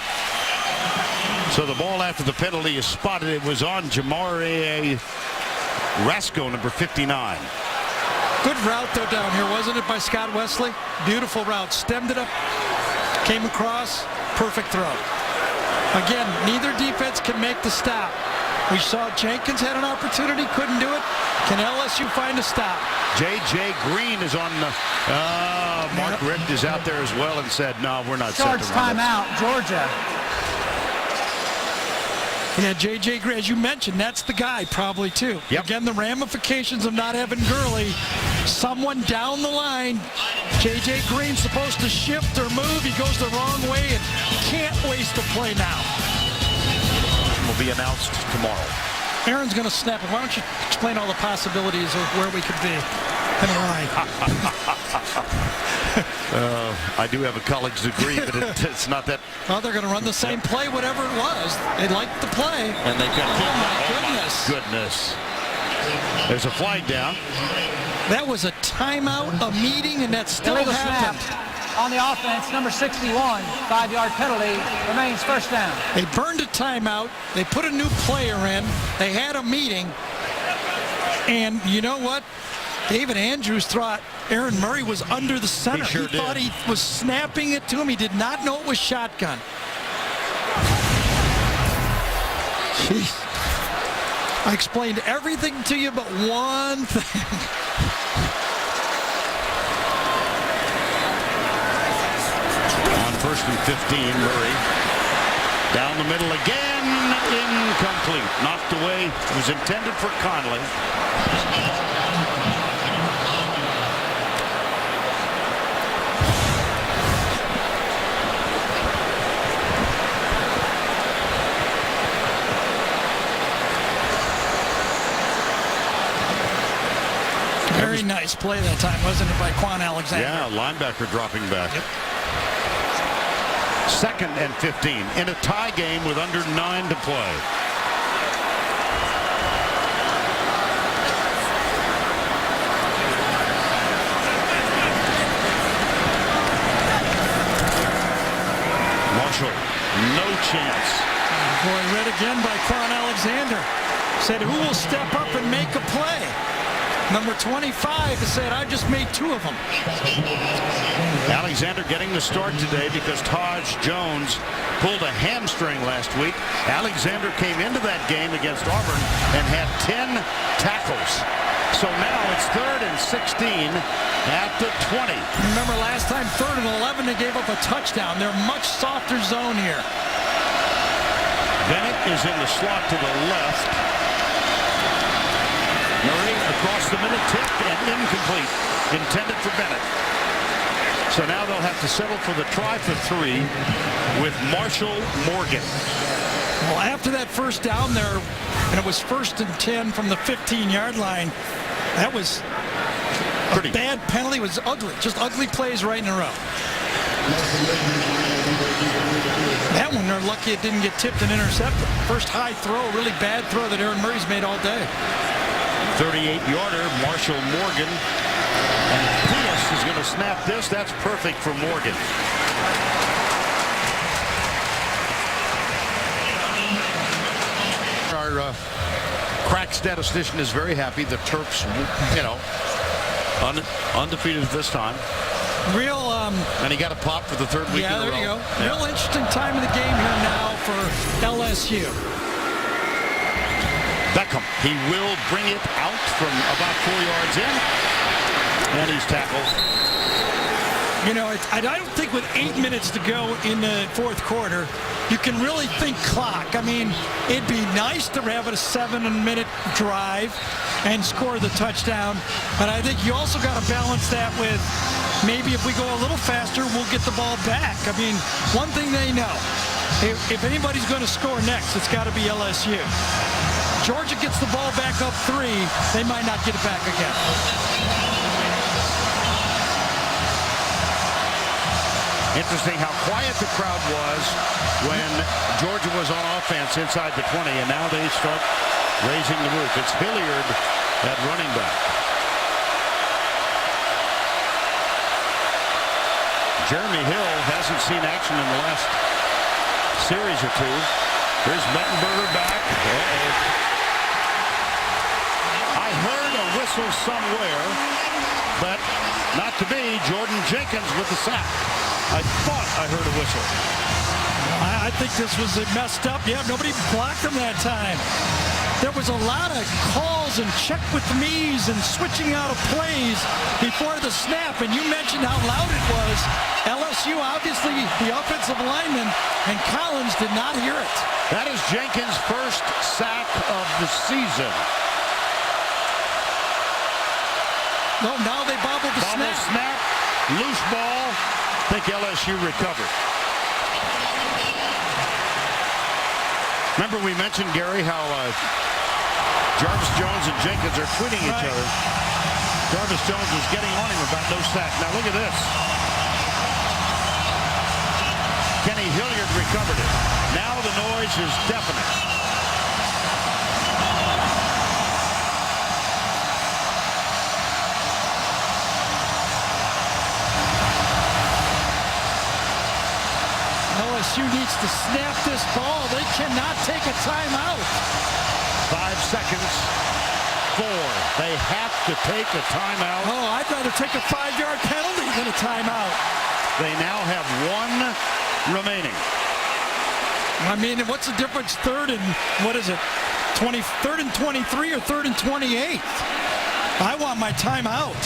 So the ball after the penalty is spotted. It was on Jamari Rasco, number 59. Good route though down here, wasn't it, by Scott Wesley? Beautiful route. Stemmed it up, came across, perfect throw. Again, neither defense can make the stop. We saw Jenkins had an opportunity, couldn't do it. Can LSU find a stop? J.J. Green is on the... Mark Richt is out there as well and said, no, we're not set to run it. Timeout, Georgia. Yeah, J.J. Green, as you mentioned, that's the guy probably too. Yep. Again, the ramifications of not having Gurley. Someone down the line, J.J. Green's supposed to shift or move. He goes the wrong way and can't waste a play now. Will be announced tomorrow. Aaron's going to snap it. Why don't you explain all the possibilities of where we could be and why? I do have a college degree, but it's not that. Well, they're going to run the same play, whatever it was. They liked the play. And they've got Oh, my goodness. There's a flag down. That was a timeout, a meeting, and that still Illegal happened. snap on the offense, number 61, 5-yard penalty, remains first down. They burned a timeout. They put a new player in. They had a meeting. And you know what? David Andrews thought Aaron Murray was under the center. He sure did. Thought he was snapping it to him. He did not know it was shotgun. Jeez. I explained everything to you but one thing. On 1st and 15, Murray. Down the middle again, incomplete. Knocked away. It was intended for Conley. Very nice play that time, wasn't it, by Quan Alexander? Yeah, linebacker dropping back. Yep. 2nd and 15 in a tie game with under 9 to play. Marshall, no chance. Boy, read again by Quan Alexander. Said, who will step up and make a play? Number 25 said, I just made 2 of them. Alexander getting the start today because Taj Jones pulled a hamstring last week. Alexander came into that game against Auburn and had 10 tackles. So now it's 3rd and 16 at the 20. Remember last time, 3rd and 11, they gave up a touchdown. They're much softer zone here. Bennett is in the slot to the left. Murray across the middle, tipped and incomplete. Intended for Bennett. So now they'll have to settle for the try for 3 with Marshall Morgan. Well, after that first down there, and it was 1st and 10 from the 15-yard line, that was a bad penalty. It was ugly. Just ugly plays right in a row. That one, they're lucky it didn't get tipped and intercepted. First high throw, really bad throw that Aaron Murray's made all day. 38-yarder, Marshall Morgan. And Diaz is going to snap this. That's perfect for Morgan. Our crack statistician is very happy. The Terps, undefeated this time. Real, and he got a pop for the 3rd week in a row. Yeah, there you go. Real interesting time of the game here now for LSU. Beckham, he will bring it out from about 4 yards in. And he's tackled. I don't think with 8 minutes to go in the 4th quarter, you can really think clock. I mean, it'd be nice to have a 7-minute drive and score the touchdown. But I think you also got to balance that with maybe if we go a little faster, we'll get the ball back. I mean, one thing they know, if anybody's going to score next, it's got to be LSU. Georgia gets the ball back up 3, they might not get it back again. Interesting how quiet the crowd was when Georgia was on offense inside the 20, and now they start raising the roof. It's Hilliard at running back. Jeremy Hill hasn't seen action in the last series or 2. Here's Mettenberger back. I heard a whistle somewhere, but not to be. Jordan Jenkins with the sack. I thought I heard a whistle. I think this was messed up. Yeah, nobody blocked him that time. There was a lot of calls and check with me's and switching out of plays before the snap. And you mentioned how loud it was. LSU, obviously, the offensive lineman, and Collins did not hear it. That is Jenkins' first sack of the season. No, now they bobbled the snap. Loose ball. I think LSU recovered. Remember we mentioned, Gary, how Jarvis Jones and Jenkins are tweeting each other. Jarvis Jones was getting on him about no sack. Now look at this. Kenny Hilliard recovered it. Now the noise is deafening. LSU needs to snap this ball. They cannot take a timeout. 5 seconds. 4. They have to take a timeout. Oh, I'd rather take a 5-yard penalty than a timeout. They now have 1 remaining. I mean, what's the difference? 3rd and, what is it? 3rd and 23 or 3rd and 28? I want my timeout.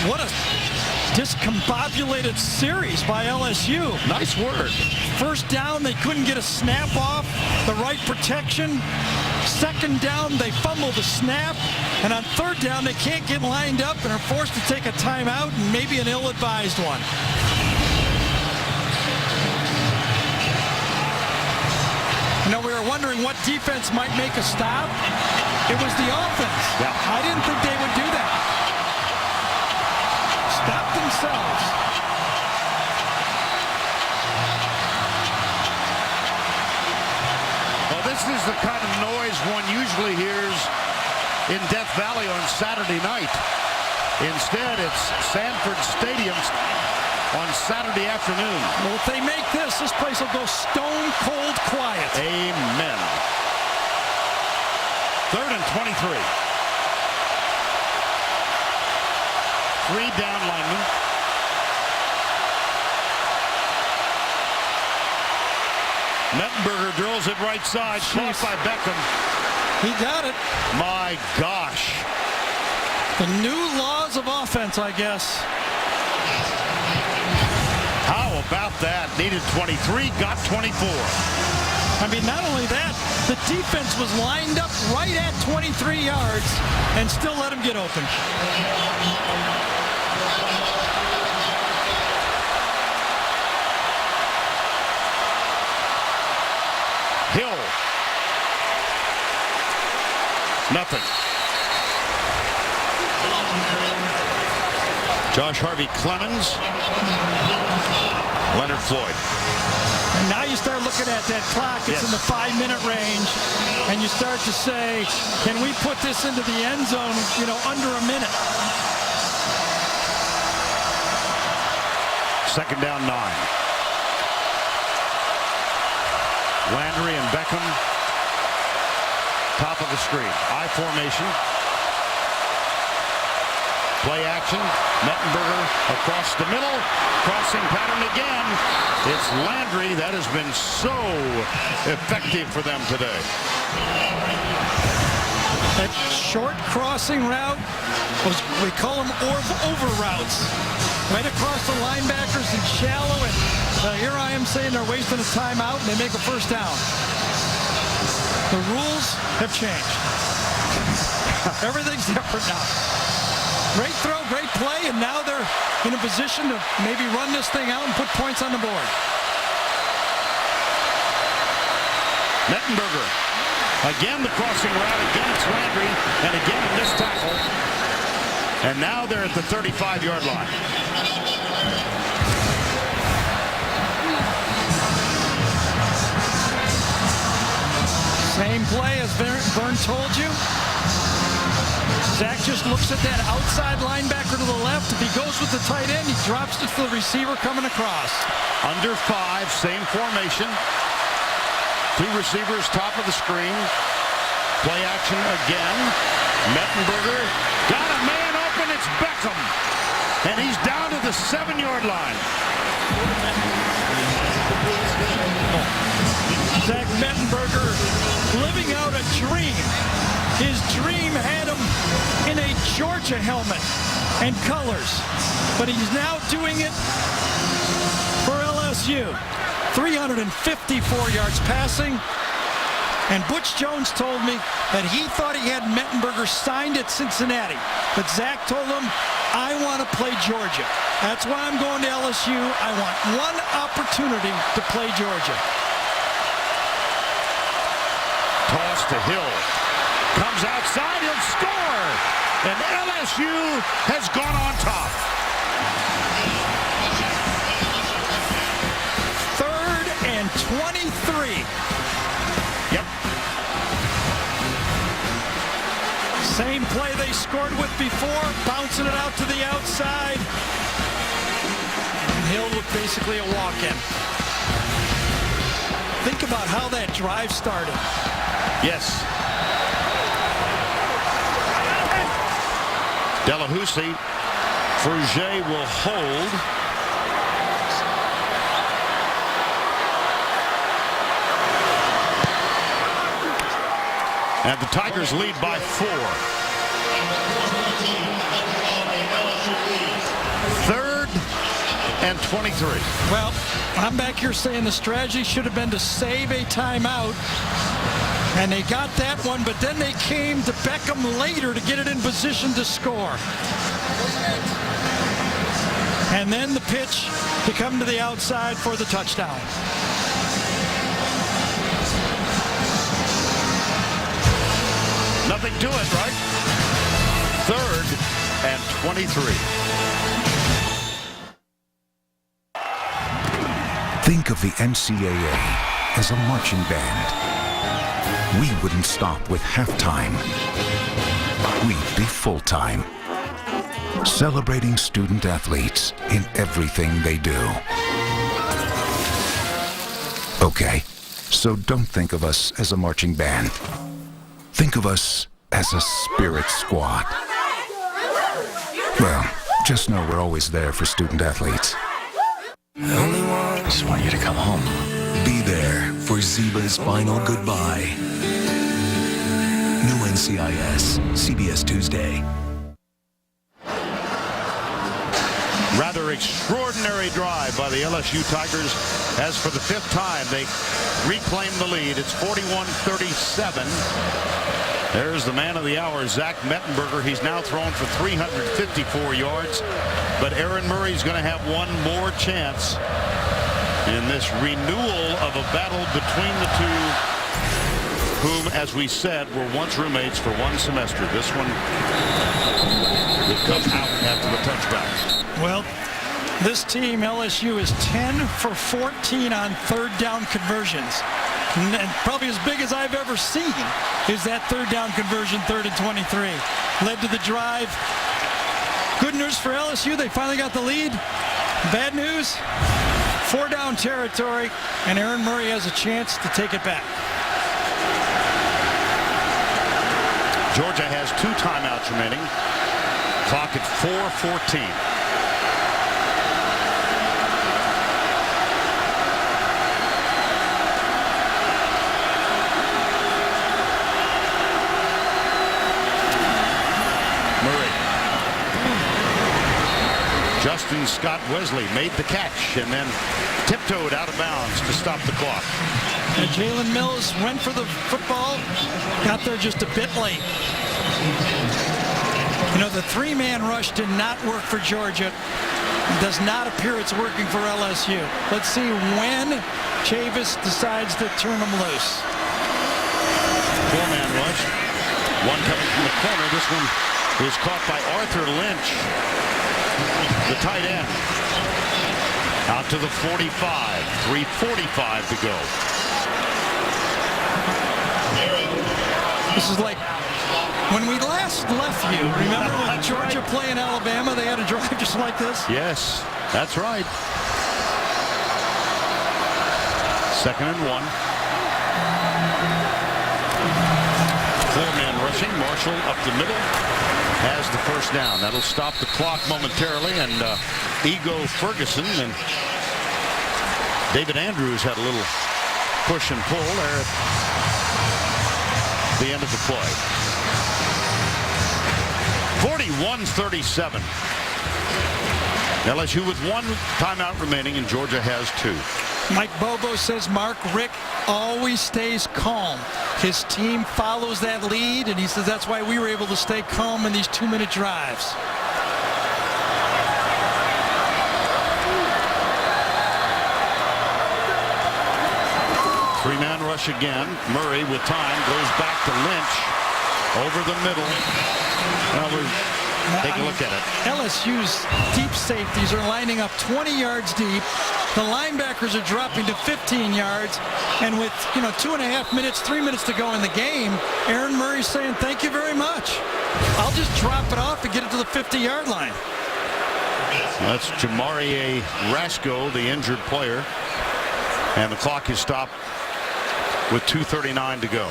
What a discombobulated series by LSU. Nice word. First down, they couldn't get a snap off, the right protection. Second down, they fumble the snap. And on 3rd down, they can't get lined up and are forced to take a timeout, and maybe an ill-advised one. We were defense might make a stop. It was the offense. Yeah. I didn't think they would do that. Stop themselves. Well, this is the kind of noise one usually hears in Death Valley on Saturday night. Instead, it's Sanford Stadium on Saturday afternoon. Well, if they make this place will go stone cold quiet. Amen. 3rd and 23. 3 down linemen. Mettenberger drills it right side. Caught by Beckham. He got it. My gosh. The new laws of offense, I guess. How about that? Needed 23, got 24. I mean, not only that, the defense was lined up right at 23 yards and still let him get open. Hill. Nothing. Josh Harvey Clemens. Leonard Floyd. And now you start looking at that clock. It's in the 5-minute range. And you start to say, can we put this into the end zone, under a minute? 2nd down 9. Landry and Beckham. Top of the screen. I formation. Play action. Mettenberger across the middle. Crossing pattern again. It's Landry. That has been so effective for them today. That short crossing route, we call them over routes. Right across the linebackers and shallow. And here I am saying they're wasting a timeout and they make a 1st down. The rules have changed. Everything's different now. Great throw, great play, and now they're in a position to maybe run this thing out and put points on the board. Mettenberger. Again the crossing route. Again it's Landry. And again a missed tackle. And now they're at the 35-yard line. Same play as Vern told you. Zach just looks at that outside linebacker to the left. If he goes with the tight end, he drops it to the receiver coming across. Under 5, same formation. 2 receivers, top of the screen. Play action again. Mettenberger got a man open. It's Beckham. And he's down to the 7-yard line. Zach Mettenberger living out a dream. His dream had him in a Georgia helmet and colors. But he's now doing it for LSU. 354 yards passing. And Butch Jones told me that he thought he had Mettenberger signed at Cincinnati. But Zach told him, I want to play Georgia. That's why I'm going to LSU. I want one opportunity to play Georgia. Toss to Hill. Comes outside, he'll score. And LSU has gone on top. 3rd and 23. Yep. Same play they scored with before, bouncing it out to the outside. And Hill looked basically a walk-in. Think about how that drive started. Yes. Delahousie. Fruget will hold. And the Tigers lead by 4. 3rd and 23. Well, I'm back here saying the strategy should have been to save a timeout. And they got that one, but then they came to Beckham later to get it in position to score. And then the pitch to come to the outside for the touchdown. Nothing to it, right? 3rd and 23. Think of the NCAA as a marching band. We wouldn't stop with halftime. We'd be full-time, celebrating student athletes in everything they do. Okay, so don't think of us as a marching band. Think of us as a spirit squad. Well, just know we're always there for student athletes. I just want you to come home. Be there for Zeba's final goodbye. New NCIS, CBS Tuesday. Rather extraordinary drive by the LSU Tigers as for the 5th time they reclaim the lead. It's 41-37. There's the man of the hour, Zach Mettenberger. He's now thrown for 354 yards, but Aaron Murray's going to have one more chance in this renewal of a battle between the two, whom, as we said, were once roommates for one semester. This one would come out after the touchbacks. Well, this team, LSU, is 10 for 14 on 3rd down conversions. And probably as big as I've ever seen is that 3rd down conversion, 3rd and 23. Led to the drive. Good news for LSU. They finally got the lead. Bad news, 4-down territory, and Aaron Murray has a chance to take it back. Georgia has 2 timeouts remaining. Clock at 4:14. Justin Scott Wesley made the catch and then tiptoed out of bounds to stop the clock. And Jalen Mills went for the football, got there just a bit late. You know, the 3-man rush did not work for Georgia. It does not appear it's working for LSU. Let's see when Chavis decides to turn them loose. 4-man rush. One coming from the corner. This one is caught by Arthur Lynch, the tight end. Out to the 45. 3:45 to go. This is like when we last left you. Remember when Georgia playing Alabama, they had a drive just like this? Yes, that's right. 2nd and 1. 4-man rushing. Marshall up the middle has the first down. That'll stop the clock momentarily, and Ego Ferguson and David Andrews had a little push and pull there at the end of the play. 41-37. LSU with 1 timeout remaining, and Georgia has 2. Mike Bobo says Mark Richt always stays calm. His team follows that lead, and he says that's why we were able to stay calm in these 2-minute drives. Three-man rush again. Murray with time goes back to Lynch over the middle. Well, take a look at it. LSU's deep safeties are lining up 20 yards deep. The linebackers are dropping to 15 yards. And with, 2.5 minutes, 3 minutes to go in the game, Aaron Murray's saying, thank you very much. I'll just drop it off and get it to the 50-yard line. That's Jamarie Rasco, the injured player. And the clock is stopped with 2:39 to go.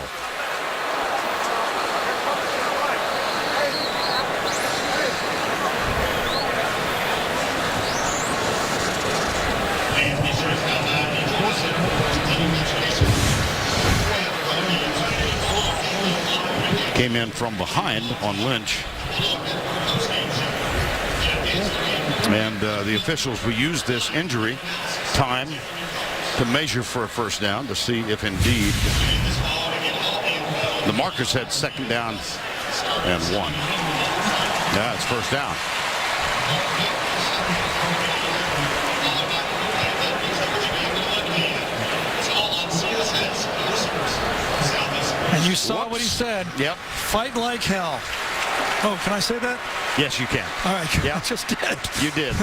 Came in from behind on Lynch. And the officials will use this injury time to measure for a first down to see if indeed the marker said 2nd down and 1. Yeah, it's first down. And You saw what he said. Yep. Fight like hell. Oh, can I say that? Yes, you can. All right. Yeah. I just did. You did.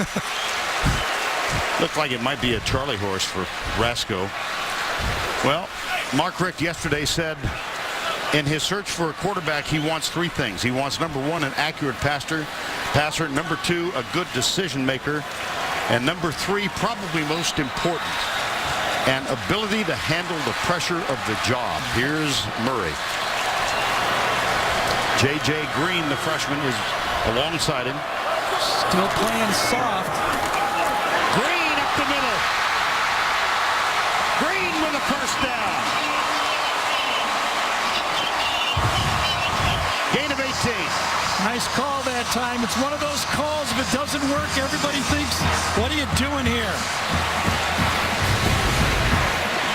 Looked like it might be a Charlie horse for Rasco. Well, Mark Richt yesterday said in his search for a quarterback, he wants three things. He wants, number one, an accurate passer. Number two, a good decision maker. And number three, probably most important, an ability to handle the pressure of the job. Here's Murray. J.J. Green, the freshman, is alongside him. Still playing soft. Green up the middle. Green with a first down. Gain of 18. Nice call that time. It's one of those calls, if it doesn't work, everybody thinks, what are you doing here?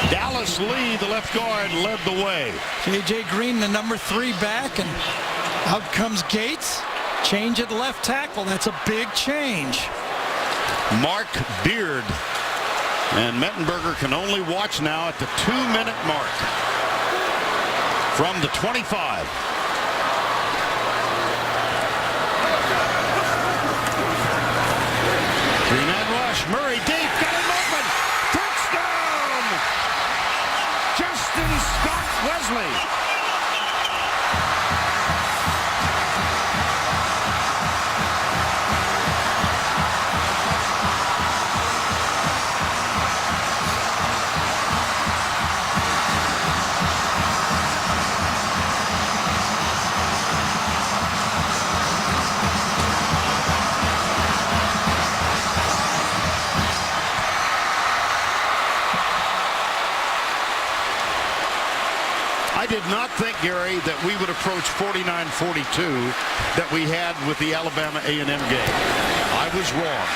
Dallas Lee, the left guard, led the way. J.J. Green, the number 3 back, and out comes Gates. Change at left tackle. That's a big change. Mark Beard. And Mettenberger can only watch now at the 2-minute mark. From the 25. Three-man rush. Murray deep. Got him open. Touchdown! Justin Scott Wesley. I did not think, Gary, that we would approach 49-42 that we had with the Alabama A&M game. I was wrong.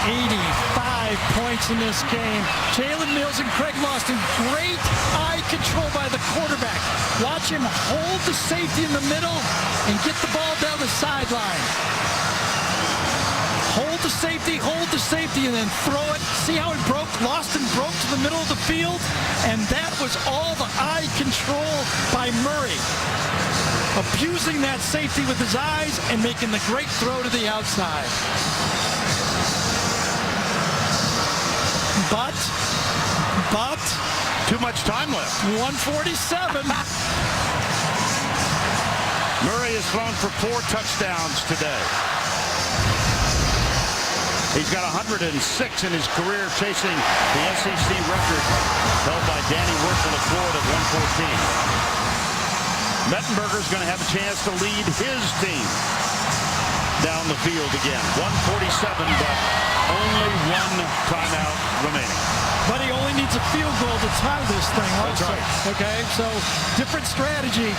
85 points in this game. Jalen Mills and Craig Lawson, great eye control by the quarterback. Watch him hold the safety in the middle and get the ball down the sideline. Hold the safety, and then throw it. See how it broke? Lawson broke to the middle of the field, and that was all the eye control by Murray. Abusing that safety with his eyes and making the great throw to the outside. But, too much time left. 147. Murray has thrown for 4 touchdowns today. He's got 106 in his career, chasing the SEC record held by Danny Werfel of Florida at 114. Mettenberger's going to have a chance to lead his team down the field again. 147, but only 1 timeout remaining. But he only needs a field goal to tie this thing also. That's right. Okay, so different strategy.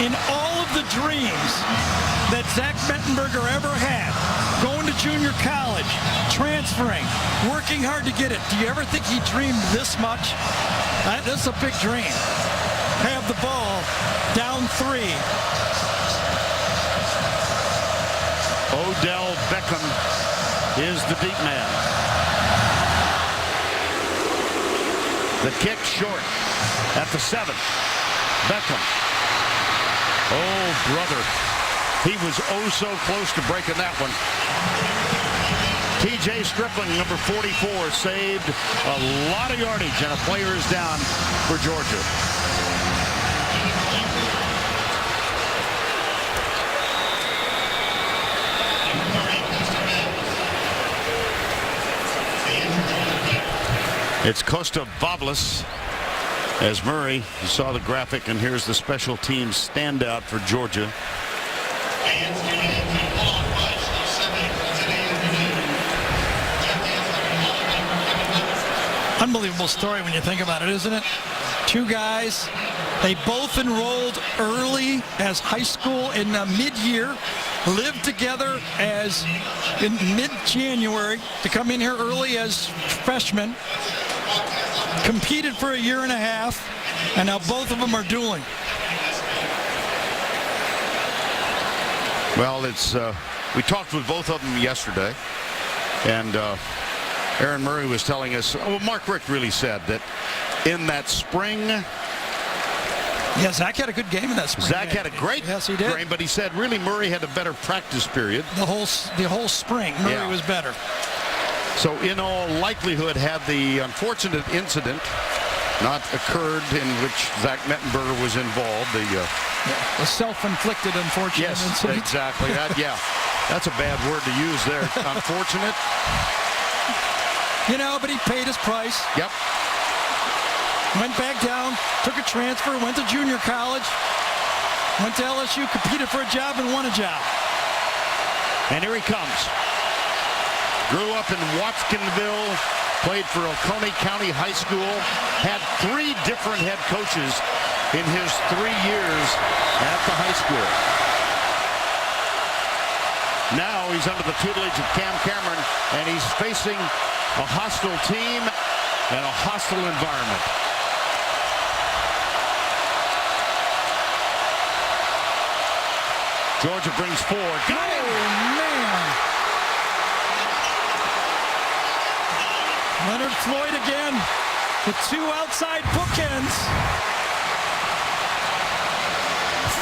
In all of the dreams that Zach Mettenberger ever had, going to junior college, transferring, working hard to get it, do you ever think he dreamed this much? That's a big dream. Have the ball, down 3. Odell Beckham is the deep man. The kick short at the 7. Beckham. Oh, brother. He was oh so close to breaking that one. TJ Stripling, number 44, saved a lot of yardage, and a player is down for Georgia. It's Costa Boblis as Murray. You saw the graphic, and here's the special teams standout for Georgia. Unbelievable story when you think about it, isn't it? 2 guys, they both enrolled early as high school in mid-year, lived together as in mid-January to come in here early as freshmen, competed for a year and a half, and now both of them are dueling. Well, it's we talked with both of them yesterday, and Aaron Murray was telling us, well, Mark Richt really said that in that spring Yeah, Zach had a good game in that spring Zach game. had a great game, but he said really Murray had a better practice period. The whole spring, Murray was better. So in all likelihood, had the unfortunate incident not occurred in which Zach Mettenberger was involved, the self-inflicted unfortunate incident. Yes, exactly. That's a bad word to use there. Unfortunate. But he paid his price. Yep. Went back down, took a transfer, went to junior college, went to LSU, competed for a job, and won a job. And here he comes. Grew up in Watsonville, played for Oconee County High School, had 3 different head coaches in his 3 years at the high school. Now he's under the tutelage of Cam Cameron, and he's facing a hostile team and a hostile environment. Georgia brings 4. Got him! Man. Leonard Floyd again with 2 outside bookends.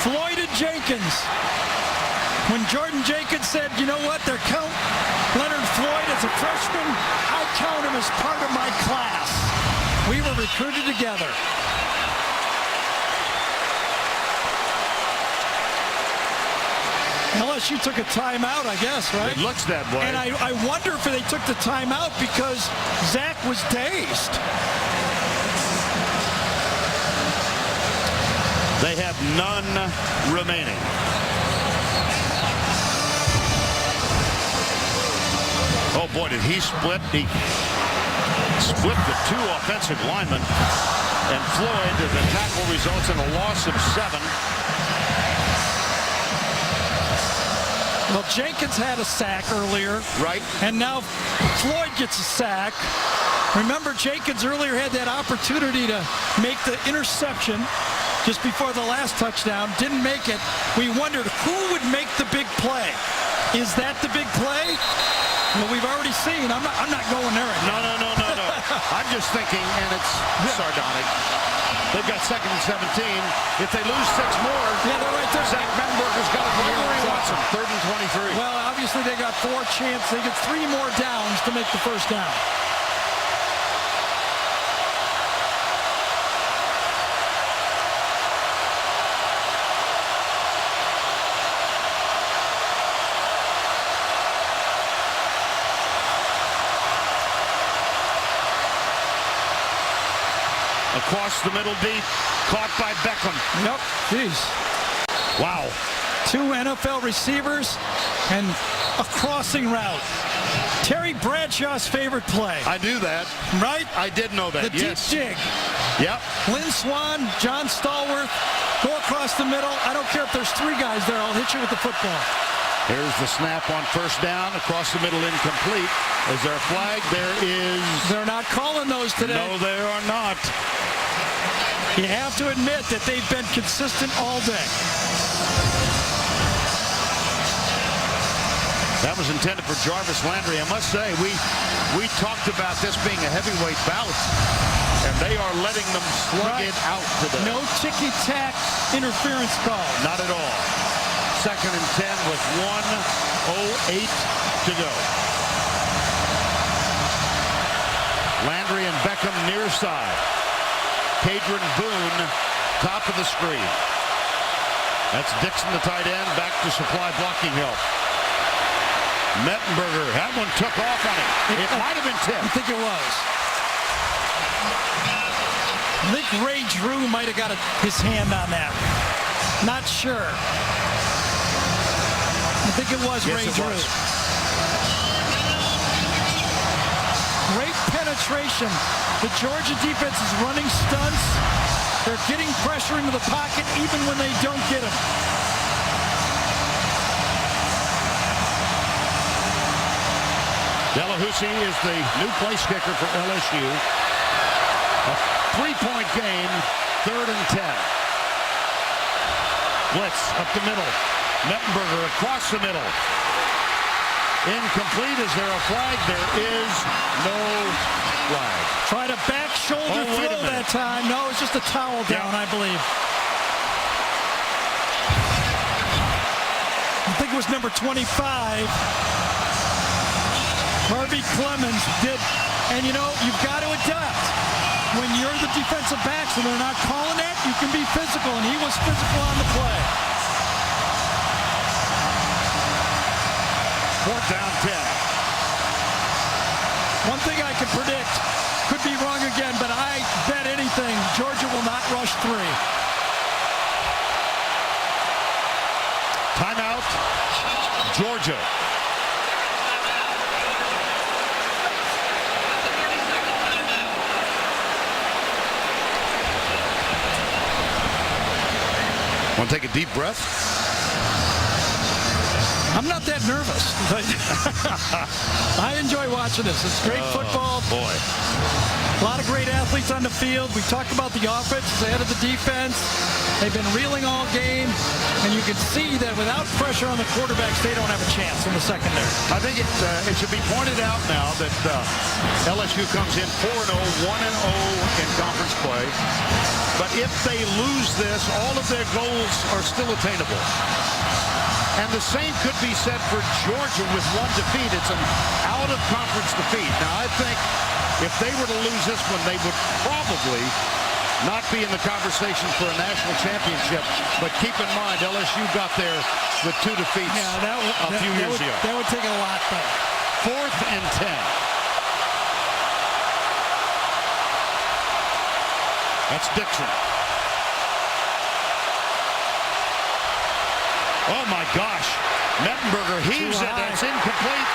Floyd and Jenkins. When Jordan Jenkins said, you know what, they're count Leonard Floyd as a freshman, I count him as part of my class. We were recruited together. LSU took a timeout, I guess, right? It looks that way. And I wonder if they took the timeout because Zach was dazed. They have none remaining. Oh, boy, did he split. He split the 2 offensive linemen. And Floyd, the tackle results in a loss of 7. Well, Jenkins had a sack earlier. Right. And now Floyd gets a sack. Remember, Jenkins earlier had that opportunity to make the interception just before the last touchdown. Didn't make it. We wondered who would make the big play. Is that the big play? Well, we've already seen. I'm not going there. No. I'm just thinking, and it's sardonic. They've got 2nd and 17. If they lose 6 more, they're right there. Zach Mettenberger's got to go where he wants him. 3rd and 23. Well, obviously they got 4 chances. They get 3 more downs to make the first down. Across the middle deep, caught by Beckham. Yep, jeez. Wow. 2 NFL receivers and a crossing route. Terry Bradshaw's favorite play. I knew that. Right? I did know that, the deep dig. Yep. Lynn Swan, John Stallworth, go across the middle. I don't care if there's 3 guys there. I'll hit you with the football. Here's the snap on first down. Across the middle, incomplete. Is there a flag? There is. They're not calling those today. No, they are not. You have to admit that they've been consistent all day. That was intended for Jarvis Landry. I must say, we talked about this being a heavyweight bout, and they are letting them slug it out today. No ticky-tack interference call. Not at all. 2nd and 10 with 1:08 to go. Landry and Beckham near side. Cadron Boone, top of the screen. That's Dixon, the tight end, back to supply blocking help. Mettenberger, that one took off on him. It might have been tipped. I think it was. I think Ray Drew might have got his hand on that. Not sure. I think it was Ray Drew. Great penetration. The Georgia defense is running stunts. They're getting pressure into the pocket even when they don't get them. Delahousie is the new place kicker for LSU. A 3-point game, 3rd and 10. Blitz up the middle. Mettenberger across the middle. Incomplete. Is there a flag? There is no flag. Tried a back shoulder throw that time. No, it's just a towel down, I believe. think it was number 25, Harvey Clemens did. And, you know, you've got to adapt. When you're the defensive backs and they're not calling that, you can be physical, and he was physical on the play. 4th down 10. One thing I can predict, could be wrong again, but I bet anything, Georgia will not rush 3. Timeout, Georgia. Want to take a deep breath? I'm not that nervous. I enjoy watching this. It's great football. Boy. A lot of great athletes on the field. We talked about the offense ahead of the defense. They've been reeling all game, and you can see that without pressure on the quarterbacks, they don't have a chance in the secondary. I think it should be pointed out now that LSU comes in 4-0, 1-0 in conference play. But if they lose this, all of their goals are still attainable. And the same could be said for Georgia with 1 defeat. It's an out-of-conference defeat. Now, I think if they were to lose this one, they would probably not be in the conversation for a national championship. But keep in mind, LSU got there with 2 defeats a few years ago. That would take a lot, though. 4th and 10. That's Dixon. Oh, my gosh. Mettenberger heaves it. That's incomplete.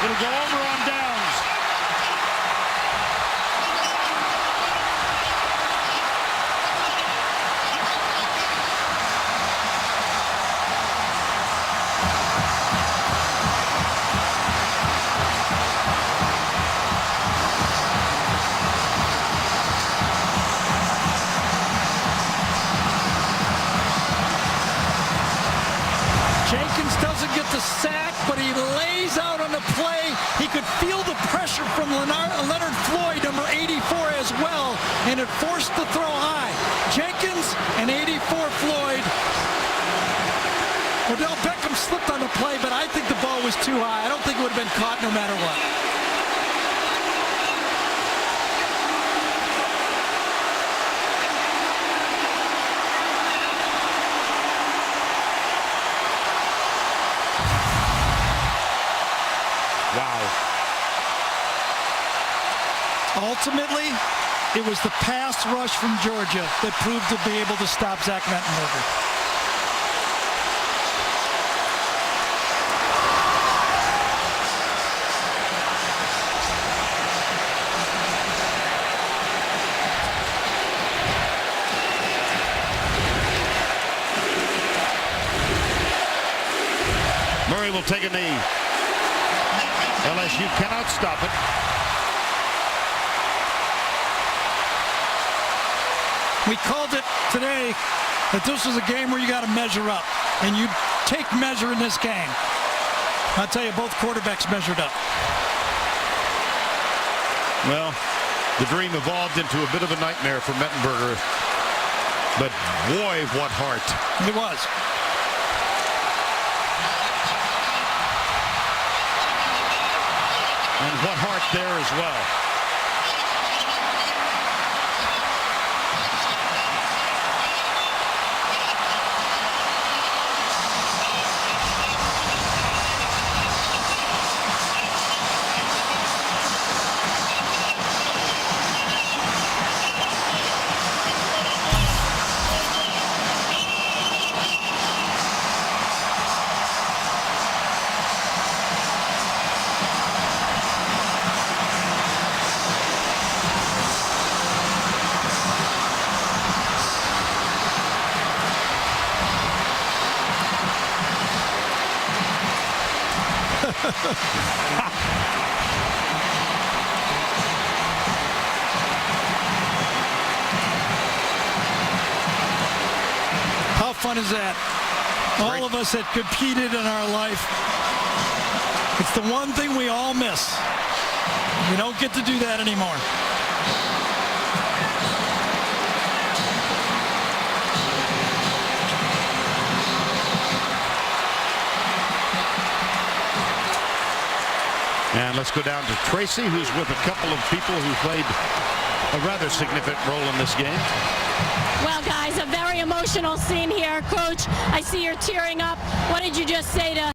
It'll go over on downs. Jenkins doesn't get the sack, but he lays out on the play. He could feel the pressure from Leonard Floyd, number 84, as well, and it forced the throw high. Jenkins and 84 Floyd. Odell Beckham slipped on the play, but I think the ball was too high. I don't think it would have been caught no matter what. Ultimately, it was the pass rush from Georgia that proved to be able to stop Zach Mettenberger. Murray will take a knee. LSU cannot stop it. We called it today that this was a game where you got to measure up, and you take measure in this game. I'll tell you, both quarterbacks measured up. Well, the dream evolved into a bit of a nightmare for Mettenberger, but boy, what heart. It was. And what heart there as well. How fun is that? All of us that competed in our life. It's the one thing we all miss. We don't get to do that anymore. And let's go down to Tracy, who's with a couple of people who played a rather significant role in this game. Well, guys, a very emotional scene here. Coach, I see you're tearing up. What did you just say to